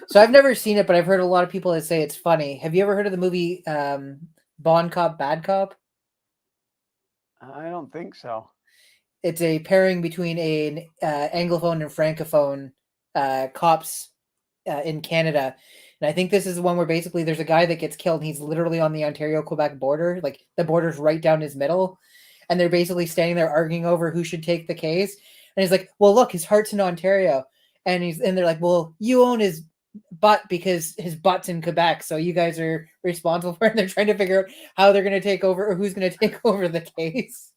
Speaker 2: So I've never seen it, but I've heard a lot of people that say it's funny. Have you ever heard of the movie Bon Cop, Bad Cop?
Speaker 1: I don't think so.
Speaker 2: It's a pairing between an Anglophone and Francophone cops in Canada. And I think this is the one where basically there's a guy that gets killed. And he's literally on the Ontario-Quebec border. Like the border's right down his middle. And they're basically standing there arguing over who should take the case. And he's like, well, look, his heart's in Ontario. And they're like, well, you own his butt because his butt's in Quebec. So you guys are responsible for it. And they're trying to figure out how they're going to take over or who's going to take over the case.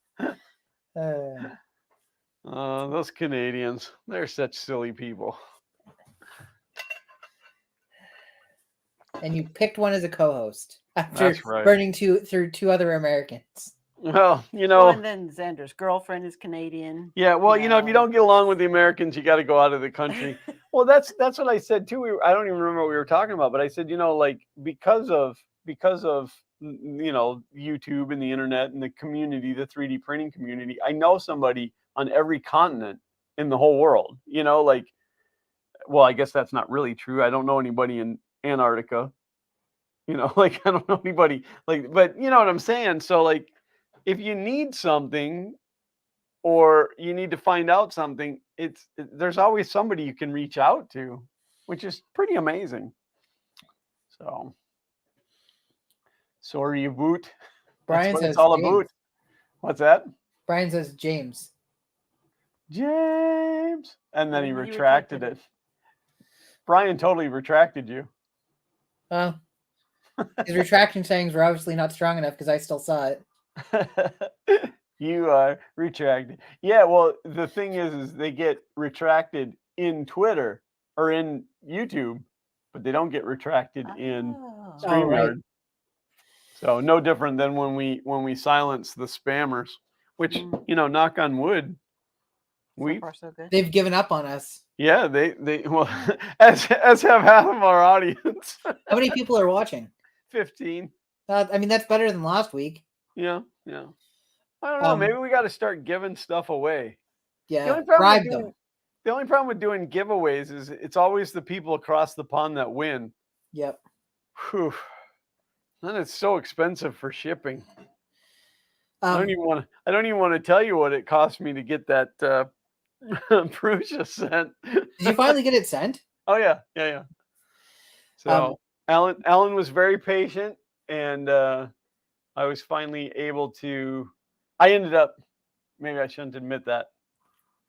Speaker 1: Those Canadians, they're such silly people.
Speaker 2: And you picked one as a co-host after
Speaker 1: That's right.
Speaker 2: burning through two other Americans.
Speaker 1: Well,
Speaker 3: and then Xander's girlfriend is Canadian.
Speaker 1: Yeah, well, if you don't get along with the Americans, you got to go out of the country. Well, that's what I said too. I don't even remember what we were talking about, but I said, like because of YouTube and the internet and the community, the 3D printing community, I know somebody on every continent in the whole world. Well, I guess that's not really true. I don't know anybody in Antarctica. I don't know anybody but you know what I'm saying? So if you need something or you need to find out something, there's always somebody you can reach out to, which is pretty amazing. So sorry about.
Speaker 2: Brian
Speaker 1: That's what
Speaker 2: says
Speaker 1: it's all
Speaker 2: James.
Speaker 1: about. What's that?
Speaker 2: Brian says James.
Speaker 1: James, and then he
Speaker 3: And he
Speaker 1: retracted
Speaker 3: retracted
Speaker 1: it. Brian totally retracted you.
Speaker 2: Well, his retraction sayings were obviously not strong enough because I still saw it.
Speaker 1: You are retracted. Yeah, well, the thing is they get retracted in Twitter or in YouTube, but they don't get retracted in
Speaker 3: Oh.
Speaker 2: Oh, right.
Speaker 1: StreamYard. So no different than when we silence the spammers, which knock on wood,
Speaker 3: So far, so good.
Speaker 2: They've given up on us.
Speaker 1: yeah, they well as have half of our audience.
Speaker 2: How many people are watching?
Speaker 1: 15.
Speaker 2: I mean, that's better than last week.
Speaker 1: Yeah. I don't know. Maybe we got to start giving stuff away.
Speaker 2: Yeah, bribe them.
Speaker 1: The only problem with doing giveaways is it's always the people across the pond that win.
Speaker 2: Yep.
Speaker 1: Whew. Then it's so expensive for shipping. I don't even want to tell you what it cost me to get that Prusa sent.
Speaker 2: Did you finally get it sent?
Speaker 1: Oh yeah. So Alan was very patient, and I was finally able to. I ended up. Maybe I shouldn't admit that.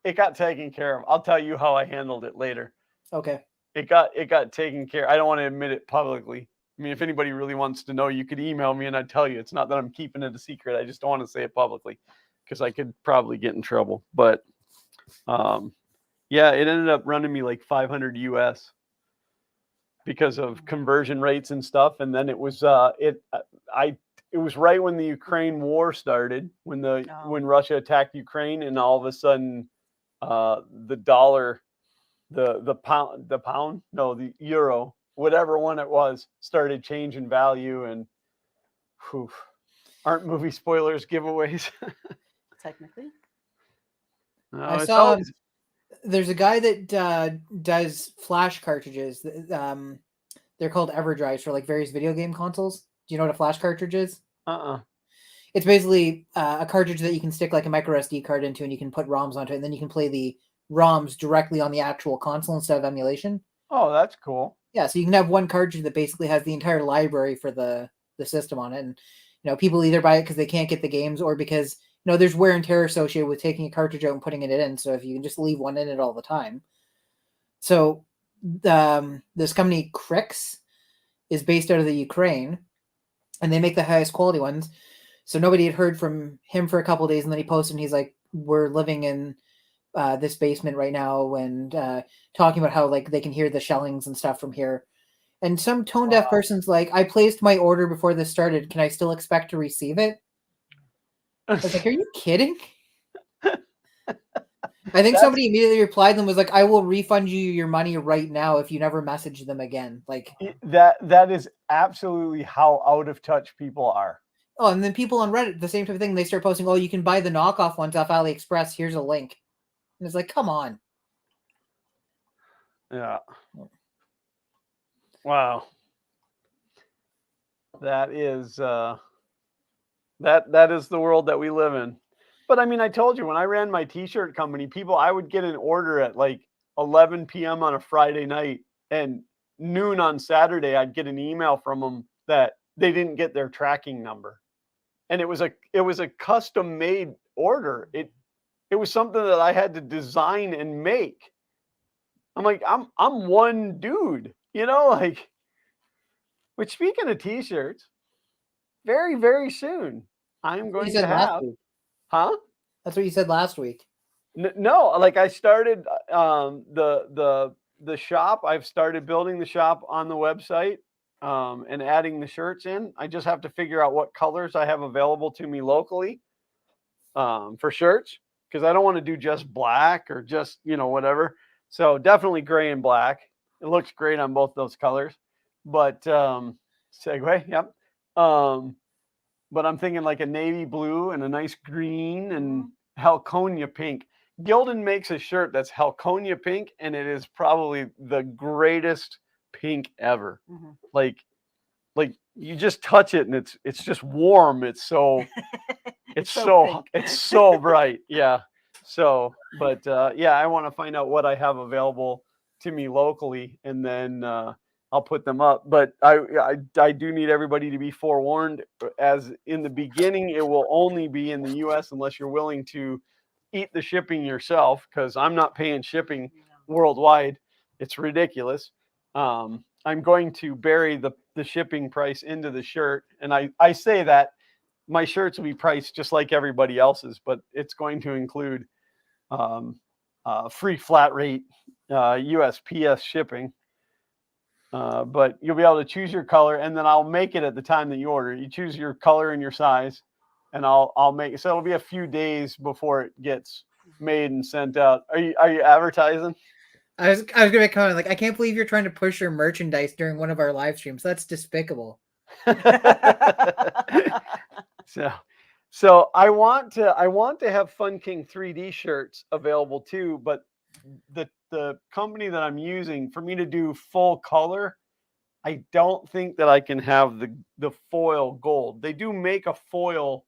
Speaker 1: It got taken care of. I'll tell you how I handled it later.
Speaker 2: Okay.
Speaker 1: It got taken care. I don't want to admit it publicly. I mean, if anybody really wants to know, you could email me and I'd tell you. It's not that I'm keeping it a secret. I just don't want to say it publicly because I could probably get in trouble. But yeah, it ended up running me like 500 US because of conversion rates and stuff. And then it was it was right when the Ukraine war started, when Russia attacked Ukraine, and all of a sudden the dollar, the euro, whatever one it was, started changing value. And aren't movie spoilers giveaways?
Speaker 3: Technically.
Speaker 1: No,
Speaker 2: I saw there's a guy that does flash cartridges. They're called EverDrives for like various video game consoles. Do you know what a flash cartridge is? It's basically a cartridge that you can stick like a micro SD card into, and you can put ROMs onto it, and then you can play the ROMs directly on the actual console instead of emulation.
Speaker 1: Oh, that's cool.
Speaker 2: Yeah, so you can have one cartridge that basically has the entire library for the system on it, and people either buy it because they can't get the games, or because there's wear and tear associated with taking a cartridge out and putting it in. So if you can just leave one in it all the time. So this company Krix is based out of the Ukraine, and they make the highest quality ones. So nobody had heard from him for a couple of days, and then he posted, and he's like, "We're living in this basement right now," and talking about how like they can hear the shellings and stuff from here. And some tone deaf person's like, "I placed my order before this started. Can I still expect to receive it?" I was like, "Are you kidding?" I think somebody immediately replied and was like, "I will refund you your money right now if you never message them again." Like
Speaker 1: that is absolutely how out of touch people are.
Speaker 2: Oh, and then people on Reddit, the same type of thing, they start posting, "Oh, you can buy the knockoff ones off AliExpress. Here's a link." And it's like, come on.
Speaker 1: Yeah. Wow. That is that is the world that we live in. But I mean, I told you when I ran my t-shirt company, I would get an order at like 11 p.m. on a Friday night, and noon on Saturday, I'd get an email from them that they didn't get their tracking number. And it was a custom made order. It was something that I had to design and make. I'm like, I'm one dude, like. Which, speaking of t-shirts, very, very soon I'm going to have. Huh?
Speaker 2: That's what you said last week.
Speaker 1: No, like I started the shop. I've started building the shop on the website and adding the shirts in. I just have to figure out what colors I have available to me locally for shirts, because I don't want to do just black or just whatever. So definitely gray and black. It looks great on both those colors. But segue, yep. But I'm thinking like a navy blue and a nice green and Halconia pink. Gildan makes a shirt that's Halconia pink, and it is probably the greatest pink ever. Like you just touch it and it's just warm. It's so it's so bright. Yeah. So, but yeah, I want to find out what I have available to me locally, and then I'll put them up. But I do need everybody to be forewarned, as in the beginning, it will only be in the US unless you're willing to eat the shipping yourself because I'm not paying shipping worldwide. It's ridiculous. I'm going to bury the shipping price into the shirt. And I say that my shirts will be priced just like everybody else's, but it's going to include free flat rate USPS shipping. But you'll be able to choose your color, and then I'll make it at the time that you order. You choose your color and your size, and I'll make it. So it'll be a few days before it gets made and sent out. Are you advertising?
Speaker 2: I was gonna make a comment like, I can't believe you're trying to push your merchandise during one of our live streams. That's despicable.
Speaker 1: So I want to have Fun King 3D shirts available too, but the company that I'm using for me to do full color, I don't think that I can have the foil gold. They do make a foil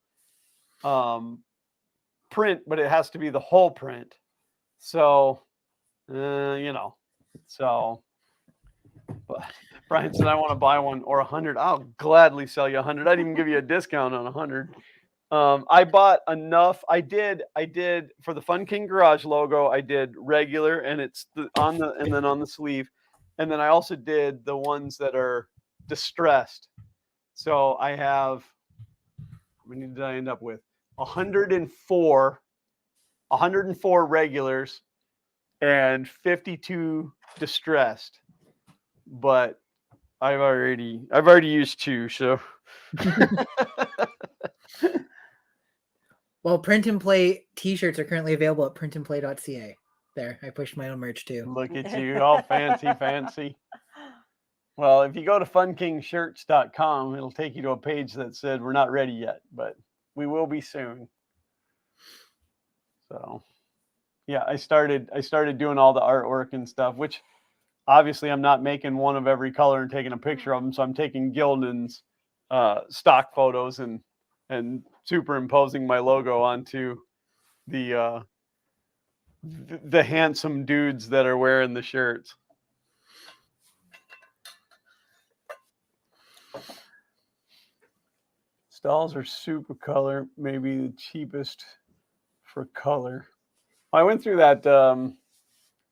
Speaker 1: print, but it has to be the whole print. So so but Brian said, I want to buy one or 100. I'll gladly sell you 100. I'd even give you a discount on 100. I bought enough. I did for the Fun King Garage logo. I did regular, and it's and then on the sleeve, and then I also did the ones that are distressed. So I have. How many did I end up with? 104 regulars, and 52 distressed. But I've already used 2, so.
Speaker 2: Well, Print and Play t-shirts are currently available at printandplay.ca. There, I pushed my own merch too.
Speaker 1: Look at you, all fancy. Well, if you go to funkingshirts.com, it'll take you to a page that said we're not ready yet, but we will be soon. So, yeah, I started doing all the artwork and stuff, which obviously I'm not making one of every color and taking a picture of them. So I'm taking Gildan's stock photos and superimposing my logo onto the handsome dudes that are wearing the shirts. Stalls are super color, maybe the cheapest for color. I went through that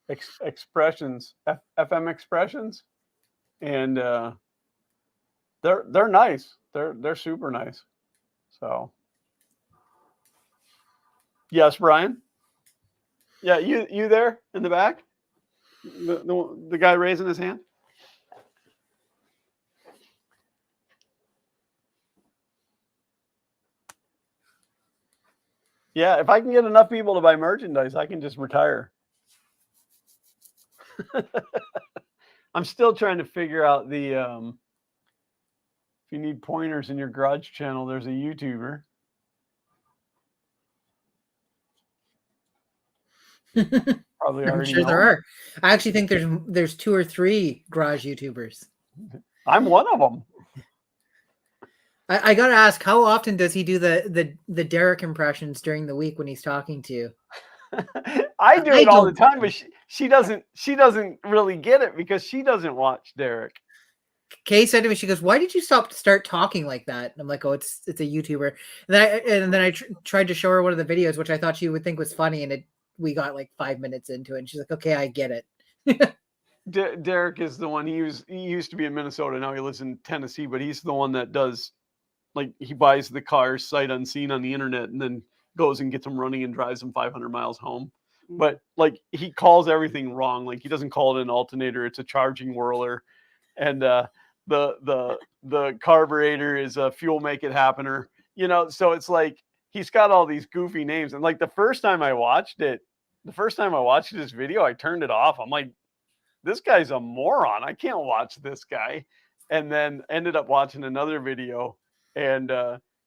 Speaker 1: expressions, FM expressions, and they're nice. They're super nice. So, yes, Brian. Yeah, you there in the back? The guy raising his hand? Yeah, if I can get enough people to buy merchandise, I can just retire. I'm still trying to figure out the if you need pointers in your garage channel, there's a YouTuber. Probably already.
Speaker 2: I'm sure there are. I actually think there's 2 or 3 garage YouTubers.
Speaker 1: I'm one of them.
Speaker 2: I gotta ask, how often does he do the Derek impressions during the week when he's talking to you?
Speaker 1: I do it all the time, but she doesn't really get it because she doesn't watch Derek.
Speaker 2: Kay said to me, she goes, "Why did you start talking like that?" And I'm like, "Oh, it's a YouTuber." And then I tried to show her one of the videos, which I thought she would think was funny, and we got like 5 minutes into it, and she's like, "Okay, I get it."
Speaker 1: Derek is the one. He used to be in Minnesota. Now he lives in Tennessee, but he's the one that does, like, he buys the cars sight unseen on the internet and then goes and gets them running and drives them 500 miles home. But like, he calls everything wrong. Like, he doesn't call it an alternator; it's a charging whirler, and the carburetor is a fuel make it happener. So it's like he's got all these goofy names. And like the first time I watched his video, I turned it off. I'm like, this guy's a moron. I can't watch this guy. And then ended up watching another video, and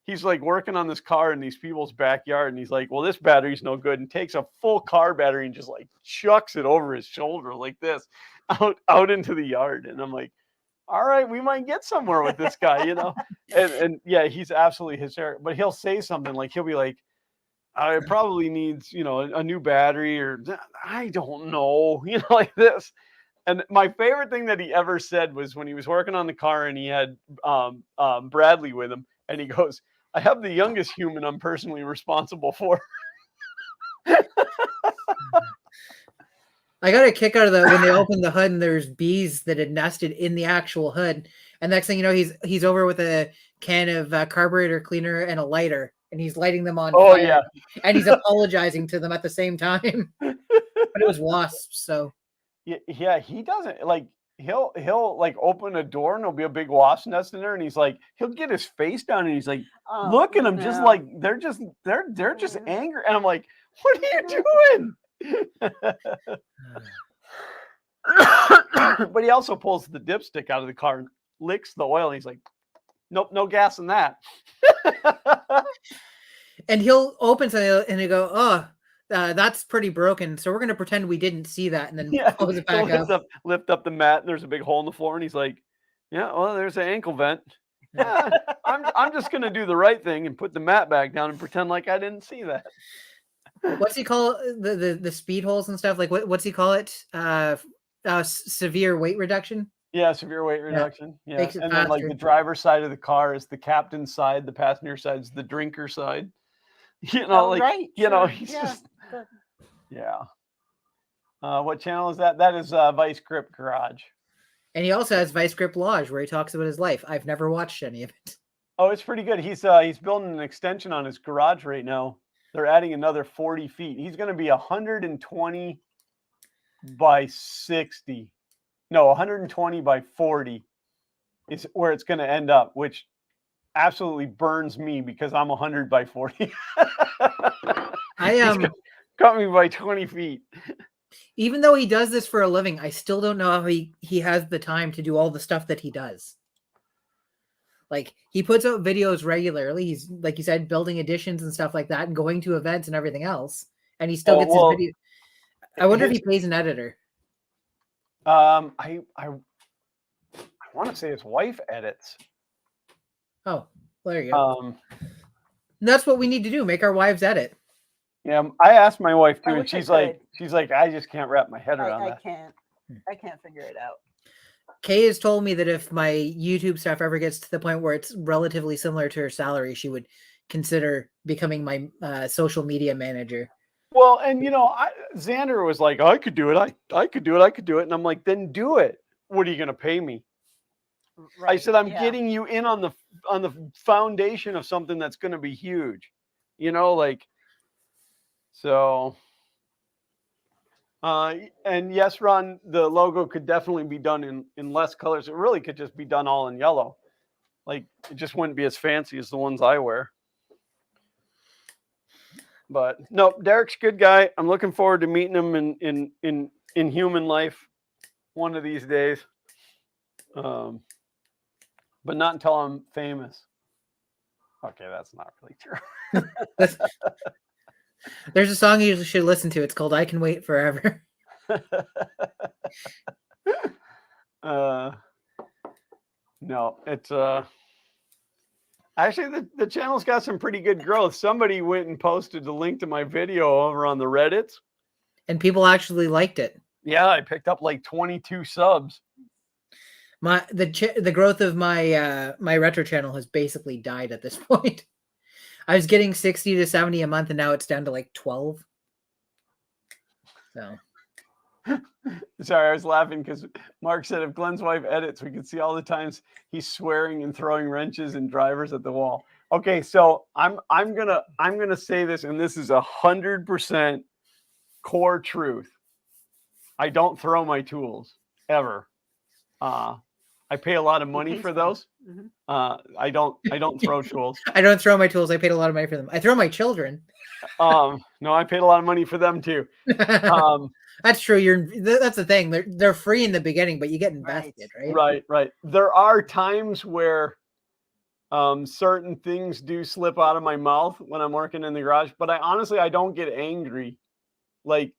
Speaker 1: he's like working on this car in these people's backyard, and he's like, well, this battery's no good, and takes a full car battery and just like chucks it over his shoulder like this out into the yard. And I'm like, all right, we might get somewhere with this guy, and yeah, he's absolutely hysterical. But he'll say something like, he'll be like, it probably needs, a new battery, or I don't know, like this. And my favorite thing that he ever said was when he was working on the car and he had Bradley with him, and he goes, I have the youngest human I'm personally responsible for.
Speaker 2: I got a kick out of that when they opened the hood and there's bees that had nested in the actual hood. And next thing you know, he's over with a can of carburetor cleaner and a lighter, and he's lighting them on
Speaker 1: Oh,
Speaker 2: fire.
Speaker 1: yeah.
Speaker 2: And he's apologizing to them at the same time. But it was wasps, so
Speaker 1: Yeah, he doesn't like he'll like open a door and there'll be a big wasp nest in there, and he's like he'll get his face down and he's like
Speaker 3: Oh,
Speaker 1: look at him just
Speaker 3: no.
Speaker 1: like they're just angry, and I'm like, what are you doing? But he also pulls the dipstick out of the car and licks the oil, and he's like, nope, no gas in that.
Speaker 2: and he'll open something and he'll go, oh, that's pretty broken. So we're gonna pretend we didn't see that, and then close it
Speaker 1: he'll
Speaker 2: back up.
Speaker 1: lift up the mat, and there's a big hole in the floor, and he's like, yeah, well, there's an ankle vent. Yeah, I'm just gonna do the right thing and put the mat back down and pretend like I didn't see that.
Speaker 2: What's he call the speed holes and stuff? Like what's he call it? Severe weight reduction.
Speaker 1: Yeah, severe weight reduction. Yeah,
Speaker 2: Makes it
Speaker 1: and then like
Speaker 2: faster.
Speaker 1: the driver's side of the car is the captain's side, the passenger side is the drinker side. You know,
Speaker 3: Oh,
Speaker 1: like
Speaker 3: right,
Speaker 1: you know,
Speaker 3: sure,
Speaker 1: he's
Speaker 3: yeah.
Speaker 1: just yeah. What channel is that? That is Vice Grip Garage.
Speaker 2: And he also has Vice Grip Lodge, where he talks about his life. I've never watched any of it.
Speaker 1: Oh, it's pretty good. He's building an extension on his garage right now. They're adding another 40 feet. He's going to be 120 by 60. No, 120 by 40 is where it's going to end up, which absolutely burns me because I'm 100 by 40.
Speaker 2: I
Speaker 1: Cut me by 20 feet.
Speaker 2: even though he does this for a living, I still don't know how he has the time to do all the stuff that he does. Like, he puts out videos regularly. He's, like you said, building editions and stuff like that and going to events and everything else. And he still gets his video. I wonder if he pays an editor.
Speaker 1: I want to say his wife edits.
Speaker 2: Oh, well, there you go.
Speaker 1: And
Speaker 2: that's what we need to do. Make our wives edit.
Speaker 1: yeah, I asked my wife too, and
Speaker 3: wish I
Speaker 1: she's like, I just can't wrap my head around that.
Speaker 3: I can't figure it out.
Speaker 2: Kay has told me that if my YouTube stuff ever gets to the point where it's relatively similar to her salary, she would consider becoming my social media manager.
Speaker 1: Well, and you know, Xander was like, I could do it. I could do it. I could do it. And I'm like, then do it. What are you going to pay me? Right. I said, I'm getting you in on the foundation of something that's going to be huge. You know, like, so. And yes, Ron, the logo could definitely be done in less colors. It really could just be done all in yellow. Like, it just wouldn't be as fancy as the ones I wear. But no, Derek's a good guy. I'm looking forward to meeting him in human life one of these days. But not until I'm famous. Okay, that's not really true.
Speaker 2: There's a song you should listen to. It's called I Can Wait Forever.
Speaker 1: No, it's actually the channel's got some pretty good growth. Somebody went and posted the link to my video over on the Reddits.
Speaker 2: And people actually liked it.
Speaker 1: Yeah, I picked up like 22 subs.
Speaker 2: The growth of my my retro channel has basically died at this point. I was getting 60 to 70 a month, and now it's down to like 12. So,
Speaker 1: sorry, I was laughing because Mark said if Glenn's wife edits, we could see all the times he's swearing and throwing wrenches and drivers at the wall. Okay, so I'm gonna say this, and this is 100% core truth. I don't throw my tools ever. I pay a lot of money for those.
Speaker 3: Mm-hmm.
Speaker 1: I don't throw tools.
Speaker 2: I don't throw my tools. I paid a lot of money for them. I throw my children.
Speaker 1: No, I paid a lot of money for them too.
Speaker 2: That's true. That's the thing. They're free in the beginning, but you get invested, right?
Speaker 1: Right. There are times where certain things do slip out of my mouth when I'm working in the garage, but I don't get angry. Like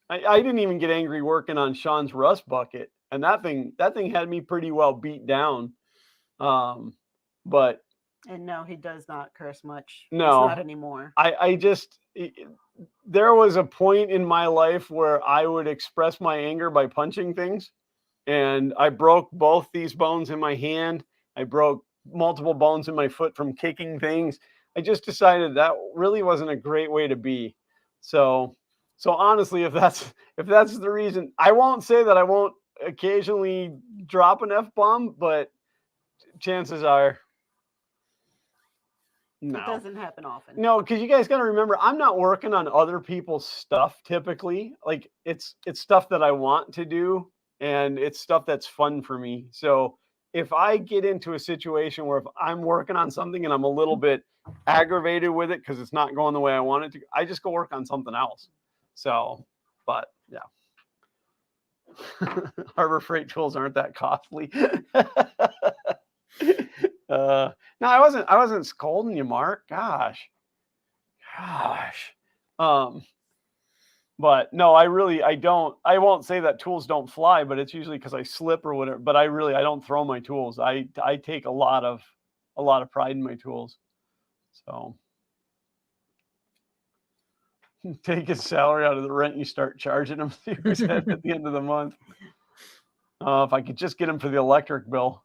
Speaker 1: I didn't even get angry working on Sean's rust bucket. And that thing had me pretty well beat down. But
Speaker 3: and no, he does not curse much.
Speaker 1: No,
Speaker 3: not anymore.
Speaker 1: There was a point in my life where I would express my anger by punching things. And I broke both these bones in my hand. I broke multiple bones in my foot from kicking things. I just decided that really wasn't a great way to be. So honestly, if that's the reason, I won't say that I won't occasionally drop an F-bomb, but chances are
Speaker 3: It
Speaker 1: no.
Speaker 3: doesn't happen often.
Speaker 1: No, because you guys got to remember, I'm not working on other people's stuff typically. Like it's stuff that I want to do, and it's stuff that's fun for me. So if I get into a situation where if I'm working on something and I'm a little bit aggravated with it because it's not going the way I want it to, I just go work on something else. So, but yeah. Harbor Freight tools aren't that costly. No, I wasn't scolding you, Mark. Gosh. But no, I won't say that tools don't fly, but it's usually because I slip or whatever. But I don't throw my tools. I take a lot of pride in my tools. So take his salary out of the rent, you start charging him at the end of the month. If I could just get him for the electric bill.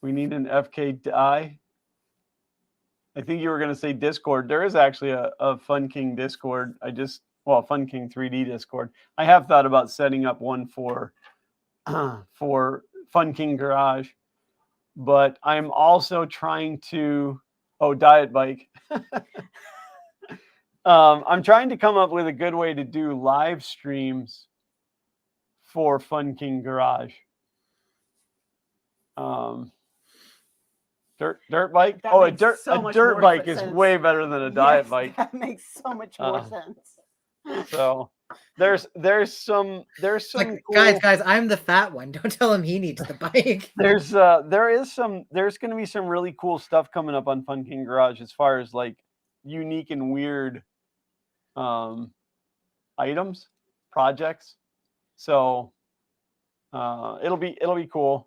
Speaker 1: We need an FKI. I think you were going to say Discord. There is actually a Fun King Discord. Fun King 3D Discord. I have thought about setting up one for Fun King Garage, but I'm also trying to. Oh, Diet Bike. I'm trying to come up with a good way to do live streams for Fun King Garage. Dirt bike?
Speaker 3: That
Speaker 1: Oh, a
Speaker 3: makes
Speaker 1: dirt
Speaker 3: so much
Speaker 1: dirt
Speaker 3: more
Speaker 1: bike is
Speaker 3: sense.
Speaker 1: way better than a diet
Speaker 3: Yes,
Speaker 1: bike.
Speaker 3: That makes so much more sense.
Speaker 1: So there's some
Speaker 2: Like,
Speaker 1: cool,
Speaker 2: guys, I'm the fat one. Don't tell him he needs the bike.
Speaker 1: there's going to be some really cool stuff coming up on Fun King Garage as far as like unique and weird items, projects. So it'll be cool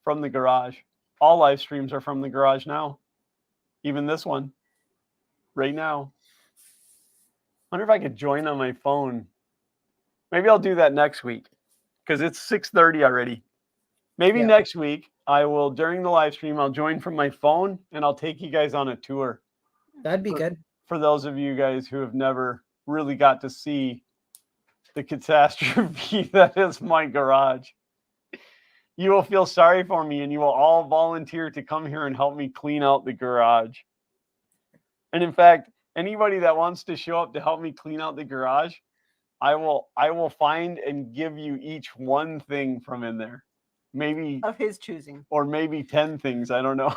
Speaker 1: from the garage. All live streams are from the garage now. Even this one right now. I wonder if I could join on my phone. Maybe I'll do that next week because it's 6:30 already. Maybe next week I will, during the live stream, I'll join from my phone and I'll take you guys on a tour.
Speaker 2: That'd be good.
Speaker 1: For those of you guys who have never really got to see the catastrophe that is my garage. You will feel sorry for me and you will all volunteer to come here and help me clean out the garage. And in fact, anybody that wants to show up to help me clean out the garage, I will find and give you each one thing from in there. Maybe
Speaker 3: of his choosing.
Speaker 1: Or maybe 10 things. I don't know.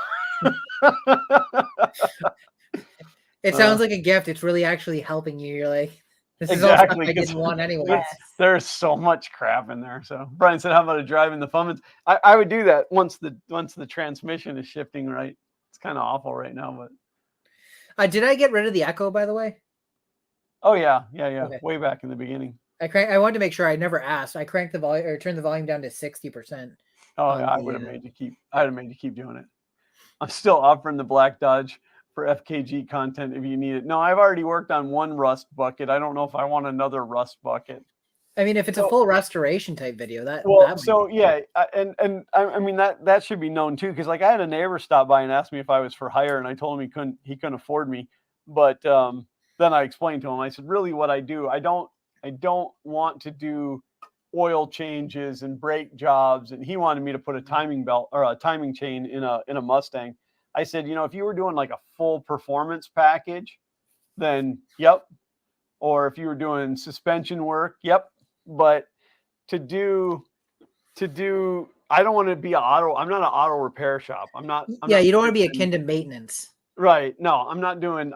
Speaker 2: It sounds like a gift. It's really actually helping you. You're like, this is
Speaker 1: exactly,
Speaker 2: all stuff I didn't want anyway.
Speaker 3: Yes.
Speaker 1: There's so much crap in there. So Brian said, how about a drive in the Fummins? I would do that once the transmission is shifting right. It's kind of awful right now, but
Speaker 2: did I get rid of the echo, by the way?
Speaker 1: oh yeah.
Speaker 2: Okay.
Speaker 1: Way back in the beginning.
Speaker 2: I wanted to make sure. I never asked. I cranked the volume or turned the volume down to 60%.
Speaker 1: Oh yeah, I would have made you keep doing it. I'm still offering the Black Dodge for FKG content if you need it. No, I've already worked on one rust bucket. I don't know if I want another rust bucket.
Speaker 2: I mean, if it's a full restoration type video, that
Speaker 1: I mean that should be known too, because like I had a neighbor stop by and ask me if I was for hire, and I told him he couldn't afford me. But then I explained to him. I said, really, what I do, I don't want to do oil changes and brake jobs, and he wanted me to put a timing belt or a timing chain in a Mustang. I said, if you were doing like a full performance package, then yep. Or if you were doing suspension work, yep. But to do, I don't want to be I'm not an auto repair shop. I'm not
Speaker 2: you don't want to be akin to maintenance.
Speaker 1: Right. No, I'm not doing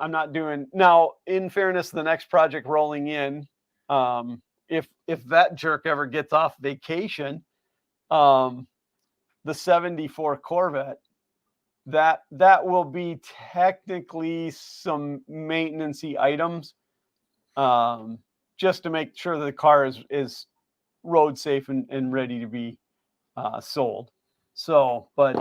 Speaker 1: now. In fairness, the next project rolling in, if that jerk ever gets off vacation, the 74 Corvette, that will be technically some maintenance-y items, just to make sure that the car is road safe and ready to be sold. So, but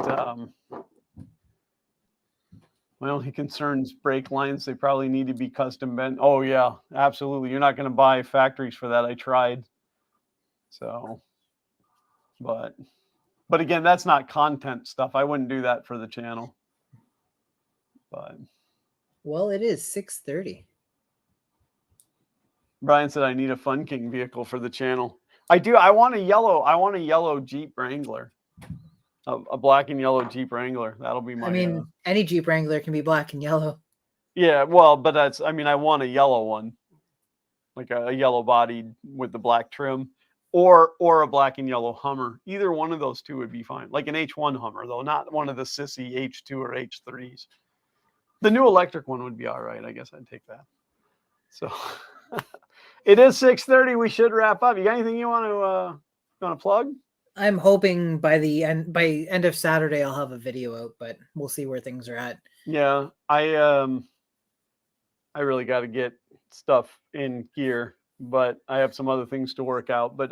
Speaker 1: my only concern is brake lines. They probably need to be custom bent. Oh yeah, absolutely. You're not going to buy factories for that. I tried. So, but But again, that's not content stuff. I wouldn't do that for the channel. But
Speaker 2: Well, it is 6:30.
Speaker 1: Brian said I need a Fun King vehicle for the channel. I do. I want a yellow Jeep Wrangler. A black and yellow Jeep Wrangler. That'll be my.
Speaker 2: I mean, any Jeep Wrangler can be black and yellow.
Speaker 1: Yeah, well, but that's. I mean, I want a yellow one, like a yellow bodied with the black trim, or a black and yellow Hummer. Either one of those two would be fine. Like an H1 Hummer, though, not one of the sissy H2 or H3s. The new electric one would be all right. I guess I'd take that. So it is 6:30. We should wrap up. You got anything you want to plug?
Speaker 2: I'm hoping by end of Saturday I'll have a video out, but we'll see where things are at.
Speaker 1: Yeah, I really got to get stuff in gear, but I have some other things to work out. But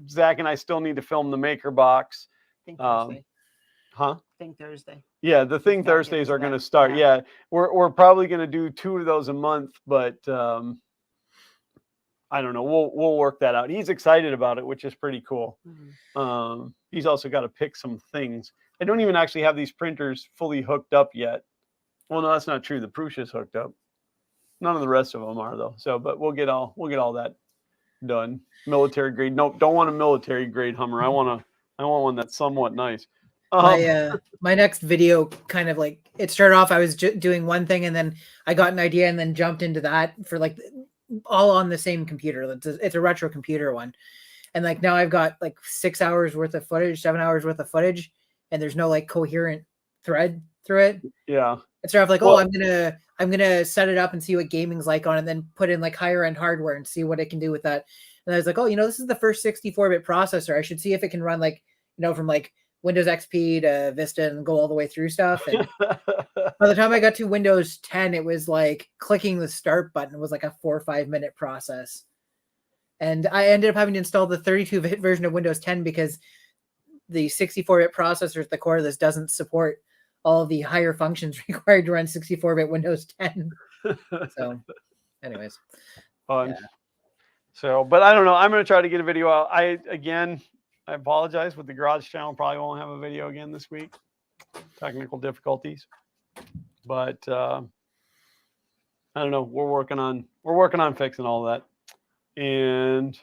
Speaker 1: Zach and I still need to film the maker box.
Speaker 3: Think Thursday.
Speaker 1: Huh?
Speaker 3: Think Thursday.
Speaker 1: Yeah, the Thing Thursdays are going to start. Yeah, we're probably going to do 2 of those a month, but I don't know. We'll work that out. He's excited about it, which is pretty cool.
Speaker 3: Mm-hmm.
Speaker 1: He's also got to pick some things. I don't even actually have these printers fully hooked up yet. Well, no, that's not true. The Prussia's hooked up. None of the rest of them are though. So, but we'll get all that done. Military grade. Nope, don't want a military grade Hummer. I want one that's somewhat nice.
Speaker 2: My next video kind of like it started off. I was doing one thing and then I got an idea and then jumped into that for like all on the same computer. It's a retro computer one, and like now I've got like 6 hours worth of footage, 7 hours worth of footage, and there's no like coherent thread through it.
Speaker 1: Yeah,
Speaker 2: it's sort of like, well, I'm gonna set it up and see what gaming's like on it, and then put in like higher end hardware and see what it can do with that. And I was like, oh, this is the first 64-bit processor. I should see if it can run like from like Windows XP to Vista and go all the way through stuff. And by the time I got to Windows 10, it was like clicking the start button was like a 4 or 5 minute process. And I ended up having to install the 32-bit version of Windows 10 because the 64-bit processor at the core of this doesn't support all of the higher functions required to run 64-bit Windows 10. So anyways.
Speaker 1: Fun.
Speaker 2: Yeah.
Speaker 1: So, but I don't know. I'm going to try to get a video out. I apologize with the garage channel. Probably won't have a video again this week. Technical difficulties. But I don't know. We're working on fixing all that. And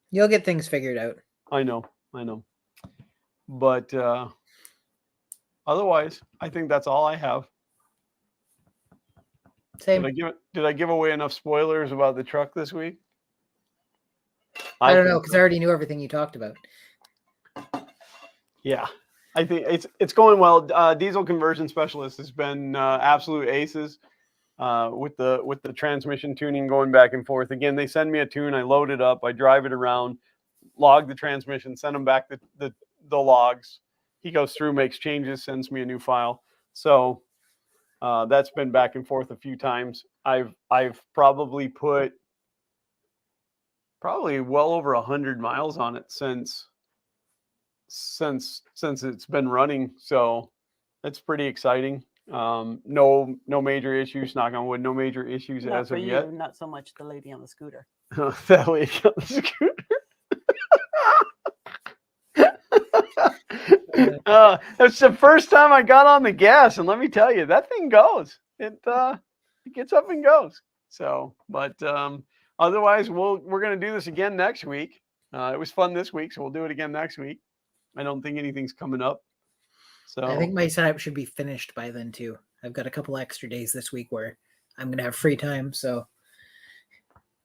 Speaker 2: you'll get things figured out.
Speaker 1: I know. But otherwise, I think that's all I have.
Speaker 2: Same.
Speaker 1: Did I give away enough spoilers about the truck this week?
Speaker 2: I don't know, because I already knew everything you talked about.
Speaker 1: Yeah, I think it's going well. Diesel conversion specialist has been absolute aces with the transmission tuning going back and forth. Again, they send me a tune, I load it up, I drive it around, log the transmission, send them back the logs. He goes through, makes changes, sends me a new file. So that's been back and forth a few times. I've probably put well over 100 miles on it since it's been running. So that's pretty exciting. No major issues, knock on wood, no major issues
Speaker 3: Not
Speaker 1: as
Speaker 3: for
Speaker 1: of
Speaker 3: you,
Speaker 1: yet.
Speaker 3: not so much the lady on the scooter.
Speaker 1: That lady on the scooter. It's the first time I got on the gas, and let me tell you, that thing goes. It gets up and goes. So, but otherwise, we're going to do this again next week. It was fun this week, so we'll do it again next week. I don't think anything's coming up. So
Speaker 2: I think my setup should be finished by then too. I've got a couple extra days this week where I'm going to have free time, so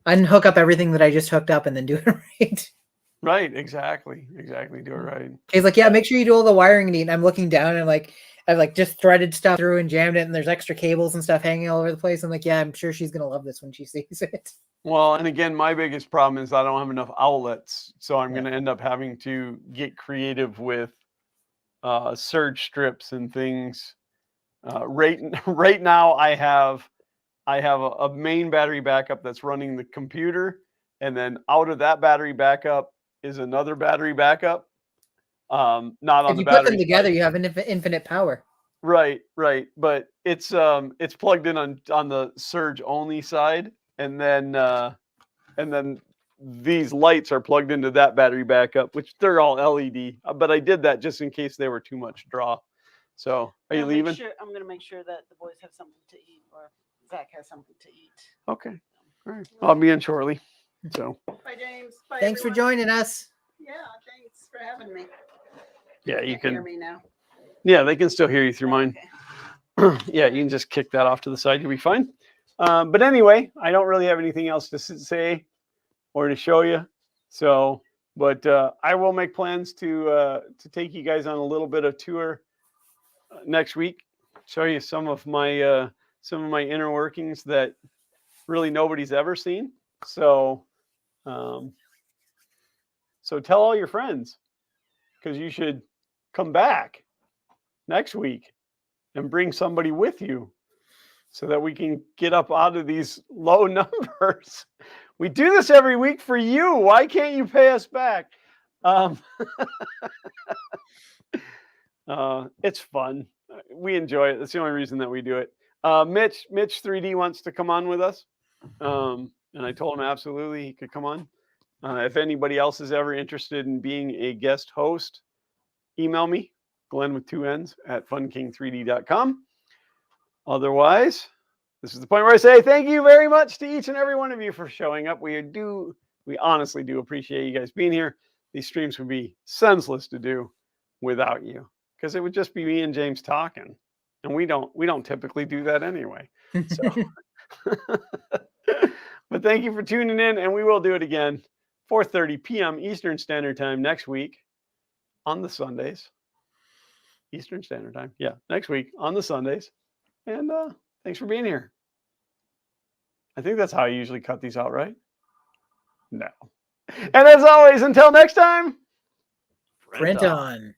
Speaker 2: unhook up everything that I just hooked up and then do it right.
Speaker 1: Right, exactly. Do it right.
Speaker 2: He's like, yeah, make sure you do all the wiring neat. And I'm looking down and like I've like just threaded stuff through and jammed it, and there's extra cables and stuff hanging all over the place. I'm like, yeah, I'm sure she's gonna love this when she sees it.
Speaker 1: Well, and again, my biggest problem is I don't have enough outlets, so I'm going to end up having to get creative with surge strips and things. Right now, I have a main battery backup that's running the computer, and then out of that battery backup is another battery backup. Not on the battery. If you put them
Speaker 2: together, you have infinite power.
Speaker 1: Right. But it's plugged in on the surge only side, and then these lights are plugged into that battery backup, which they're all LED. But I did that just in case they were too much draw. So are you leaving?
Speaker 3: I'm going to make sure that the boys have something to eat, or Zach has something to eat.
Speaker 1: Okay. All right. I'll be in shortly. So
Speaker 3: bye, James. Bye,
Speaker 2: Thanks for
Speaker 3: everyone.
Speaker 2: joining us.
Speaker 3: Yeah, thanks for having me.
Speaker 1: yeah, you
Speaker 3: Can't hear
Speaker 1: can.
Speaker 3: me now.
Speaker 1: Yeah, they can still hear you through mine.
Speaker 3: Okay.
Speaker 1: Yeah, you can just kick that off to the side. You'll be fine. But anyway, I don't really have anything else to say or to show you. So, but I will make plans to take you guys on a little bit of tour next week. Show you some of my inner workings that really nobody's ever seen. So, so tell all your friends, because you should come back next week and bring somebody with you so that we can get up out of these low numbers. We do this every week for you. Why can't you pay us back? It's fun. We enjoy it. That's the only reason that we do it. Mitch 3D wants to come on with us. And I told him absolutely he could come on. If anybody else is ever interested in being a guest host, email me, Glenn with 2 N's at funking3d.com. Otherwise, this is the point where I say thank you very much to each and every one of you for showing up. We honestly do appreciate you guys being here. These streams would be senseless to do without you, because it would just be me and James talking, and we don't typically do that anyway. So, but thank you for tuning in, and we will do it again, 4:30 p.m. Eastern Standard Time next week on the Sundays. Eastern Standard Time, yeah, next week on the Sundays. And thanks for being here. I think that's how I usually cut these out, right? No. And as always, until next time,
Speaker 2: Print on.